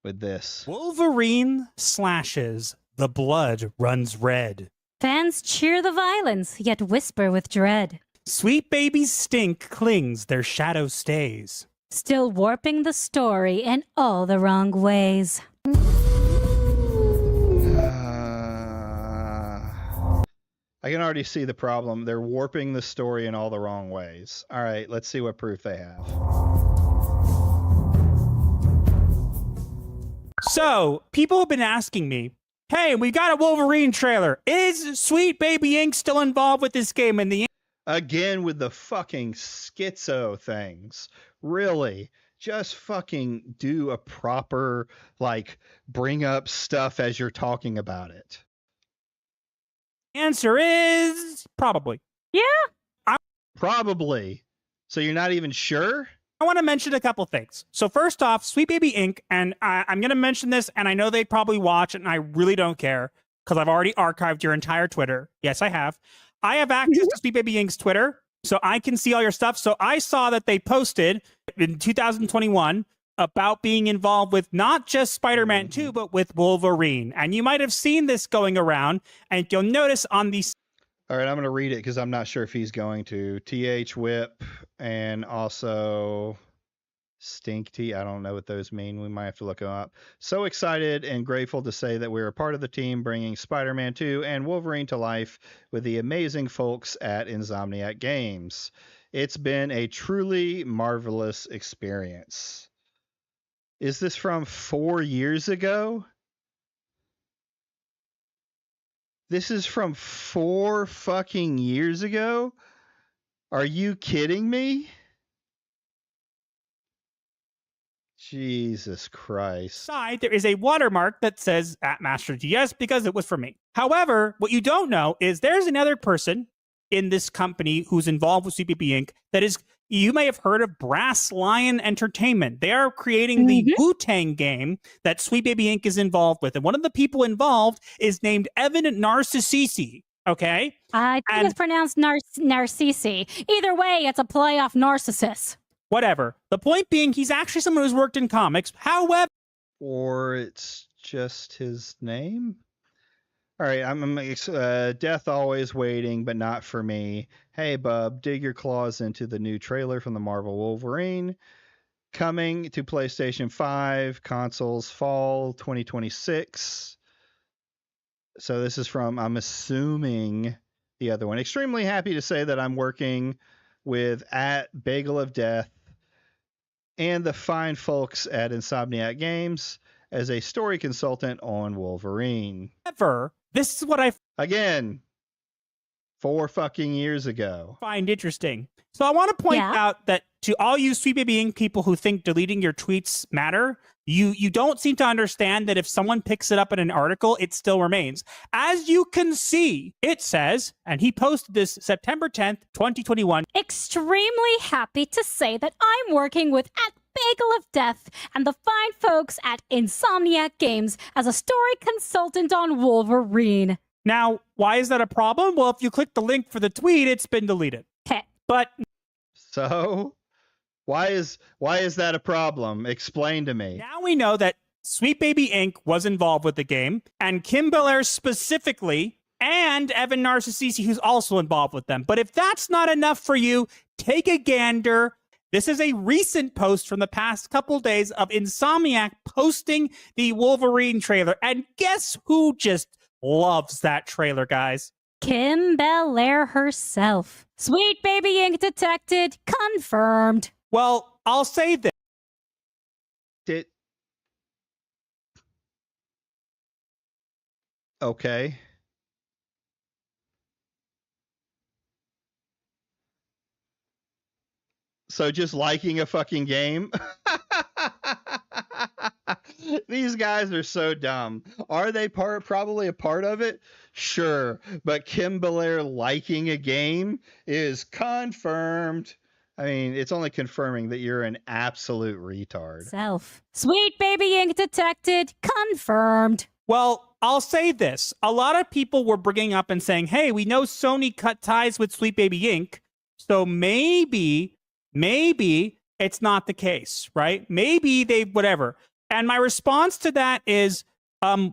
this. Wolverine slashes, the blood runs red. Fans cheer the violence, yet whisper with dread. Sweet baby's stink clings, their shadow stays. Still warping the story in all the wrong ways. I can already see the problem. They're warping the story in all the wrong ways. All right, let's see what proof they have. So people have been asking me, hey, we got a Wolverine trailer. Is Sweet Baby Inc. still involved with this game? And the Again with the fucking schizo things. Really, just fucking do a proper, like, bring up stuff as you're talking about it. answer is probably. Probably. So you're not even sure? I want to mention a couple things. So first off, Sweet Baby Inc., and I'm going to mention this, and I know they probably watch it, and I really don't care, because I've already archived your entire Twitter. Yes, I have. I have access to Sweet Baby Inc.'s Twitter, so I can see all your stuff. So I saw that they posted in 2021 about being involved with not just Spider-Man 2, but with Wolverine. And you might have seen this going around, and you'll notice on the... All right, I'm going to read it because I'm not sure if he's going to. TH Whip and also Stink T. I don't know what those mean. We might have to look them up. So excited and grateful to say that we're a part of the team bringing Spider-Man 2 and Wolverine to life with the amazing folks at Insomniac Games. It's been a truly marvelous experience. Is this from 4 years ago? This is from 4 fucking years ago? Are you kidding me? Jesus Christ. Side, there is a watermark that says at MasterofTDS because it was for me. However, what you don't know is there's another person in this company who's involved with CPP Inc. that is, you may have heard of Brass Lion Entertainment. They are creating the Wu-Tang game that Sweet Baby Inc. is involved with. And one of the people involved is named Evan Narcissisi. Okay? I think it's pronounced Narcissi. Either way, it's a play off narcissus. Whatever. The point being, he's actually someone who's worked in comics. However... Or it's just his name? All right, I'm Death Always Waiting, but not for me. Hey, bub, dig your claws into the new trailer from the Marvel Wolverine. Coming to PlayStation 5, consoles fall 2026. So this is from, I'm assuming, the other one. Extremely happy to say that I'm working with at Bagel of Death and the fine folks at Insomniac Games as a story consultant on Wolverine. This is what I... Again, 4 fucking years ago. ...find interesting. So I want to point out that to all you Sweet Baby Inc. people who think deleting your tweets matter, you don't seem to understand that if someone picks it up in an article, it still remains. As you can see, it says, and he posted this September 10th, 2021. Extremely happy to say that I'm working with at Bagel of Death and the fine folks at Insomniac Games as a story consultant on Wolverine. Now, why is that a problem? Well, if you click the link for the tweet, it's been deleted. Okay. But so why is that a problem? Explain to me. Now we know that Sweet Baby Inc. was involved with the game, and Kim Belair specifically, and Evan Narcissisi, who's also involved with them. But if that's not enough for you, take a gander. This is a recent post from the past couple days of Insomniac posting the Wolverine trailer. And guess who just loves that trailer, guys? Kim Belair herself. Sweet Baby Inc. detected. Confirmed. Well, I'll say this. Okay. So just liking a fucking game? These guys are so dumb. Are they probably a part of it? Sure. But Kim Belair liking a game is confirmed. I mean, it's only confirming that you're an absolute retard. Sweet Baby Inc. detected. Confirmed. Well, I'll say this. A lot of people were bringing up and saying, hey, we know Sony cut ties with Sweet Baby Inc., so maybe it's not the case, right? Maybe they, whatever. And my response to that is,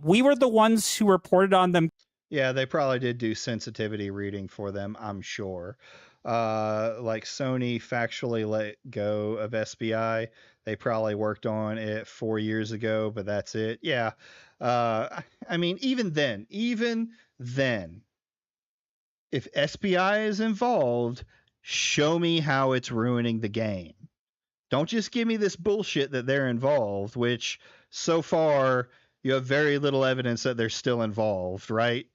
we were the ones who reported on them. Yeah, they probably did do sensitivity reading for them, I'm sure. Like Sony factually let go of SBI. They probably worked on it 4 years ago, but that's it. Yeah. I mean, even then, if SBI is involved, show me how it's ruining the game. Don't just give me this bullshit that they're involved, which so far you have very little evidence that they're still involved, right?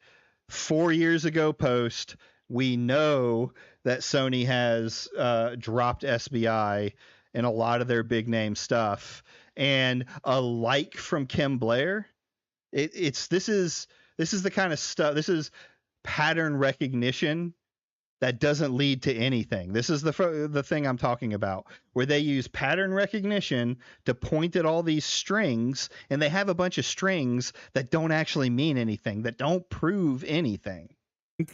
4 years ago post, we know that Sony has dropped SBI in a lot of their big name stuff, and a like from Kim Blair. This is the kind of stuff. This is pattern recognition that doesn't lead to anything. This is the thing I'm talking about, where they use pattern recognition to point at all these strings, and they have a bunch of strings that don't actually mean anything, that don't prove anything.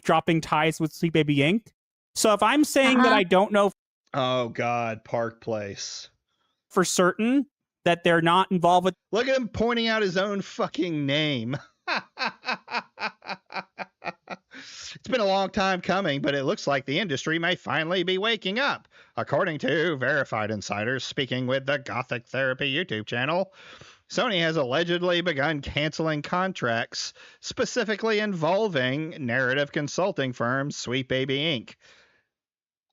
Dropping ties with Sweet Baby Inc. So if I'm saying that I don't know Oh God, Park Place. for certain that they're not involved with, Look at him pointing out his own fucking name. It's been a long time coming, but it looks like the industry may finally be waking up. According to verified insiders speaking with the Gothic Therapy YouTube channel, Sony has allegedly begun canceling contracts specifically involving narrative consulting firm Sweet Baby Inc.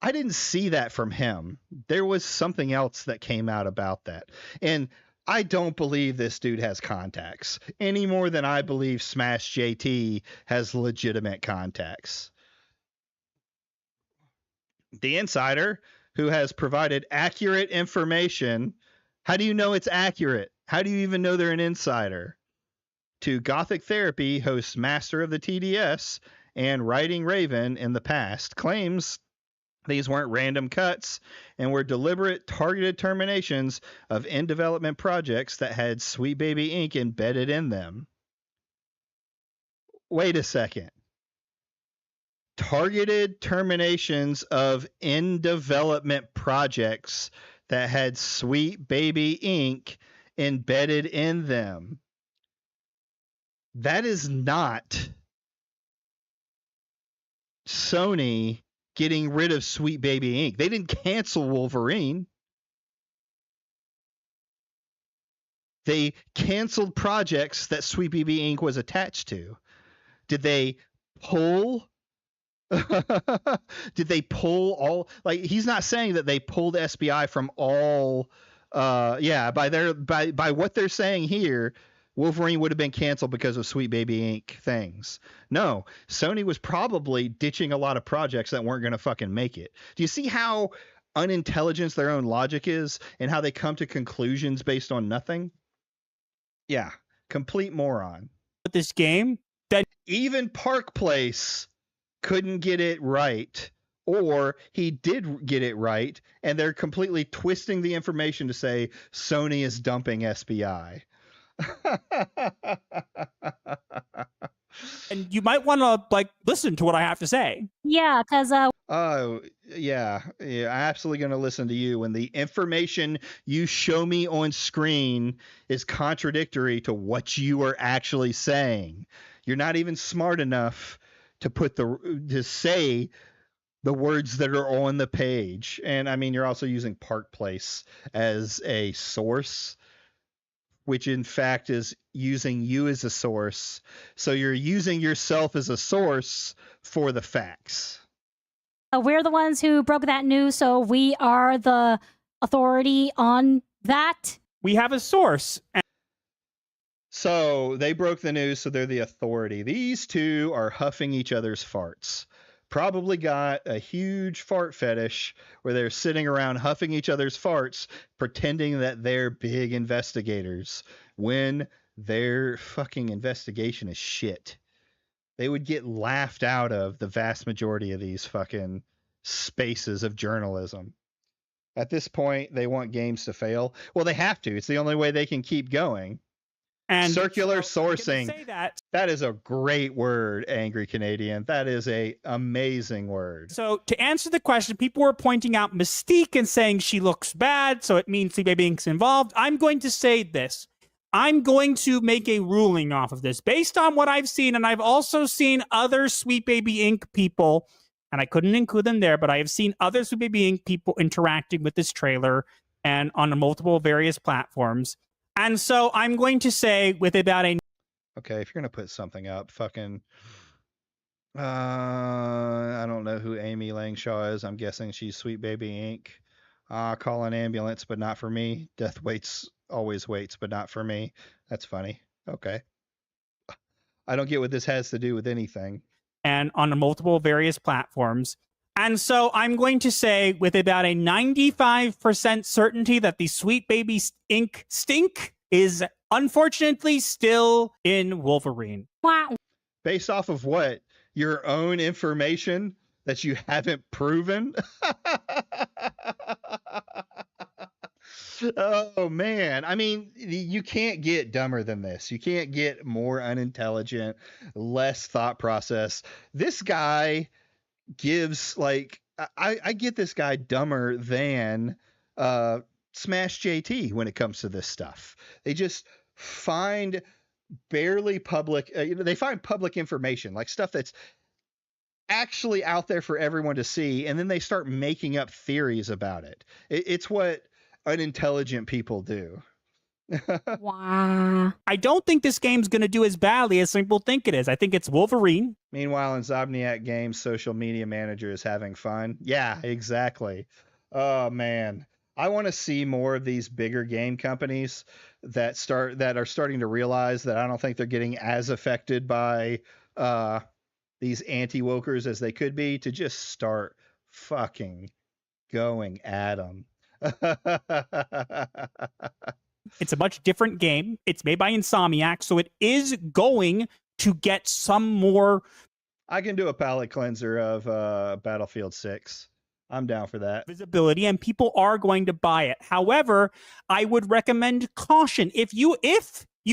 I didn't see that from him. There was something else that came out about that. And I don't believe this dude has contacts any more than I believe Smash JT has legitimate contacts. The insider, who has provided accurate information, how do you know it's accurate? How do you even know they're an insider? To Gothic Therapy hosts Master of the TDS and Writing Raven in the past, claims these weren't random cuts and were deliberate, targeted terminations of in-development projects that had Sweet Baby Inc. embedded in them. Wait a second. Targeted terminations of in-development projects that had Sweet Baby Inc. embedded in them. That is not Sony getting rid of Sweet Baby Inc. They didn't cancel Wolverine. They canceled projects that Sweet Baby Inc. was attached to. Did they pull? Did they pull all? Like, he's not saying that they pulled SBI from all. By what they're saying here, Wolverine would have been canceled because of Sweet Baby Inc. things. No, Sony was probably ditching a lot of projects that weren't going to fucking make it. Do you see how unintelligent their own logic is and how they come to conclusions based on nothing? Yeah, complete moron. with this game, that Even Park Place couldn't get it right, or he did get it right, and they're completely twisting the information to say Sony is dumping SBI. and you might want to listen to what I have to say. Yeah, because Oh, yeah, absolutely going to listen to you when the information you show me on screen is contradictory to what you are actually saying. You're not even smart enough to say the words that are on the page. And I mean, you're also using Park Place as a source, which in fact is using you as a source. So you're using yourself as a source for the facts. we're the ones who broke that news, so we are the authority on that. We have a source. So they broke the news, so they're the authority. These two are huffing each other's farts. Probably got a huge fart fetish where they're sitting around huffing each other's farts, pretending that they're big investigators when their fucking investigation is shit. They would get laughed out of the vast majority of these fucking spaces of journalism. At this point, they want games to fail. Well, they have to. It's the only way they can keep going. And Circular so I'm gonna sourcing. say that. That is a great word, Angry Canadian. That is a amazing word. So to answer the question, people were pointing out Mystique and saying she looks bad, so it means Sweet Baby Inc.'s involved. I'm going to say this. I'm going to make a ruling off of this based on what I've seen, and I've also seen other Sweet Baby Inc. people, and I couldn't include them there, but I have seen other Sweet Baby Inc. people interacting with this trailer and on multiple various platforms. And so I'm going to say with about a... Okay, if you're going to put something up, fucking... I don't know who Amy Langshaw is. I'm guessing she's Sweet Baby Inc. Call an ambulance, but not for me. Death waits always waits, but not for me. That's funny. Okay. I don't get what this has to do with anything. And on multiple various platforms. And so I'm going to say with about a 95% certainty that the Sweet Baby Inc. stink is unfortunately still in Wolverine. Wow. Based off of what? Your own information that you haven't proven? Oh, man. I mean, you can't get dumber than this. You can't get more unintelligent, less thought process. This guy gives, like, I get this guy dumber than Smash JT when it comes to this stuff. They just find barely public, they find public information, like stuff that's actually out there for everyone to see, and then they start making up theories about it. It's what unintelligent people do. Wow. I don't think this game's going to do as badly as some people think it is. I think it's Wolverine. Meanwhile, Insomniac Games social media manager is having fun. Yeah, exactly. Oh man, I want to see more of these bigger game companies that are starting to realize that I don't think they're getting as affected by these anti-wokers as they could be, to just start fucking going at them. It's a much different game. It's made by Insomniac, so it is going to get some more. I can do a palate cleanser of Battlefield 6. I'm down for that. Visibility, and people are going to buy it. However, I would recommend caution. If you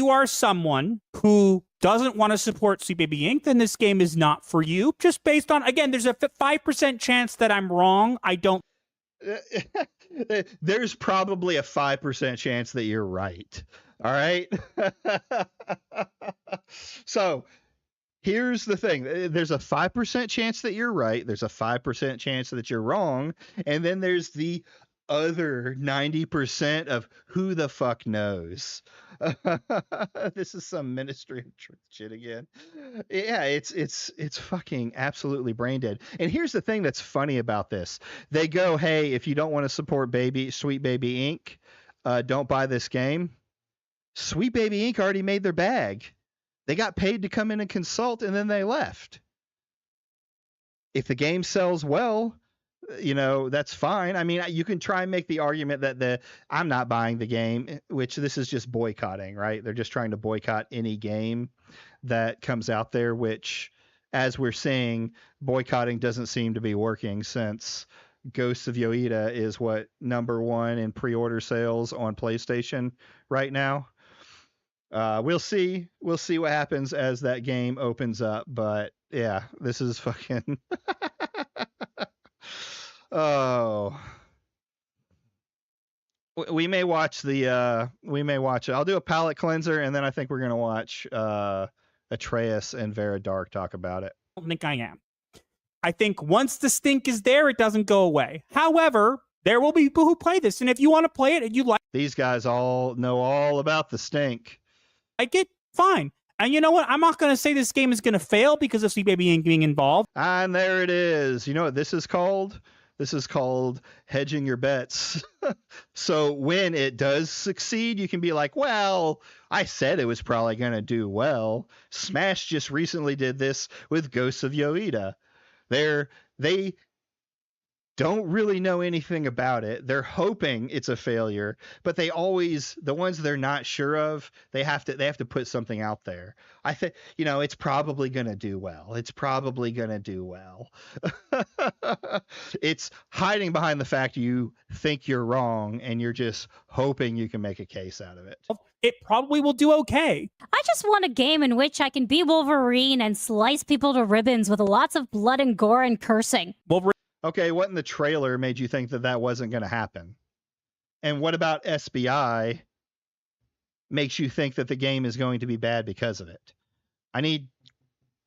are someone who doesn't want to support Sweet Baby Inc., then this game is not for you. Just based on, again, there's a 5% chance that I'm wrong. I don't. There's probably a 5% chance that you're right. All right. So here's the thing. There's a 5% chance that you're right. There's a 5% chance that you're wrong. And then there's the other 90% of who the fuck knows. This is some Ministry of Truth shit again. Yeah, it's fucking absolutely brain dead. And here's the thing that's funny about this. They go, hey, if you don't want to support Sweet Baby Inc., don't buy this game. Sweet Baby Inc. already made their bag. They got paid to come in and consult, and then they left. If the game sells well, that's fine. I mean, you can try and make the argument that I'm not buying the game, which this is just boycotting, right? They're just trying to boycott any game that comes out there, which, as we're seeing, boycotting doesn't seem to be working, since Ghosts of Yoida is #1 in pre-order sales on PlayStation right now. We'll see what happens as that game opens up, but yeah, this is fucking oh, we may watch it. I'll do a palate cleanser, and then I think we're going to watch Atreus and Vera Dark talk about it. I don't think I am. I think once the stink is there, it doesn't go away. However, there will be people who play this, and if you want to play it and you like, these guys all know all about the stink. Like it, fine. And you know what? I'm not going to say this game is going to fail because of Sweet Baby Inc. being involved. And there it is. You know what this is called? This is called hedging your bets. So when it does succeed, you can be like, well, I said it was probably going to do well. Smash just recently did this with Ghosts of Yoida. They don't really know anything about it. They're hoping it's a failure, but the ones they're not sure of, they have to put something out there. I think, it's probably going to do well. It's probably going to do well. It's hiding behind the fact you think you're wrong, and you're just hoping you can make a case out of it. It probably will do okay. I just want a game in which I can be Wolverine and slice people to ribbons with lots of blood and gore and cursing. Okay, what in the trailer made you think that wasn't going to happen? And what about SBI makes you think that the game is going to be bad because of it? I need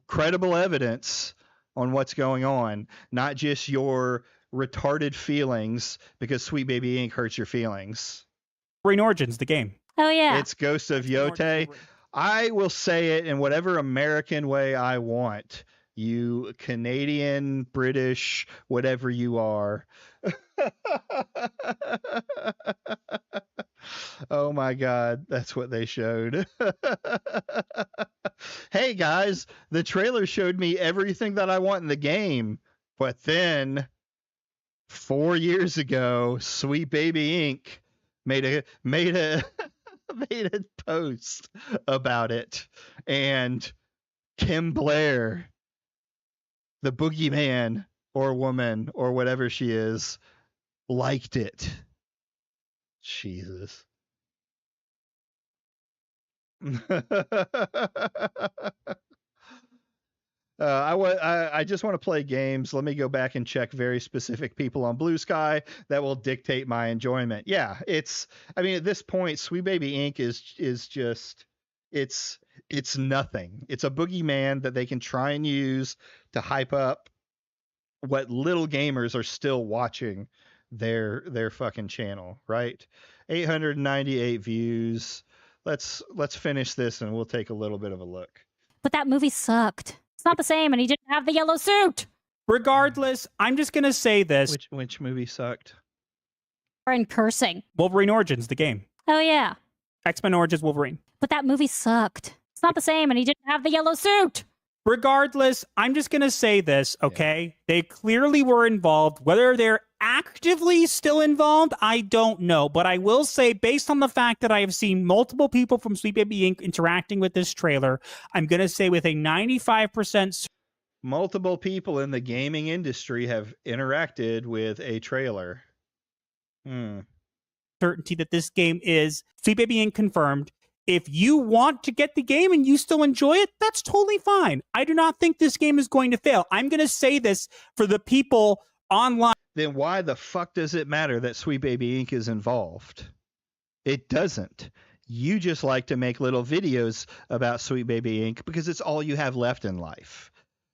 credible evidence on what's going on, not just your retarded feelings because Sweet Baby Inc. hurts your feelings. Wolverine Origins, the game. Oh, yeah. It's Ghost of Yote. I will say it in whatever American way I want. You Canadian, British, whatever you are. Oh my God, that's what they showed. Hey guys, the trailer showed me everything that I want in the game, but then 4 years ago, Sweet Baby Inc. made a made a post about it, and Kim Blair, the boogeyman or woman or whatever she is, liked it. Jesus. I just want to play games. Let me go back and check very specific people on Blue Sky that will dictate my enjoyment. Yeah, I mean, at this point, Sweet Baby Inc. is just it's nothing. It's a boogeyman that they can try and use to hype up what little gamers are still watching their fucking channel, right? 898 views. Let's finish this and we'll take a little bit of a look. But that movie sucked. It's not the same, and he didn't have the yellow suit. Regardless, I'm just going to say this. Which movie sucked? And cursing. Wolverine Origins, the game. Oh, yeah. X-Men Origins Wolverine. But that movie sucked. It's not the same, and he didn't have the yellow suit. Regardless, I'm just going to say this, okay? Yeah. They clearly were involved. Whether they're actively still involved, I don't know. But I will say, based on the fact that I have seen multiple people from Sweet Baby Inc. interacting with this trailer, I'm going to say with a 95%... Multiple people in the gaming industry have interacted with a trailer. Certainty that this game is Sweet Baby Inc. confirmed. If you want to get the game and you still enjoy it, that's totally fine. I do not think this game is going to fail. I'm going to say this for the people online. Then why the fuck does it matter that Sweet Baby Inc. is involved? It doesn't. You just like to make little videos about Sweet Baby Inc. because it's all you have left in life.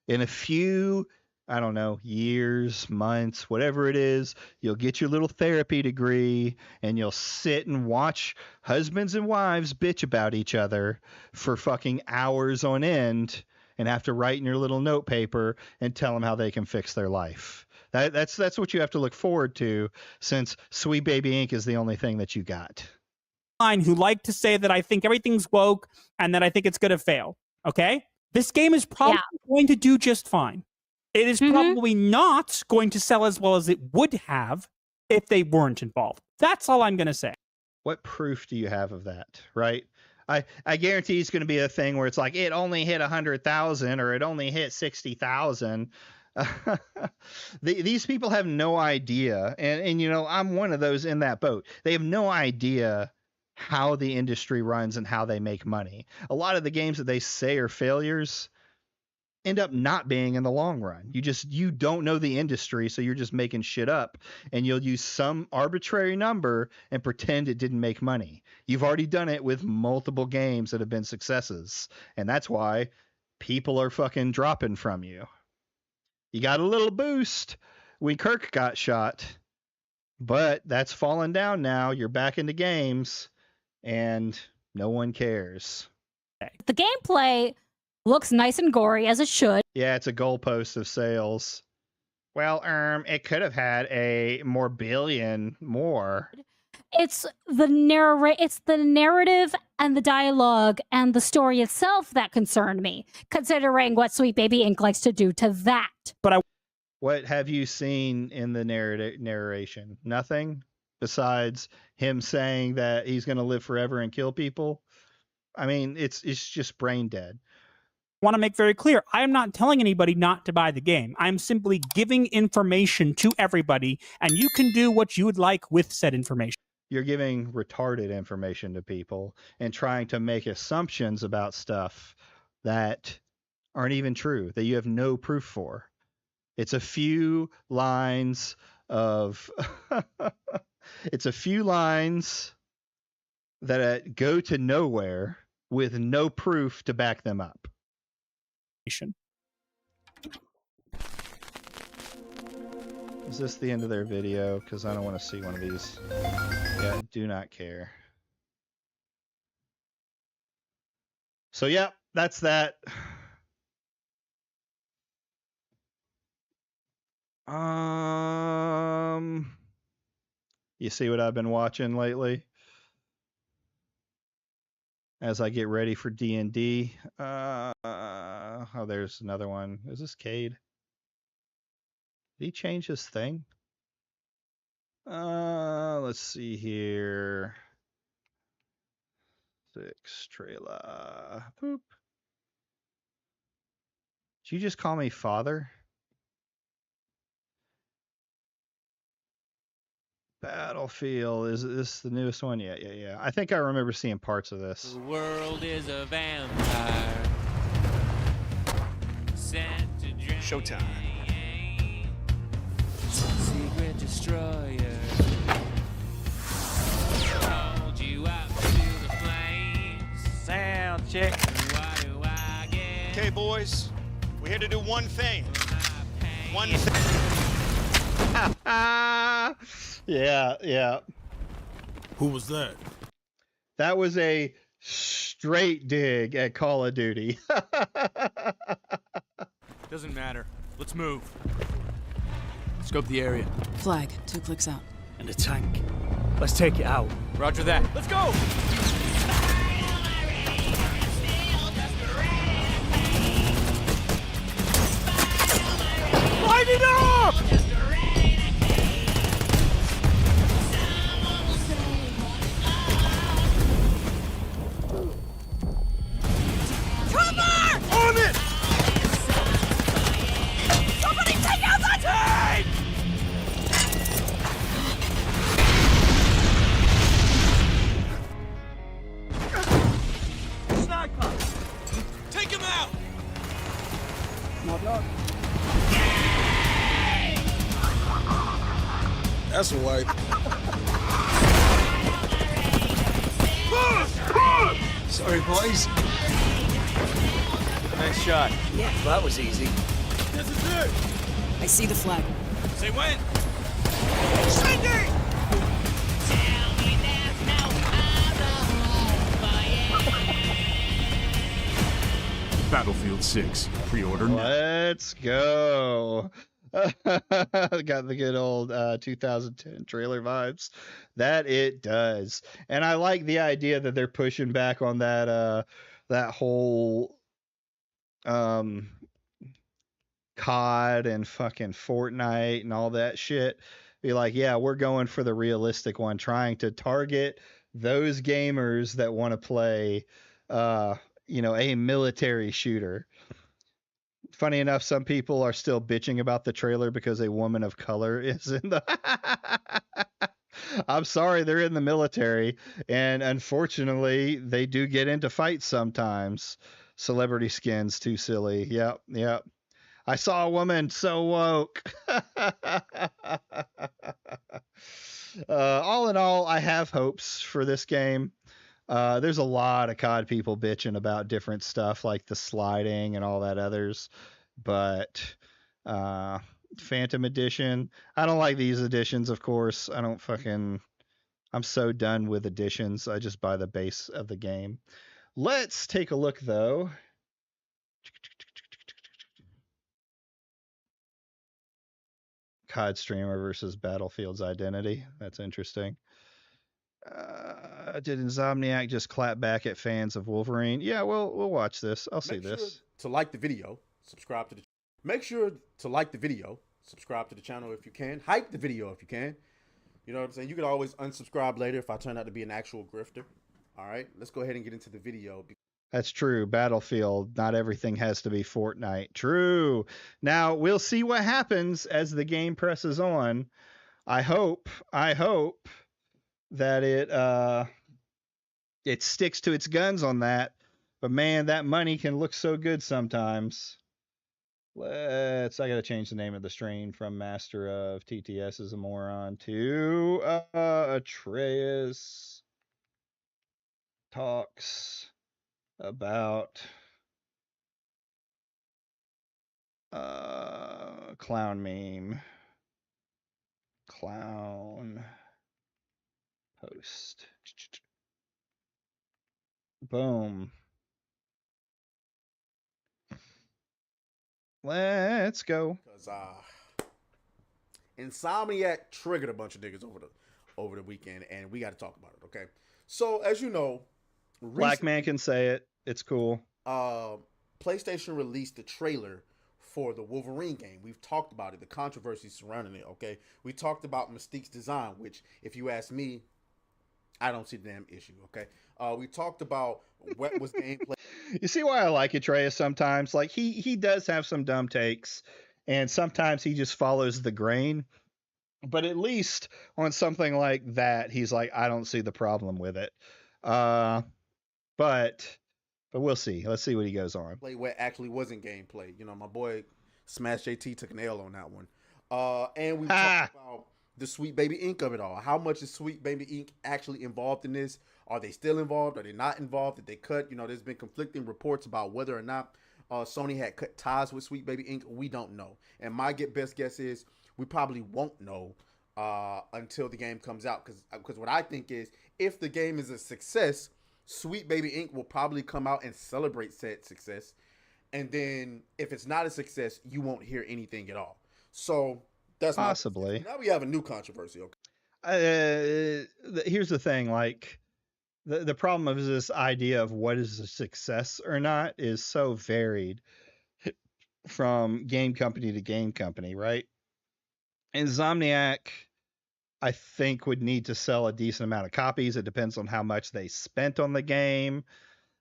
In a few, I don't know, years, months, whatever it is, you'll get your little therapy degree and you'll sit and watch husbands and wives bitch about each other for fucking hours on end and have to write in your little note paper and tell them how they can fix their life. That's what you have to look forward to, since Sweet Baby Inc. is the only thing that you got. Who like to say that I think everything's woke and that I think it's going to fail. Okay? This game is probably going to do just fine. It is probably not going to sell as well as it would have if they weren't involved. That's all I'm going to say. What proof do you have of that, right? I guarantee it's going to be a thing where it's like, it only hit 100,000 or it only hit 60,000. These people have no idea. And, you know, I'm one of those in that boat. They have no idea how the industry runs and how they make money. A lot of the games that they say are failures end up not being in the long run. You don't know the industry, so you're just making shit up, and you'll use some arbitrary number and pretend it didn't make money. You've already done it with multiple games that have been successes, and that's why people are fucking dropping from you. You got a little boost when Kirk got shot, but that's fallen down now. You're back into games, and no one cares. The gameplay looks nice and gory, as it should. Yeah, it's a goalpost of sales. Well, it could have had a more billion more. It's the narrative and the dialogue and the story itself that concerned me, considering what Sweet Baby Inc. likes to do to that. But what have you seen in the narration? Nothing besides him saying that he's going to live forever and kill people. I mean, it's just brain dead. Want to make very clear, I am not telling anybody not to buy the game. I'm simply giving information to everybody, and you can do what you would like with said information. You're giving retarded information to people and trying to make assumptions about stuff that aren't even true, that you have no proof for. It's a few lines of it's a few lines that go to nowhere with no proof to back them up. Is this the end of their video? Because I don't want to see one of these. Yeah, do not care. So, yeah, that's that. You see what I've been watching lately? as I get ready for D&D. Oh, there's another one. Is this Cade? Did he change his thing? Let's see here. 6 trailer. Poop. Did you just call me father? Battlefield. Is this the newest one? Yeah. I think I remember seeing parts of this. The world is a vampire. Sent to drain. Showtime. Secret destroyer. Hold you up to the flames. Sound check. What do I get? Okay, boys, we're here to do one thing. One thing. Yeah. Who was that? That was a straight dig at Call of Duty. Doesn't matter. Let's move. Scope the area. Flag, 2 clicks out. And a tank. Let's take it out. Roger that. Let's go! Light it up! On it! Somebody take out the tank! Sniper! Take him out! That's a wipe. Sorry, boys. Nice shot. Yeah. Well, that was easy. This is it. I see the flag. Say when? Cindy! Battlefield 6. Pre-order now. Let's go. Got the good old 2010 trailer vibes. That it does. And I like the idea that they're pushing back on that whole COD and fucking Fortnite and all that shit. Be like, yeah, we're going for the realistic one, trying to target those gamers that want to play a military shooter. Funny enough, some people are still bitching about the trailer because a woman of color is in the I'm sorry, they're in the military, and unfortunately they do get into fights sometimes. Celebrity skins, too silly. Yep. I saw a woman, so woke. All in all, I have hopes for this game. There's a lot of COD people bitching about different stuff like the sliding and all that others, but Phantom Edition, I don't like these editions, of course. I'm so done with editions. I just buy the base of the game. Let's take a look, though. COD streamer versus Battlefield's identity. That's interesting. Did Insomniac just clap back at fans of Wolverine? Yeah, we'll watch this. I'll see this. Make sure to like the video, subscribe to the. Make sure to like the video, subscribe to the channel if you can, hype the video if you can. You know what I'm saying? You can always unsubscribe later if I turn out to be an actual grifter. All right, let's go ahead and get into the video. That's true. Battlefield, not everything has to be Fortnite. True. Now, we'll see what happens as the game presses on. I hope that it sticks to its guns on that. But man, that money can look so good sometimes. I gotta change the name of the stream from Master of TTS is a moron to Atreus talks about clown meme. Clown post. Boom. Let's go. Because Insomniac triggered a bunch of niggas over the weekend, and we got to talk about it. Okay, so as you know, Black man can say it. It's cool. PlayStation released the trailer for the Wolverine game. We've talked about it, the controversy surrounding it, okay? We talked about Mystique's design, which, if you ask me, I don't see the damn issue, okay? We talked about what was gameplay. You see why I like Atreus sometimes? Like, he does have some dumb takes, and sometimes he just follows the grain. But at least on something like that, he's like, I don't see the problem with it. But we'll see. Let's see what he goes on. Play what actually wasn't gameplay. You know, my boy Smash JT took an L on that one. And we talked about the Sweet Baby Inc. of it all. How much is Sweet Baby Inc. actually involved in this? Are they still involved? Are they not involved? Did they cut? You know, there's been conflicting reports about whether or not Sony had cut ties with Sweet Baby Inc. We don't know. And my best guess is we probably won't know until the game comes out. Because what I think is, if the game is a success, Sweet Baby Inc. will probably come out and celebrate said success. And then if it's not a success, you won't hear anything at all. So that's possibly. Now we have a new controversy. Okay. Here's the thing. Like, the problem of this idea of what is a success or not is so varied from game company to game company, right? Insomniac, I think, would need to sell a decent amount of copies. It depends on how much they spent on the game.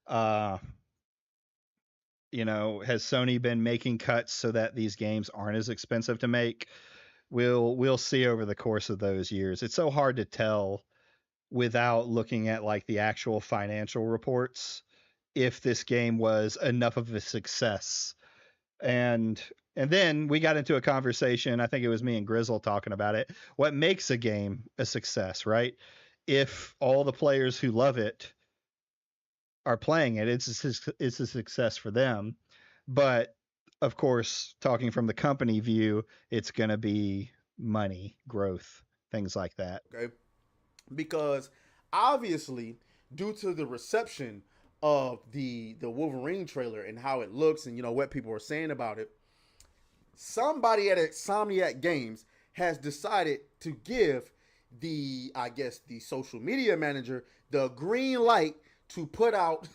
You know, has Sony been making cuts so that these games aren't as expensive to make? We'll see over the course of those years. It's so hard to tell without looking at like the actual financial reports if this game was enough of a success. And then we got into a conversation, I think it was me and Grizzle talking about it. What makes a game a success, right? If all the players who love it are playing it, it's a success for them. But of course, talking from the company view, it's going to be money, growth, things like that. Okay. Because obviously, due to the reception of the Wolverine trailer and how it looks and, you know, what people are saying about it, somebody at Insomniac Games has decided to give the social media manager the green light to put out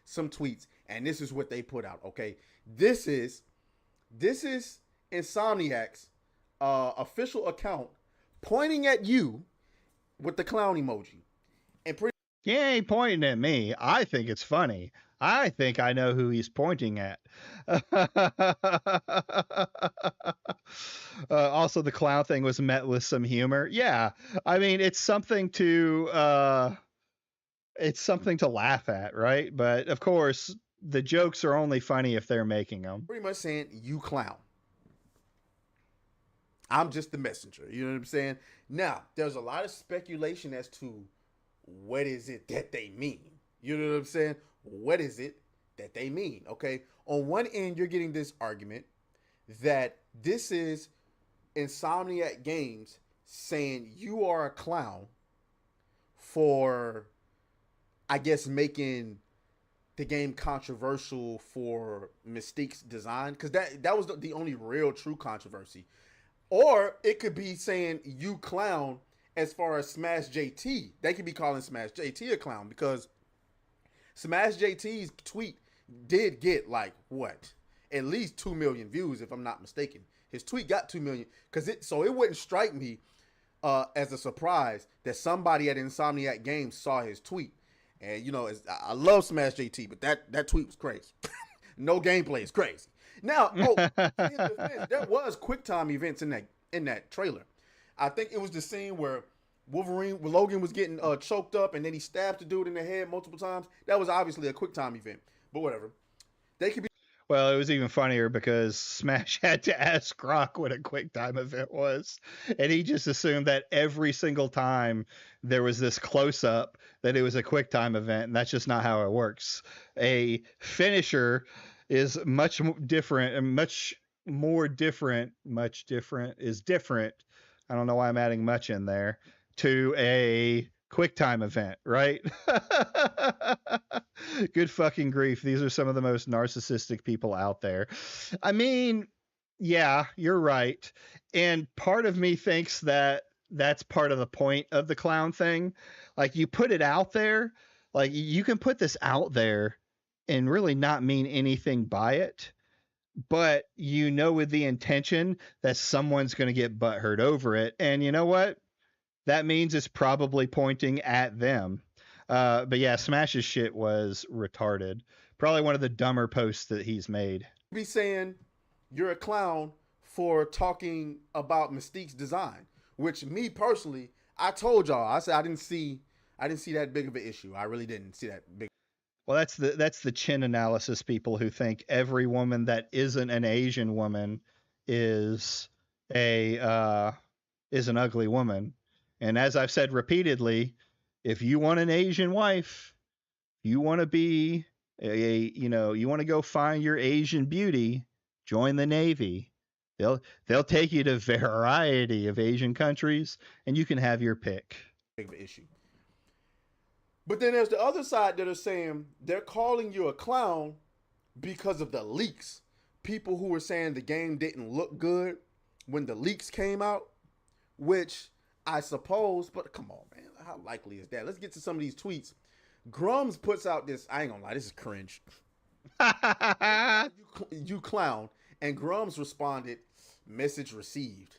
some tweets. And this is what they put out, okay? This is Insomniac's official account pointing at you with the clown emoji. And he ain't pointing at me. I think it's funny. I think I know who he's pointing at. Also, the clown thing was met with some humor. Yeah, I mean, it's something to laugh at, right? But of course, the jokes are only funny if they're making them. Pretty much saying, you clown. I'm just the messenger. You know what I'm saying? Now, there's a lot of speculation as to what is it that they mean. You know what I'm saying? What is it that they mean? Okay. On one end, you're getting this argument that this is Insomniac Games saying you are a clown for, I guess, making the game controversial for Mystique's design. Because that was the only real true controversy. Or it could be saying you clown as far as Smash JT. They could be calling Smash JT a clown because Smash JT's tweet did get like what? At least 2 million views, if I'm not mistaken. His tweet got 2 million. So it wouldn't strike me as a surprise that somebody at Insomniac Games saw his tweet. And, you know, I love Smash JT, but that tweet was crazy. No gameplay is crazy. Now, there was QuickTime events in that trailer. I think it was the scene where Logan was getting choked up and then he stabbed the dude in the head multiple times. That was obviously a QuickTime event, but whatever. They could be. Well, it was even funnier because Smash had to ask Grok what a QuickTime event was, and he just assumed that every single time there was this close-up that it was a QuickTime event, and that's just not how it works. A finisher is much different and much different. I don't know why I'm adding much in there to a QuickTime event, right? Good fucking grief. These are some of the most narcissistic people out there. I mean, yeah, you're right. And part of me thinks that that's part of the point of the clown thing. Like, you put it out there, Like, you can put this out there and really not mean anything by it, but you know, with the intention that someone's going to get butthurt over it. And you know what? That means it's probably pointing at them. But yeah, Smash's shit was retarded. Probably one of the dumber posts that he's made. Be saying you're a clown for talking about Mystique's design, which me personally, I told y'all, I said I didn't see that big of an issue. I really didn't see that big. Well, that's the chin analysis people who think every woman that isn't an Asian woman is an ugly woman. And as I've said repeatedly, if you want an Asian wife, you want to be you want to go find your Asian beauty, join the Navy. They'll take you to a variety of Asian countries and you can have your pick. Big of an issue. But then there's the other side that are saying they're calling you a clown because of the leaks. People who were saying the game didn't look good when the leaks came out, which I suppose, but come on, man. How likely is that? Let's get to some of these tweets. Grums puts out this, I ain't gonna lie, this is cringe. you clown. And Grums responded, message received.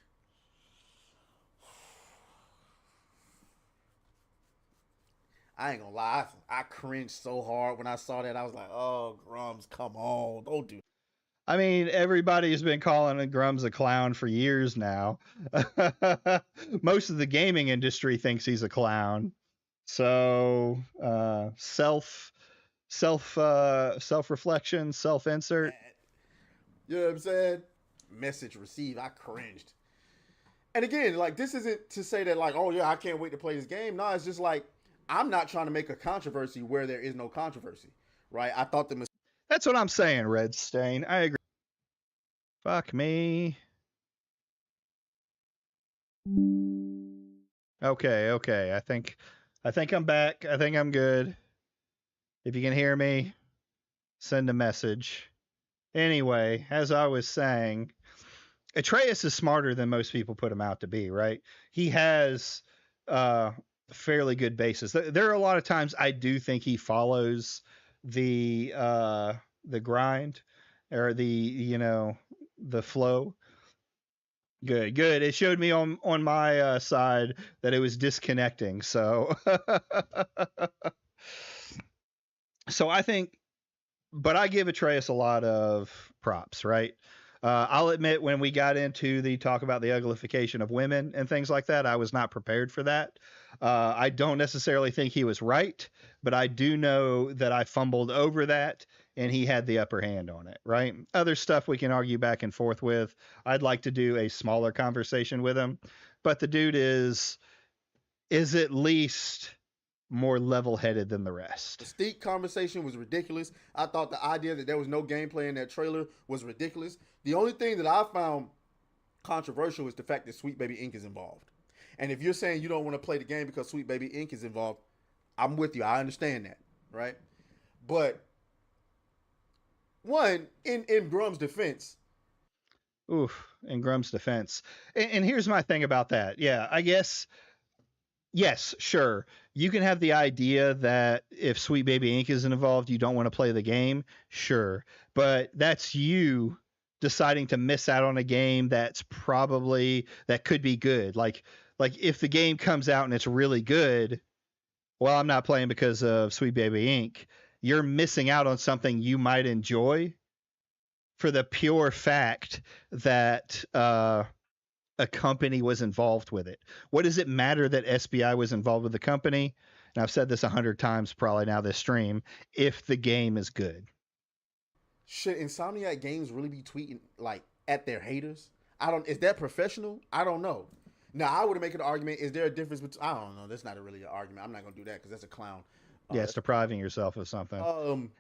I ain't gonna lie, I cringed so hard when I saw that. I was like, oh, Grums, come on, don't do that. I mean, everybody's been calling Grums a clown for years now. Most of the gaming industry thinks he's a clown. So, self-reflection, self-insert. You know what I'm saying? Message received. I cringed. And again, like, this isn't to say that, like, oh yeah, I can't wait to play this game. No, it's just like, I'm not trying to make a controversy where there is no controversy, right? I thought that's what I'm saying, Red Stain. I agree. Fuck me. Okay. I think I'm back. I think I'm good. If you can hear me, send a message. Anyway, as I was saying, Atreus is smarter than most people put him out to be, right? He has fairly good basis. There are a lot of times I do think he follows the grind or the flow. Good. It showed me on my side that it was disconnecting. So I think, but I give Atreus a lot of props, right? I'll admit, when we got into the talk about the uglification of women and things like that, I was not prepared for that. I don't necessarily think he was right, but I do know that I fumbled over that and he had the upper hand on it, right? Other stuff we can argue back and forth with. I'd like to do a smaller conversation with him, but the dude is at least more level-headed than the rest. The Mystique conversation was ridiculous. I thought the idea that there was no gameplay in that trailer was ridiculous. The only thing that I found controversial is the fact that Sweet Baby Inc. is involved. And if you're saying you don't want to play the game because Sweet Baby Inc. is involved, I'm with you. I understand that, right? But one, in Grum's defense. In Grum's defense. And here's my thing about that. Yeah, I guess, yes, sure. You can have the idea that if Sweet Baby Inc. isn't involved, you don't want to play the game. Sure. But that's you deciding to miss out on a game that could be good. Like if the game comes out and it's really good, well, I'm not playing because of Sweet Baby Inc. You're missing out on something you might enjoy for the pure fact that a company was involved with it. What does it matter that SBI was involved with the company? And I've said this 100 times probably now this stream, if the game is good. Should Insomniac Games really be tweeting like at their haters? Is that professional? I don't know. Now, I would make an argument. Is there a difference between, I don't know. That's not really an argument. I'm not going to do that because that's a clown. Yeah, it's depriving yourself of something.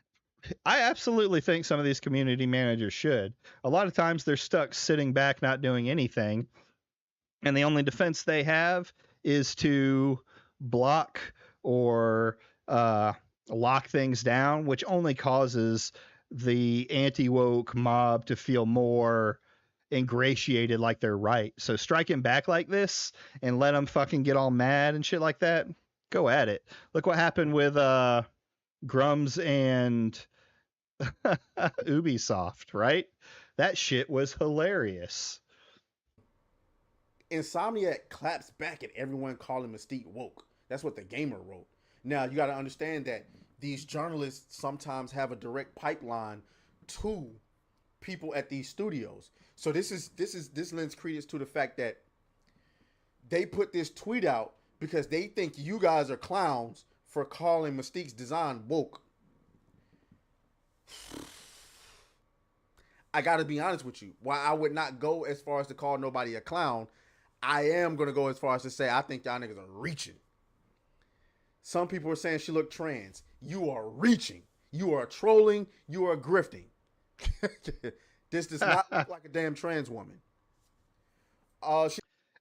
I absolutely think some of these community managers should. A lot of times they're stuck sitting back, not doing anything. And the only defense they have is to block or lock things down, which only causes the anti-woke mob to feel more ingratiated, like they're right. So striking back like this and let them fucking get all mad and shit like that. go at it. Look what happened with Grums and Ubisoft, right? That shit was hilarious. Insomniac claps back at everyone calling Mystique woke. That's what the gamer wrote. Now you got to understand that these journalists sometimes have a direct pipeline to people at these studios. So this lends credence to the fact that they put this tweet out because they think you guys are clowns for calling Mystique's design woke. I got to be honest with you. While I would not go as far as to call nobody a clown, I am going to go as far as to say I think y'all niggas are reaching. Some people are saying she looked trans. You are reaching. You are trolling. You are grifting. This does not look like a damn trans woman.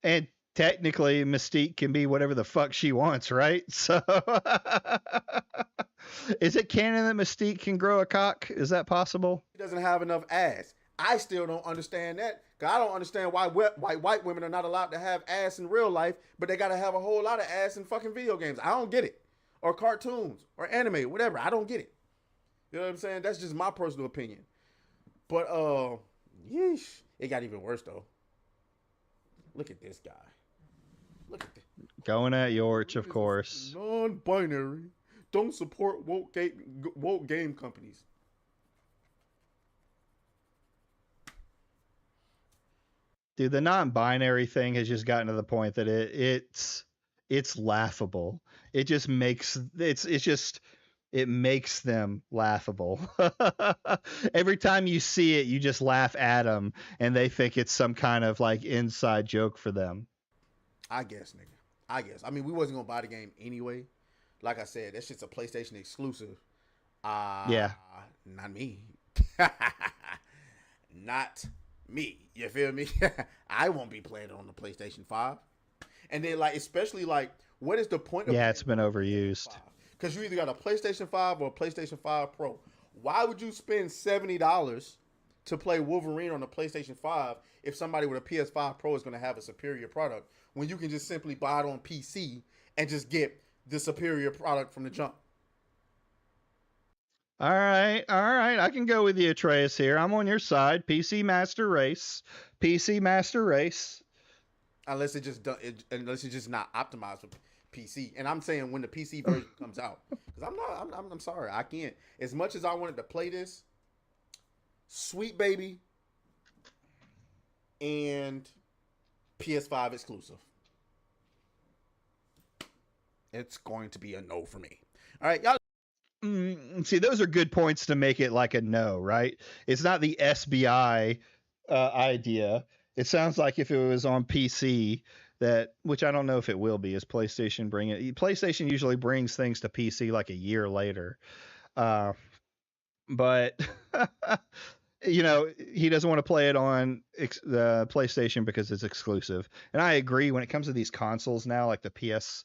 And technically, Mystique can be whatever the fuck she wants, right? So, is it canon that Mystique can grow a cock? Is that possible? She doesn't have enough ass. I still don't understand that. Cause I don't understand why white women are not allowed to have ass in real life, but they gotta have a whole lot of ass in fucking video games. I don't get it. Or cartoons, or anime, whatever. I don't get it. You know what I'm saying? That's just my personal opinion. But yeesh, it got even worse though. Look at this guy. Look at this. Going at Yorch, of course. Non-binary. Don't support woke game companies. Dude, the non-binary thing has just gotten to the point that it's laughable. It just makes it makes them laughable. Every time you see it, you just laugh at them, and they think it's some kind of like inside joke for them. I guess, nigga. I guess. I mean, we wasn't gonna buy the game anyway. Like I said, that shit's a PlayStation exclusive. Yeah. Not me. Not me. You feel me? I won't be playing it on the PlayStation 5. And then, like, especially, like, what is the point of... Yeah, it's been overused. Because you either got a PlayStation 5 or a PlayStation 5 Pro. Why would you spend $70 to play Wolverine on the PlayStation 5 if somebody with a PS5 Pro is going to have a superior product when you can just simply buy it on PC and just get the superior product from the jump? All right. I can go with you, Atreus, here. I'm on your side. PC Master Race. Unless it's just not optimized for PC. And I'm saying when the PC version comes out, because I'm sorry, I can't. As much as I wanted to play this, Sweet Baby and PS5 exclusive, it's going to be a no for me. All right, y'all. See, those are good points to make it like a no, right? It's not the SBI idea. It sounds like if it was on PC, which I don't know if it will be, is PlayStation bring it. PlayStation usually brings things to PC like a year later. But you know, he doesn't want to play it on the PlayStation because it's exclusive. And I agree when it comes to these consoles now, like the PS5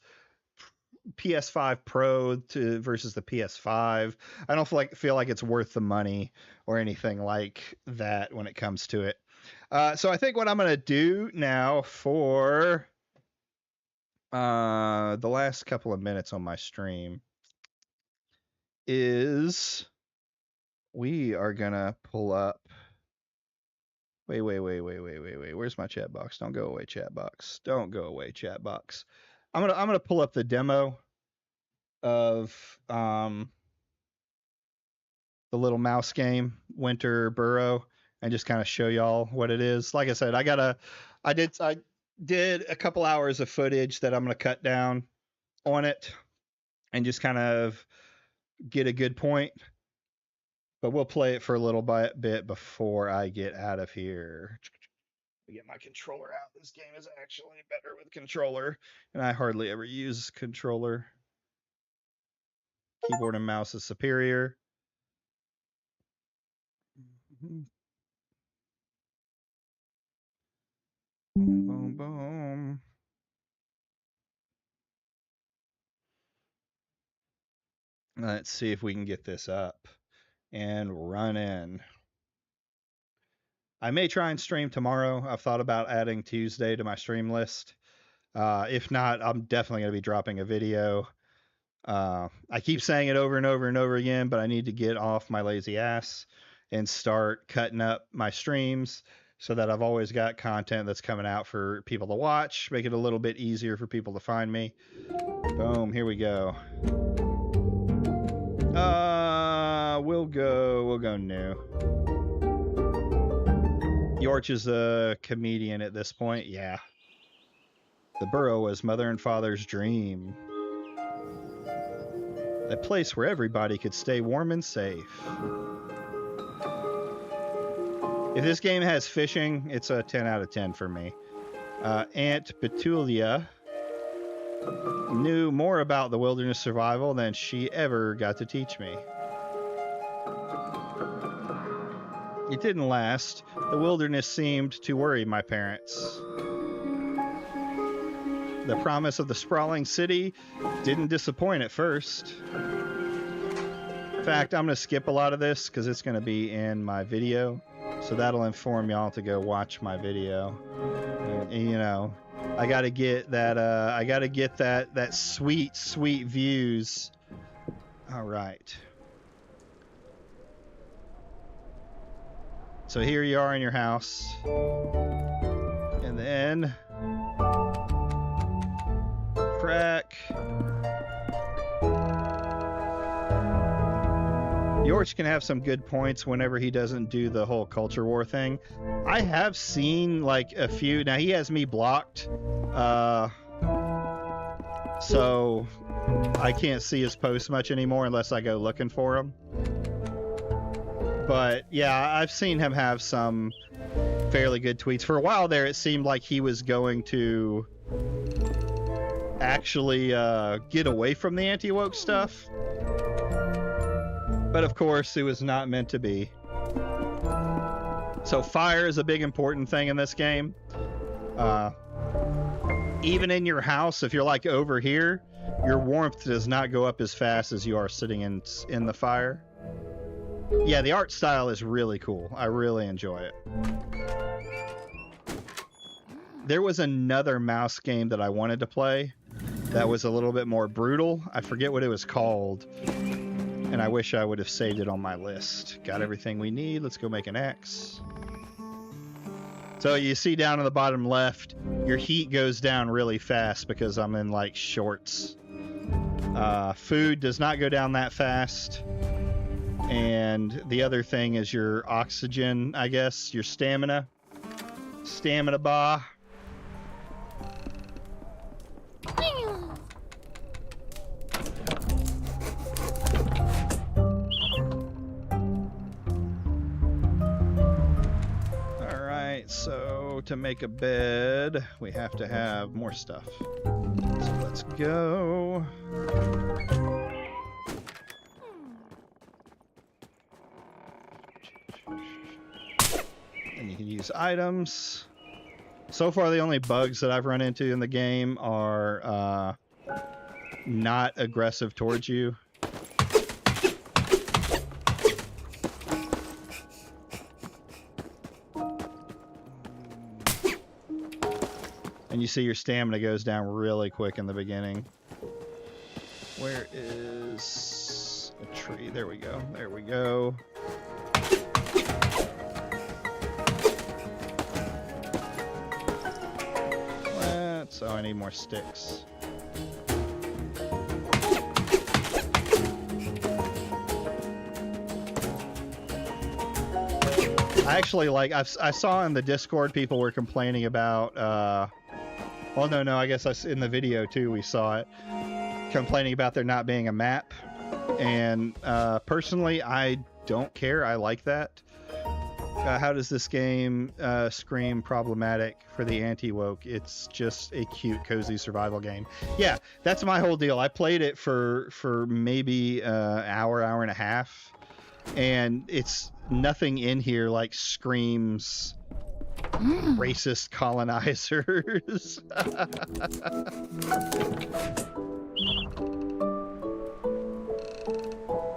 Pro versus the PS5. I don't feel like it's worth the money or anything like that when it comes to it. So I think what I'm going to do now for the last couple of minutes on my stream is we are going to pull up. Wait. Where's my chat box? Don't go away, chat box. Don't go away, chat box. I'm gonna pull up the demo of the little mouse game, Winter Burrow, and just kind of show y'all what it is. Like I said, I did a couple hours of footage that I'm gonna cut down on it and just kind of get a good point. But we'll play it for a little bit before I get out of here. Get my controller out. This game is actually better with controller, and I hardly ever use controller. Keyboard and mouse is superior. Boom, boom. Let's see if we can get this up and run in. I may try and stream tomorrow. I've thought about adding Tuesday to my stream list. If not, I'm definitely going to be dropping a video I keep saying it over and over and over again, but I need to get off my lazy ass and start cutting up my streams so that I've always got content that's coming out for people to watch, make it a little bit easier for people to find me. Boom, here we go. We'll go new. Yorch is a comedian at this point, yeah. The burrow was mother and father's dream. A place where everybody could stay warm and safe. If this game has fishing, it's a 10 out of 10 for me. Aunt Betulia knew more about the wilderness survival than she ever got to teach me. It didn't last. The wilderness seemed to worry my parents. The promise of the sprawling city didn't disappoint at first. In fact, I'm going to skip a lot of this because it's going to be in my video. So that'll inform y'all to go watch my video. And, you know, I got to get that that sweet views. All right. So here you are in your house. And then crack. Yorch can have some good points whenever he doesn't do the whole culture war thing. I have seen like a few. Now he has me blocked, so I can't see his posts much anymore unless I go looking for him. But yeah, I've seen him have some fairly good tweets. For a while there, it seemed like he was going to actually get away from the anti-woke stuff. But of course, it was not meant to be. So fire is a big important thing in this game. Even in your house, if you're like over here, your warmth does not go up as fast as you are sitting in the fire. Yeah, the art style is really cool. I really enjoy it. There was another mouse game that I wanted to play that was a little bit more brutal. I forget what it was called. And I wish I would have saved it on my list. Got everything we need. Let's go make an X. So you see down in the bottom left, your heat goes down really fast because I'm in like shorts. Food does not go down that fast. And the other thing is your oxygen, I guess, your stamina. Stamina bar. So to make a bed, we have to have more stuff. So let's go. And you can use items. So far, the only bugs that I've run into in the game are not aggressive towards you. And you see your stamina goes down really quick in the beginning. Where is a tree? There we go. There we go. So I need more sticks. I actually like, I saw in the Discord people were complaining about, well, no, I guess in the video too, we saw it, complaining about there not being a map. And personally, I don't care. I like that. How does this game scream problematic for the anti-woke? It's just a cute, cozy survival game. Yeah, that's my whole deal. I played it for maybe an hour and a half. And it's nothing in here like screams racist colonizers.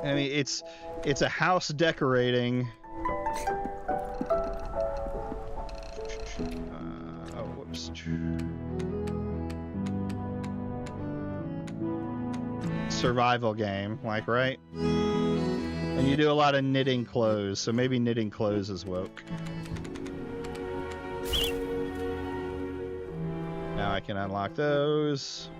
I mean, it's a house decorating. Oh, whoops. survival game, like, right? And you do a lot of knitting clothes, so maybe knitting clothes is woke. Now I can unlock those.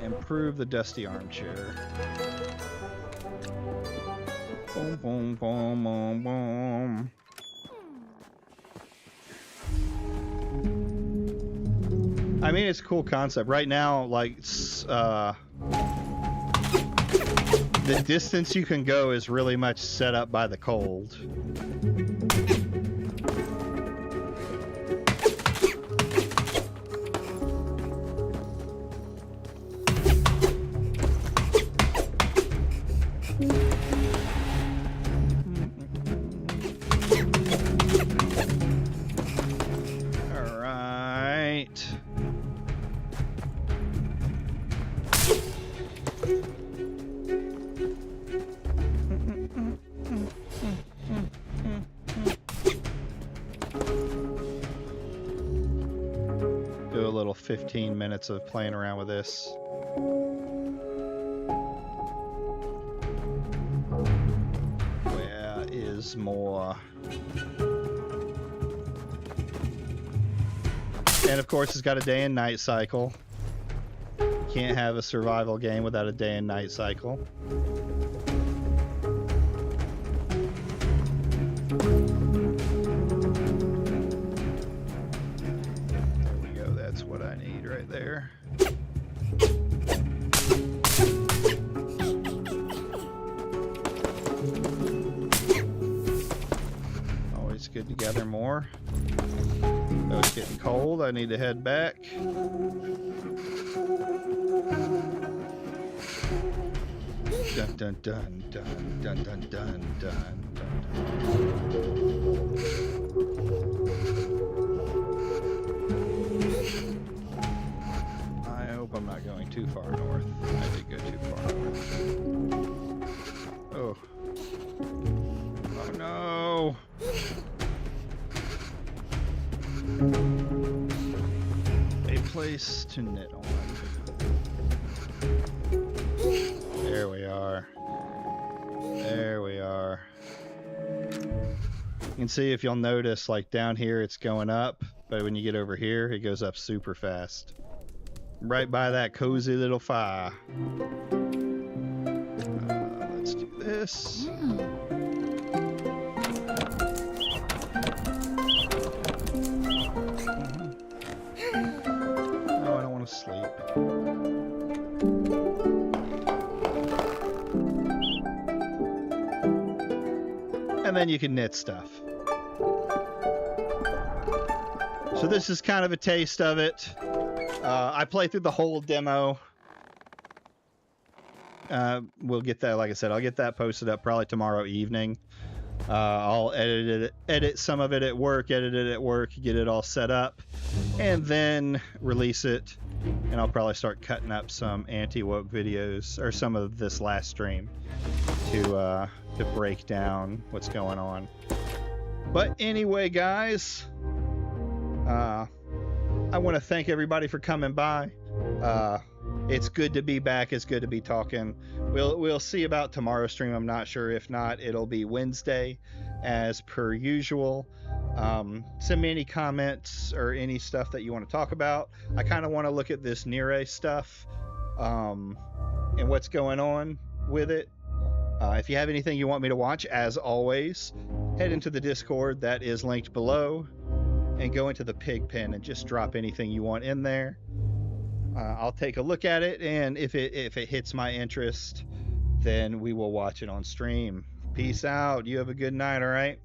Improve the dusty armchair. Boom, boom, boom, boom, boom. I mean, it's a cool concept. Right now, like, the distance you can go is really much set up by the cold. Do a little 15 minutes of playing around with this. Where is more? And of course, it's got a day and night cycle. You can't have a survival game without a day and night cycle. There we go, that's what I need right there. Always good to gather more. Oh, it's getting cold. I need to head back. Dun dun dun dun dun dun dun dun dun. I hope I'm not going too far north. I did go too far north. Oh. Oh no. A place to knit on. There we are. There we are. You can see, if you'll notice, like down here it's going up, but when you get over here it goes up super fast. Right by that cozy little fire. Let's do this. No, I don't want to sleep. And then you can knit stuff. So this is kind of a taste of it. I played through the whole demo. We'll get that, like I said, I'll get that posted up probably tomorrow evening. I'll edit some of it at work, get it all set up, and then release it. And I'll probably start cutting up some anti-woke videos, or some of this last stream, to break down what's going on. But anyway, guys, I want to thank everybody for coming by. It's good to be back. It's good to be talking. We'll see about tomorrow's stream. I'm not sure. If not, it'll be Wednesday as per usual. Send me any comments or any stuff that you want to talk about. I kind of want to look at this Nire stuff and what's going on with it. If you have anything you want me to watch, as always, head into the Discord that is linked below and go into the pig pen and just drop anything you want in there. I'll take a look at it, and if it hits my interest, then we will watch it on stream. Peace out. You have a good night, all right?